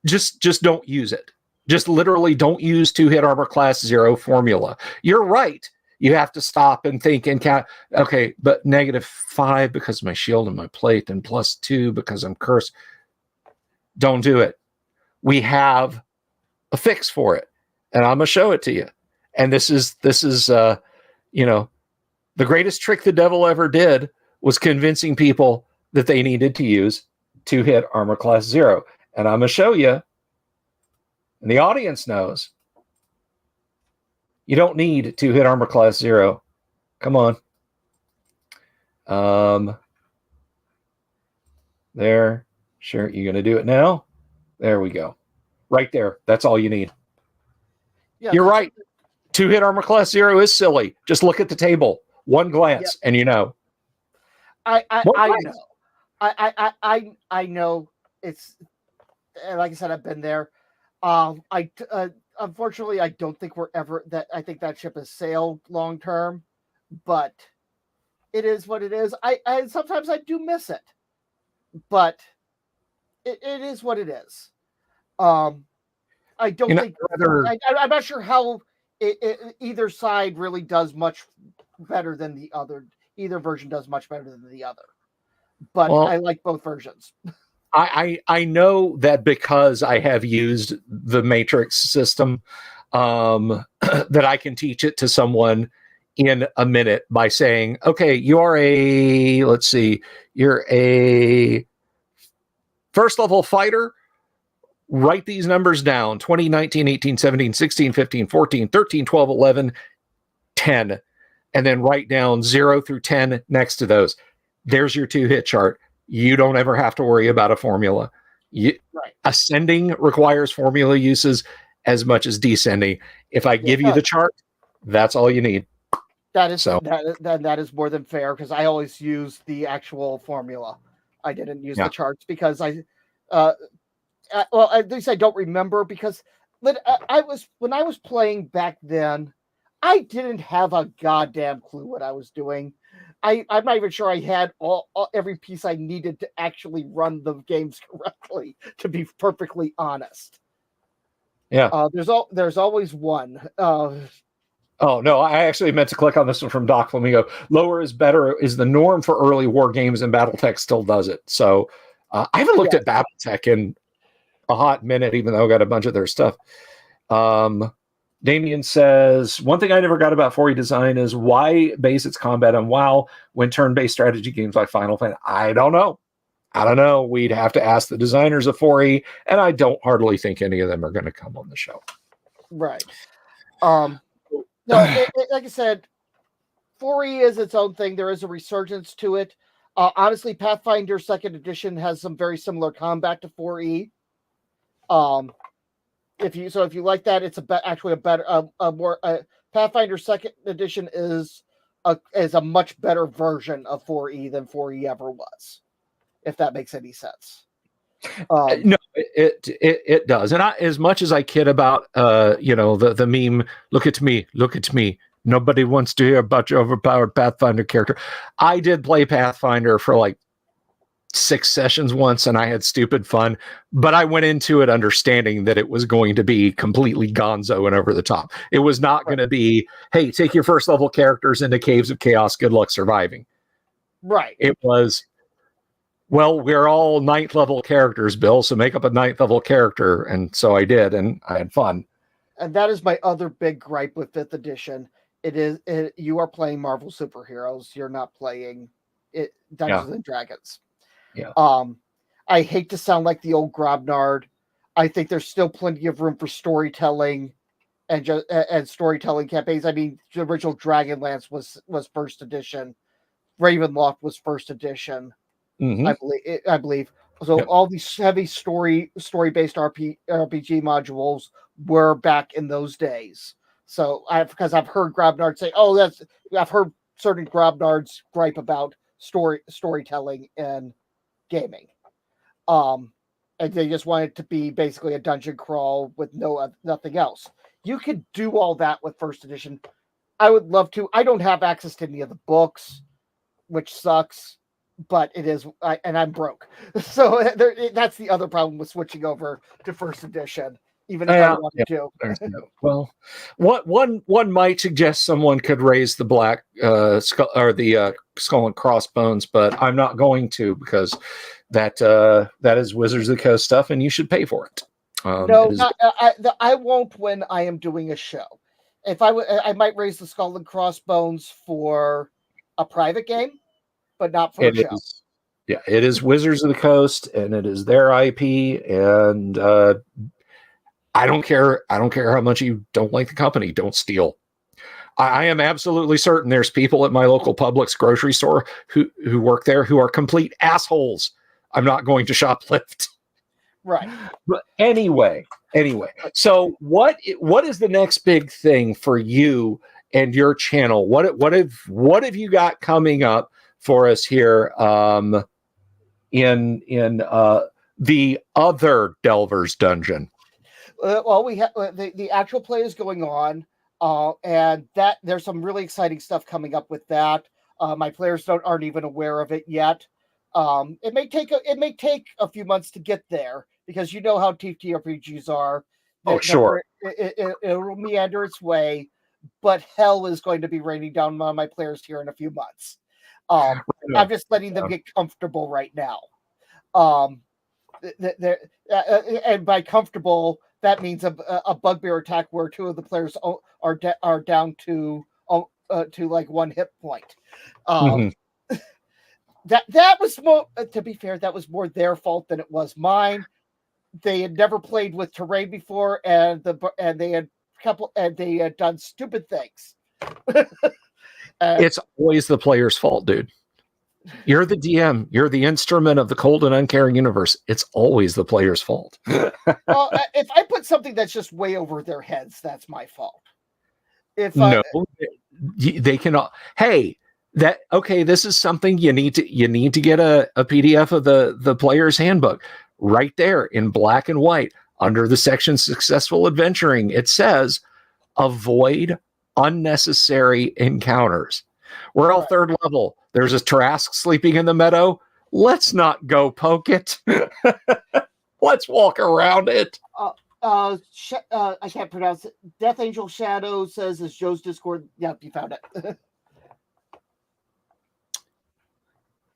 Just don't use it. Just literally don't use 2-hit armor class 0 formula. You're right. You have to stop and think and count. Okay, but -5 because of my shield and my plate, and +2 because I'm cursed. Don't do it. We have a fix for it, and I'm gonna show it to you. And this is the greatest trick the devil ever did was convincing people that they needed to use 2-hit armor class 0. And I'm gonna show you, and the audience knows, you don't need 2-hit armor class 0. Come on. There. Sure, you're gonna do it now. There we go. Right there. That's all you need. Yeah, you're right. 2-hit armor class 0 is silly. Just look at the table. One glance, and you know. I know. I know. It's like I said, I've been there. Unfortunately, I don't think we're ever that. I think that ship has sailed long term, but it is what it is. I sometimes I do miss it, but it is what it is. I don't think I'm not sure how either side really does much better than the other. Either version does much better than the other, but I like both versions. I know that because I have used the Matrix system, that I can teach it to someone in a minute by saying, okay, you're a first level fighter. Write these numbers down: 20, 19, 18, 17, 16, 15, 14, 13, 12, 11, 10. And then write down 0 through 10 next to those. There's your 2-hit chart. You don't ever have to worry about a formula. Ascending requires formula uses as much as descending. If I give you the chart, that's all you need. That is more than fair, because I always use the actual formula. I didn't use the charts because well, at least I don't remember, because when I was playing back then, I didn't have a goddamn clue what I was doing. I'm not even sure I had every piece I needed to actually run the games correctly, to be perfectly honest. Yeah. There's always one. Oh, no, I actually meant to click on this one from Doc Flamingo. Lower is better is the norm for early war games, and Battletech still does it. So I haven't looked at Battletech in a hot minute, even though I got a bunch of their stuff. Damien says, one thing I never got about 4E design is why base its combat on WoW when turn-based strategy games like Final Fantasy. I don't know. We'd have to ask the designers of 4E, and I don't hardly think any of them are going to come on the show. Right. No, like I said, 4E is its own thing. There is a resurgence to it. Honestly, Pathfinder 2nd Edition has some very similar combat to 4E. If you like that, it's actually a better, more Pathfinder 2nd Edition is a much better version of 4E than 4E ever was, if that makes any sense. No, it does. And as much as I kid about the meme, look at me, nobody wants to hear about your overpowered Pathfinder character. I did play Pathfinder for like 6 sessions once, and I had stupid fun, but I went into it understanding that it was going to be completely gonzo and over the top. It was not going to be, hey, take your first level characters into caves of chaos, good luck surviving. Right. It was, well, we're all 9th level characters, Bill, so make up a 9th level character. And so I did, and I had fun. And that is my other big gripe with 5th edition. You are playing Marvel superheroes. You're not playing Dungeons and Dragons. Yeah. I hate to sound like the old Grobnard. I think there's still plenty of room for storytelling and storytelling campaigns. I mean, the original Dragonlance was 1st edition. Ravenloft was first edition. Mm-hmm. I believe. So Yep. all these heavy story-based RPG modules were back in those days. So because I've heard Grabnard say, "Oh, I've heard certain Grabnards gripe about storytelling in gaming." And they just want it to be basically a dungeon crawl with nothing else. You could do all that with first edition. I would love to. I don't have access to any of the books, which sucks, but it is, and I'm broke. So that's the other problem with switching over to first edition, even if I wanted to. Well, one might suggest someone could raise the black skull or the skull and crossbones, but I'm not going to because that is Wizards of the Coast stuff, and you should pay for it. No, I won't when I am doing a show. If I might raise the skull and crossbones for a private game, but not for a show. Yeah, it is Wizards of the Coast, and it is their IP, and I don't care. I don't care how much you don't like the company. Don't steal. I am absolutely certain there's people at my local Publix grocery store who work there who are complete assholes. I'm not going to shoplift. Right. But anyway. So what is the next big thing for you and your channel? What have you got coming up for us here in the other Delver's Dungeon? Well, we have the actual play is going on, and that there's some really exciting stuff coming up with that. My players aren't even aware of it yet. It may take a few months to get there because you know how TTRPGs are. Sure. It'll meander its way, but hell is going to be raining down on my players here in a few months. I'm just letting them get comfortable right now. And by comfortable, that means a bugbear attack where two of the players are down to like one hit point. That was more, to be fair, that was more their fault than it was mine. They had never played with terrain before, and they had done stupid things. It's always the player's fault, dude. You're the DM. You're the instrument of the cold and uncaring universe. It's always the player's fault. Well, if I put something that's just way over their heads, that's my fault. They cannot. Hey, this is something you need to get a PDF of the player's handbook right there in black and white under the section successful adventuring. It says avoid unnecessary encounters. We're all third level. There's a Tarrasque sleeping in the meadow. Let's not go poke it. Let's walk around it. I can't pronounce it. Death Angel Shadow says, "Is Joe's Discord?" Yep, you found it.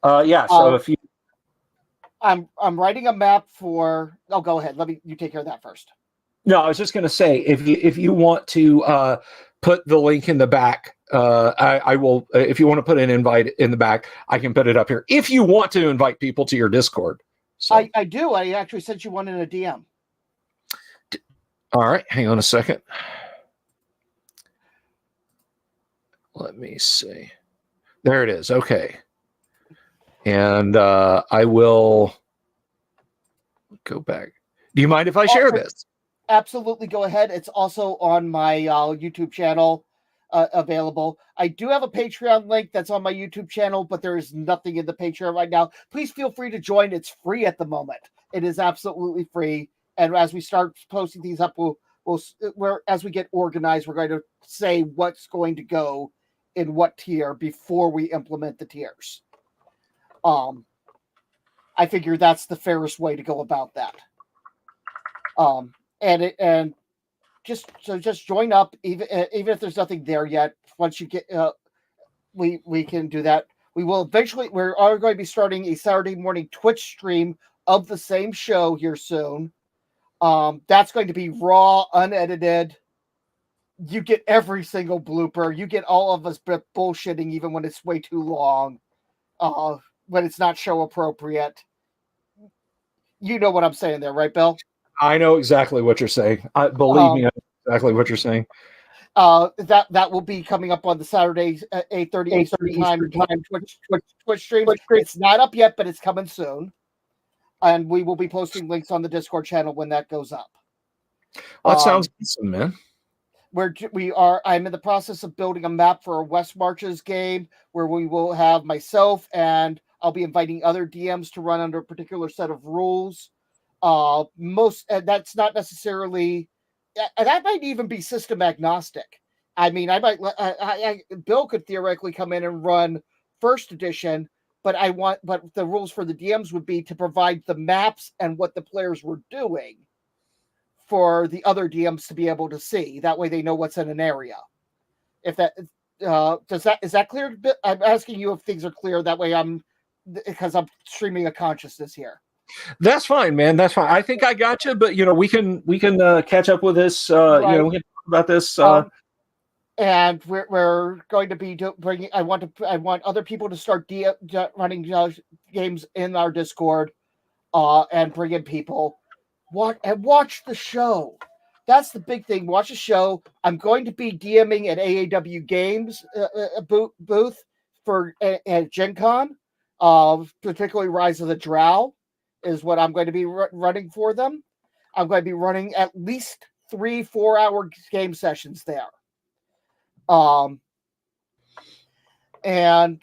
So if you, I'm writing a map for. Oh, go ahead. You take care of that first. No, I was just going to say if you want to put the link in the back, I will. If you want to put an invite in the back, I can put it up here. If you want to invite people to your Discord, so I do. I actually sent you one in a DM. All right, hang on a second. Let me see. There it is. Okay. And I will go back. Do you mind if I share this? Absolutely, go ahead. It's also on my YouTube channel available. I do have a Patreon link that's on my YouTube channel, but there is nothing in the Patreon right now. Please feel free to join. It's free at the moment. It is absolutely free. And as we start posting these up, as we get organized, we're going to say what's going to go in what tier before we implement the tiers. I figure that's the fairest way to go about that. And just join up, even if there's nothing there yet. Once you get, we can do that. We will eventually. We're going to be starting a Saturday morning Twitch stream of the same show here soon. That's going to be raw, unedited. You get every single blooper. You get all of us bullshitting, even when it's way too long. When it's not show appropriate. You know what I'm saying there, right, Bill? I know exactly what you're saying. Believe me, I know exactly what you're saying. That will be coming up on the Saturday 8:30 Eastern time Twitch stream. It's not up yet, but it's coming soon, and we will be posting links on the Discord channel when that goes up. Well, that sounds awesome, man. I'm in the process of building a map for a West Marches game where we will have myself, and I'll be inviting other DMs to run under a particular set of rules. That's not necessarily, and that might even be system agnostic. I mean, Bill could theoretically come in and run first edition, but the rules for the DMs would be to provide the maps and what the players were doing for the other DMs to be able to see. That way they know what's in an area. If that is that clear? I'm asking you if things are clear. That way because I'm streaming a consciousness here. That's fine, man. That's fine. I think I got you, but we can catch up with this. Right. We can talk about this. And we're going to be bringing. I want other people to start running games in our Discord, and bring in people. Watch the show. That's the big thing. Watch the show. I'm going to be DMing at AAW Games booth for at Gen Con, particularly Rise of the Drow is what I'm going to be running for them. I'm going to be running at least 3-4 hour game sessions there. And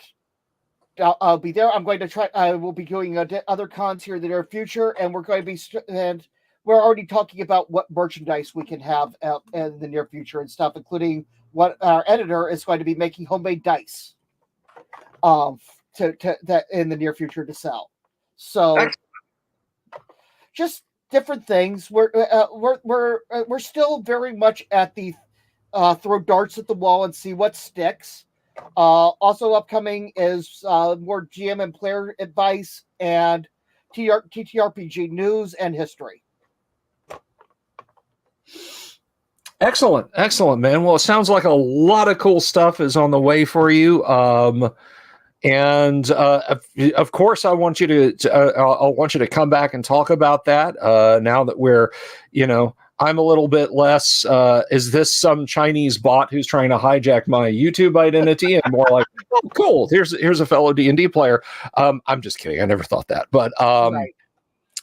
I'll be there. I'm going to try. I will be doing other cons here in the near future, and we're going to be and we're already talking about what merchandise we can have out in the near future and stuff, including what our editor is going to be making homemade dice, to that in the near future to sell. So, just different things. We're still very much at the throw darts at the wall and see what sticks. Also upcoming is more GM and player advice and TTRPG news and history. Excellent, man. Well, it sounds like a lot of cool stuff is on the way for you. And of course, I want you to come back and talk about that. Now that we're, I'm a little bit less. Is this some Chinese bot who's trying to hijack my YouTube identity? And more like, oh, cool. Here's a fellow D&D player. I'm just kidding. I never thought that. But right.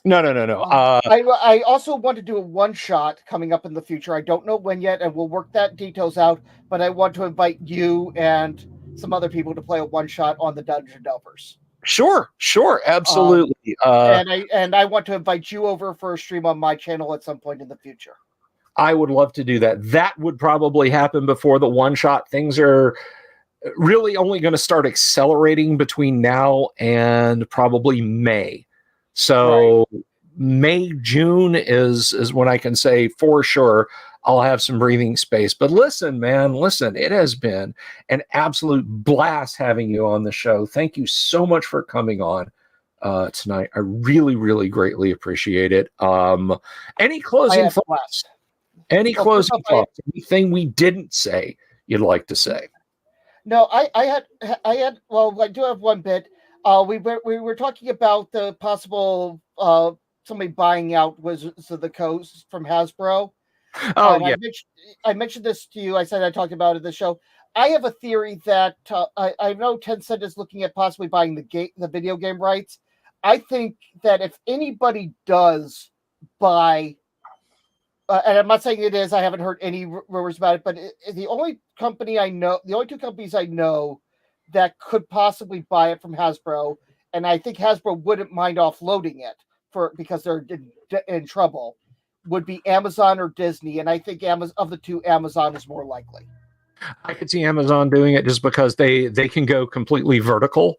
No. I also want to do a one-shot coming up in the future. I don't know when yet, and we'll work that details out. But I want to invite you and some other people to play a one-shot on the Dungeon Delvers. Sure, absolutely. And I want to invite you over for a stream on my channel at some point in the future. I would love to do that. That would probably happen before the one-shot. Things are really only going to start accelerating between now and probably May. So right. May, June is when I can say for sure I'll have some breathing space. But listen, it has been an absolute blast having you on the show. Thank you so much for coming on tonight. I really, really greatly appreciate it. Any closing thoughts? Anything we didn't say you'd like to say? No, I had. Well, I do have one bit. We were talking about the possible somebody buying out Wizards of the Coast from Hasbro. Oh, yeah. I mentioned this to you. I said I talked about it in the show. I have a theory that I know Tencent is looking at possibly buying the video game rights. I think that if anybody does buy, and I'm not saying it is, I haven't heard any rumors about it, but the only two companies I know that could possibly buy it from Hasbro, and I think Hasbro wouldn't mind offloading it because they're in trouble, would be Amazon or Disney, and I think of the two, Amazon is more likely. I could see Amazon doing it just because they can go completely vertical.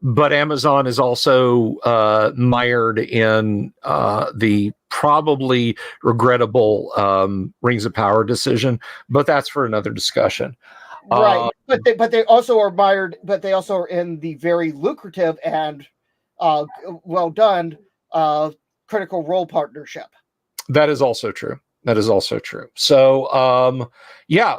But Amazon is also mired in the probably regrettable Rings of Power decision, but that's for another discussion. Right, but they also are mired, but they also are in the very lucrative and well done Critical Role partnership. That is also true. So,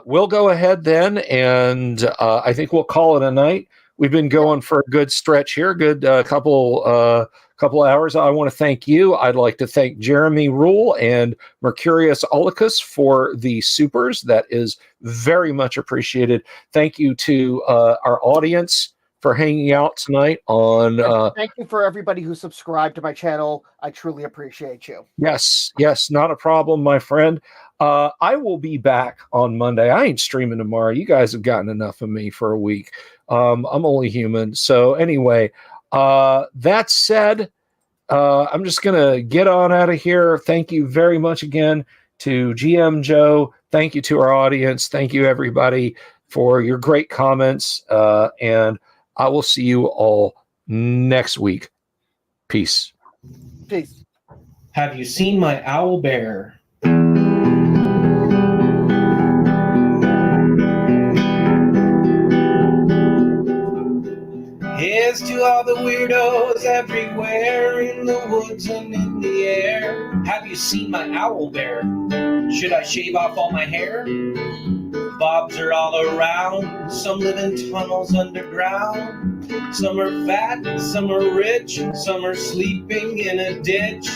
we'll go ahead then, and I think we'll call it a night. We've been going for a good stretch here, couple couple of hours. I want to thank you. I'd like to thank Jeremy Rule and Mercurius Olicus for the supers. That is very much appreciated. Thank you to our audience for hanging out tonight on. Thank you for everybody who subscribed to my channel. I truly appreciate you. Yes, not a problem, my friend. I will be back on Monday. I ain't streaming tomorrow. You guys have gotten enough of me for a week. I'm only human. So anyway, that said, I'm just going to get on out of here. Thank you very much again to GM Joe. Thank you to our audience. Thank you, everybody, for your great comments. And I will see you all next week. Peace. Peace. Have you seen my owl bear? Here's to all the weirdos everywhere in the woods and in the air. Have you seen my owl bear? Should I shave off all my hair? Bobs are all around. Some live in tunnels underground. Some are fat, some are rich, some are sleeping in a ditch.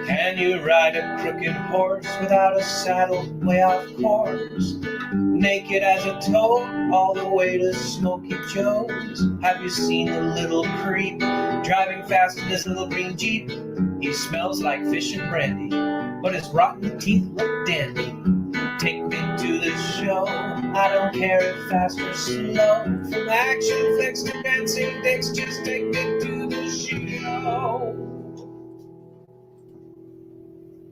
Can you ride a crooked horse without a saddle way off course? Naked as a toad all the way to Smoky Joe's. Have you seen the little creep driving fast in his little green Jeep? He smells like fish and brandy, but his rotten teeth look dandy. Take me to the show, I don't care if fast or slow. From action flicks to dancing dicks, just take me to the show.